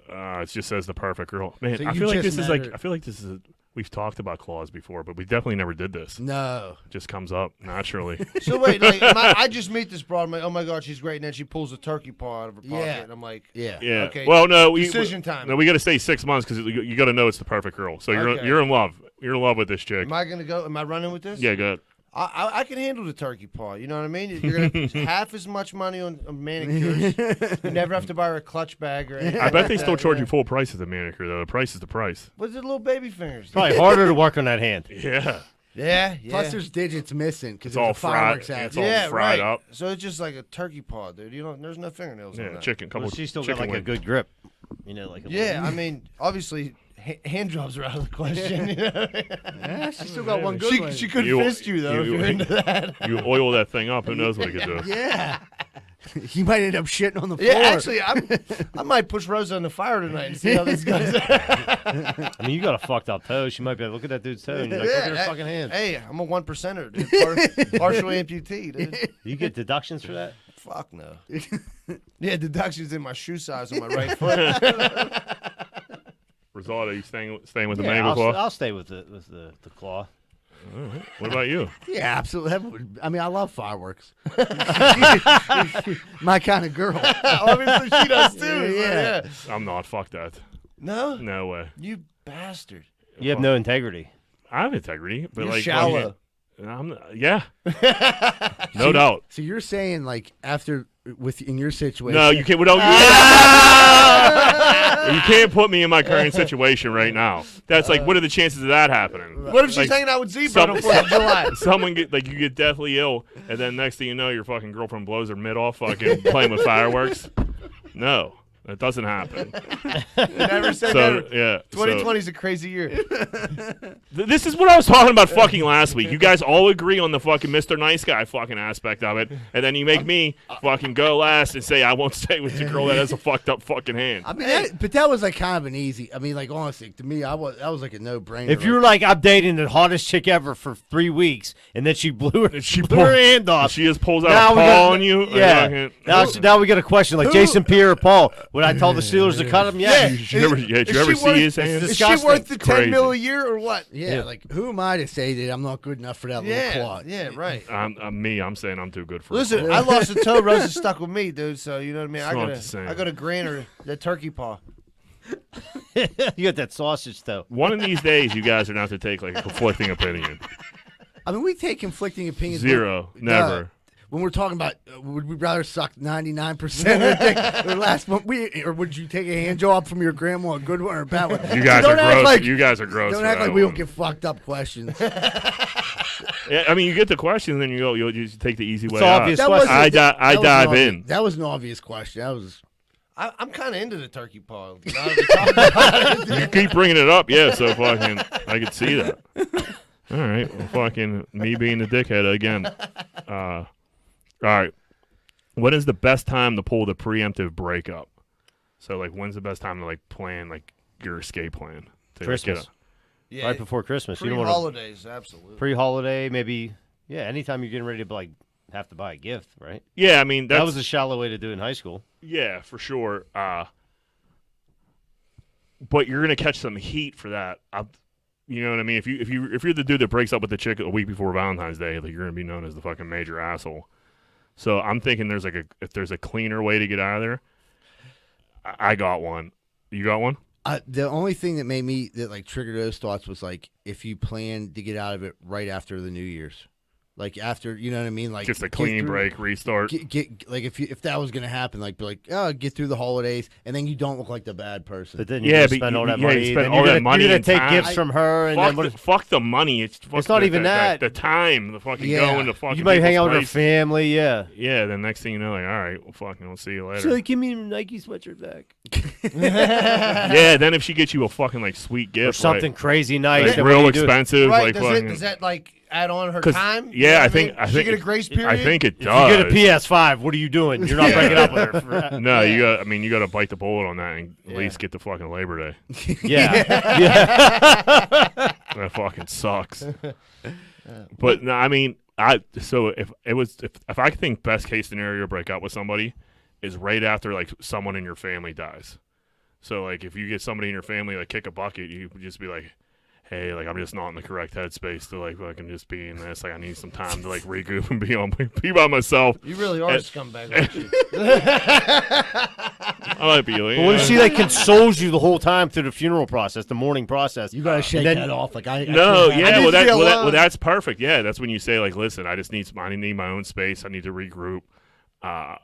It just says the perfect girl. Man, So I you feel like just this is met like her. I feel like this is we've talked about claws before, but we definitely never did this. No. It just comes up naturally. So wait, like I just meet this broad. I'm like, oh my god, she's great, and then she pulls a turkey paw out of her pocket, Yeah. and I'm like, Yeah. Yeah. Okay. Well, no, Decision time. No, we got to stay 6 months because you got to know it's the perfect girl. So Okay. you're in love. You're in love with this chick. am I gonna go? Am I running with this? Yeah, good. I can handle the turkey paw. You know what I mean? You're gonna put half as much money on manicures. You never have to buy her a clutch bag or anything. I bet they like still that, charge yeah. you full price at the manicure though. The price is the price. What's it, little baby fingers? Probably harder to work on that hand. Yeah. Yeah. Plus, there's digits missing because It's all there's a fireworks fried. It's accident. all fried right. up. So it's just like a turkey paw, dude. You know, there's no fingernails on Yeah, that. chicken. Couple. Well, she's still got chicken like a wing. good grip. You know, like a Yeah, I mean, obviously, hand jobs are out of the question. You know? Yeah, she still got one good one. She could You- fist you though if you- you're into that. You oil that thing up. Who knows what it could do? Yeah. You might end up shitting on the floor. Yeah, actually, I might push Rosa on the fire tonight and see how this goes. I mean, you got a fucked up toe. She might be like, look at that dude's toe. And you're like, look at her fucking hand. Hey, I'm a 1%er, dude. Partial amputee, dude. You get deductions for that? Fuck no. Yeah, deductions in my shoe size on my right foot. Rosado, you staying with the Yeah, mangled claw? I'll stay with the claw. What about you? Yeah, absolutely. I mean, I love fireworks. My kind of girl. Obviously, she does too. Yeah. I'm not. Fuck that. No? No way. You bastard. You have no integrity. I have integrity, but You're like shallow. yeah, no doubt. So you're saying, like, after in your situation. No, you can't. You can't put me in my current situation right now. That's like, what are the chances of that happening? What if she's Like, hanging out with Zebra on some- 4th of July? Someone you get deathly ill, and then next thing you know, your fucking girlfriend blows her mid off, fucking playing with fireworks. No, that doesn't happen. Never said So never. yeah, 2020 is a crazy year. This is what I was talking about fucking last week. You guys all agree on the fucking Mr. Nice Guy fucking aspect of it, and then you make me fucking go last and say I won't stay with the girl that has a fucked up fucking hand. I mean, but that was like kind of an easy. I mean, like honestly, to me, that was like a no-brainer. If you're like, I'm dating the hottest chick ever for 3 weeks, and then she blew her, She blew her hand off. She just pulls Now out a we paw got- on you. Yeah. Now we got a question like Jason Pierre or Paul. Would I tell the Steelers to cut him? Yeah. Did you ever see his hands? Is she disgusting. worth the Crazy. $10 million a year or what? Yeah, like who am I to say that I'm not good enough for that little quad? Yeah, right. I'm saying I'm too good for Listen, it. I lost a toe. Rosa stuck with me, dude. So you know what I mean. It's not the same. I got a grant or the turkey paw. You got that sausage, though. One of these days, you guys are going to have to take like a conflicting opinion. I mean, we take conflicting opinions. Zero. but, Never. When we're talking about, would we rather suck 99% of the dick or last one? Or would you take a hand job from your grandma, a good one or a bad one? You guys are Don't act gross. like- You guys are gross. Don't for act that like we don't one. get fucked up questions. Yeah, I mean, you get the question, then you'll just take the easy way It's out. obvious. That question. wasn't- I that was dive an in. That was an obvious question. That was. I'm kind of into the turkey paw. Now that we talk about it. You keep bringing it up, yeah. So fucking, I could see that. All right, well, fucking me being the dickhead again. All right, when is the best time to pull the preemptive breakup? So like, when's the best time to like plan like your escape plan? To, like, Christmas. Yeah, Right before Christmas. You don't want pre-holidays, absolutely. pre-holiday, maybe. Yeah, anytime you're getting ready to like have to buy a gift, right? yeah, I mean That was a shallow way to do it in high school. yeah, for sure. But you're gonna catch some heat for that. You know what I mean? If you're the dude that breaks up with the chick a week before Valentine's Day, like you're gonna be known as the fucking major asshole. So I'm thinking if there's a cleaner way to get out of there. I got one. You got one? The only thing that made me that like trigger those thoughts was like if you plan to get out of it right after the New Year's, like after you know what I mean, like Just a get clean through- break, restart. Get like if that was gonna happen, like be like get through the holidays, and then you don't look like the bad person. But then Yeah, you're but gonna spend you- all that yeah, you money. spend Then all you're that gonna, money you're gonna and take time. gifts from her, and then Fuck the money. It's not even that. The time, the fucking Yeah. going to fucking. you might hang out with her people's family. Yeah. places. Yeah, the next thing you know, like, all right, well, fucking, we'll see you later. So like, give me a Nike sweatshirt back Yeah, then if she gets you a fucking like sweet gift, or something crazy nice, like then what do real you do? expensive, Right? like fucking. Does that like add on her 'Cause- time? Yeah, You know I what think. mean? I Does think she get a grace period? I think it If does. you get a PS5, what are you doing? You're not breaking up with her. For, No, you got. I mean, you got to bite the bullet on that and at least get the fucking Labor Day. yeah. That fucking sucks. But no, I mean, if I think best case scenario to break up with somebody is right after like someone in your family dies. So like if you get somebody in your family like kick a bucket, you would just be like, hey, like I'm just not in the correct headspace to like fucking just be in this. Like I need some time to like regroup and be by myself. You really are a scumbag, aren't you? I might be like, But what if she like consoles you the whole time through the funeral process, the mourning process? You gotta shake then- that off. Like I No, can't have- yeah, need to be well, alone. that's perfect. Yeah, that's when you say like, listen, I need my own space. I need to regroup. I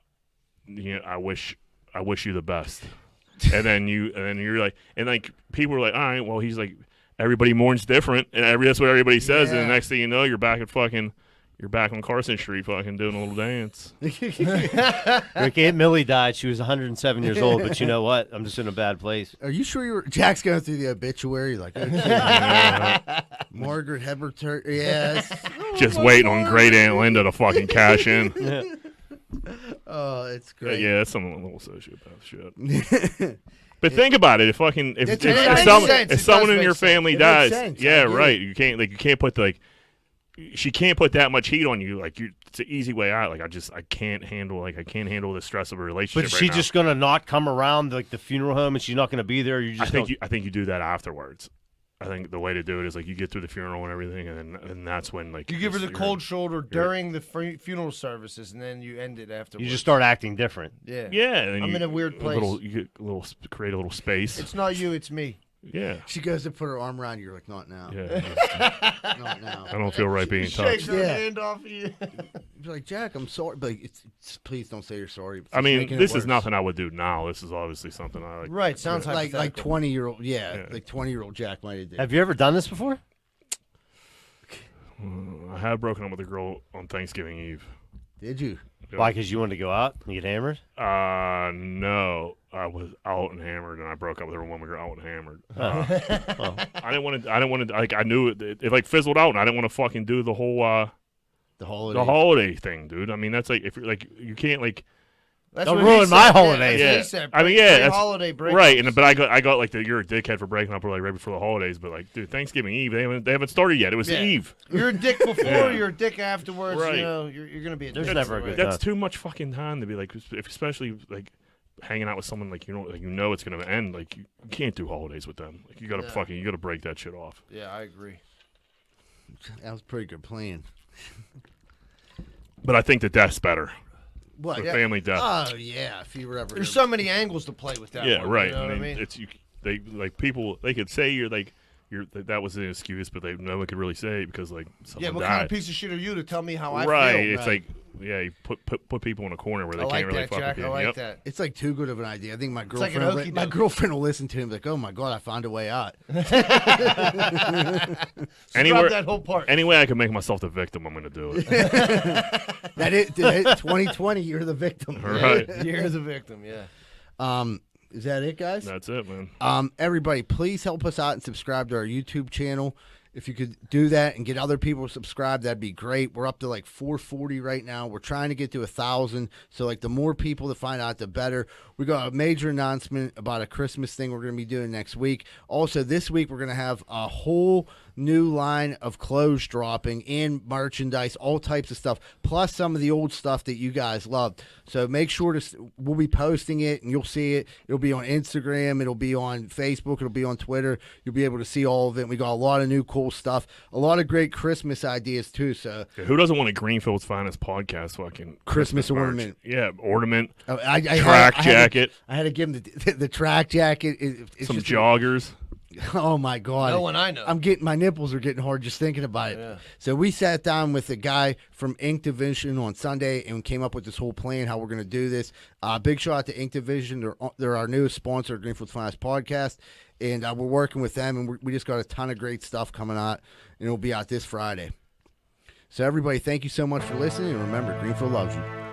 wish you the best. and then you're like, and like people are like, all right, well, he's like, everybody mourns different, and that's what everybody says. And the next thing you know, you're back on Carson Street, fucking doing a little dance. Rick, Aunt Millie died. She was 107 years old, but you know what? I'm just in a bad place. Are you sure you were Jack's going through the obituary? Like okay. Margaret Hebert. Yes. Just waiting on Great Aunt Linda to fucking cash in. Oh, it's great. Yeah, that's some little sociopath shit. But think about it. If someone sense. It if someone does in make your sense. family It dies, makes sense. yeah, I get right. You can't put she can't put that much heat on you. Like it's an easy way out. Like I can't handle the stress of a relationship. But is right she now. just gonna not come around like the funeral home, and she's not gonna be there? You just I think you do that afterwards. I think the way to do it is like you get through the funeral and everything, and that's when like You give her the you're- cold shoulder during the funeral services, and then you end it afterwards. you just start acting different. Yeah. Yeah, and then I'm in a weird place. Create a little space. It's not you, it's me. Yeah, She goes to put her arm around you. You're like, not now. yeah. Not now. I don't feel right being Shakes touched. her Yeah. hand off of you. You're like, Jack, I'm sorry, but please don't say you're sorry. It's I mean, making it this is worse. nothing I would do now. This is obviously something I like. Right, sounds like hypothetical. 20-year-old. Yeah, Yeah. like 20-year-old Jack might have did. Have you ever done this before? I have broken up with a girl on Thanksgiving Eve. Did you? Why? Because you wanted to go out and get hammered? No, I was out and hammered, and I broke up with her when we were out and hammered. Oh. I didn't want to. Like I knew it like fizzled out, and I didn't want to fucking do the whole The holiday. the holiday thing, dude. I mean, that's like if you're like you can't like That's Don't what he ruin said. my Yeah, holidays. that's what he Yeah. said. I mean, yeah, that's- holiday break. right. But I got like you're a dickhead for breaking up like right before the holidays. But like, dude, Thanksgiving Eve they haven't started yet. It was Yeah. Eve. You're a dick before, Yeah. you're a dick afterwards. Right. You know, you're gonna be a There's dick. never a anyway. good That's time. too much fucking time to be like, especially like hanging out with someone like it's gonna end. Like you can't do holidays with them. Like you gotta break that shit off. Yeah, I agree. That was a pretty good plan. But I think that death's better. What? The family death. Oh yeah, if you were ever. There's so many angles to play with that. Yeah, one, right. You know what I mean? It's they like people. They could say that was an excuse, but no one could really say it because like someone what died. kind of piece of shit are you to tell me how I right. feel? It's like you put people in a corner where they I like can't really that, fuck Jack. with you. I like Yep. that. It's like too good of an idea. I think my like an girlfriend. My okey-doke. girlfriend will listen to him like, "Oh my god, I found a way out." Drop that whole part. Any way I can make myself the victim, I'm going to do it. That it. 2020, you're the victim. Right. You're the victim. Yeah. Is that it, guys? That's it, man. Everybody, please help us out and subscribe to our YouTube channel. If you could do that and get other people to subscribe, that'd be great. We're up to like 440 right now. We're trying to get to 1,000. So like the more people that find out, the better. We got a major announcement about a Christmas thing we're going to be doing next week. Also, this week we're going to have a whole new line of clothes dropping and merchandise, all types of stuff, plus some of the old stuff that you guys love. So make sure we'll be posting it and you'll see it. It'll be on Instagram. It'll be on Facebook. It'll be on Twitter. You'll be able to see all of it. We got a lot of new cool stuff, a lot of great Christmas ideas too. So who doesn't want a Greenfield's Finest podcast fucking Christmas merch? ornament? Yeah, ornament. Track jacket. I had to give him the track jacket. It's Some just joggers. Oh my god! No one I know. My nipples are getting hard just thinking about it. Yeah. So we sat down with a guy from Ink Division on Sunday and came up with this whole plan how we're going to do this. Big shout out to Ink Division. They're our newest sponsor, Greenfield's Finest Podcast, and we're working with them. And we just got a ton of great stuff coming out, and it'll be out this Friday. So everybody, thank you so much for listening, and remember, Greenfield loves you.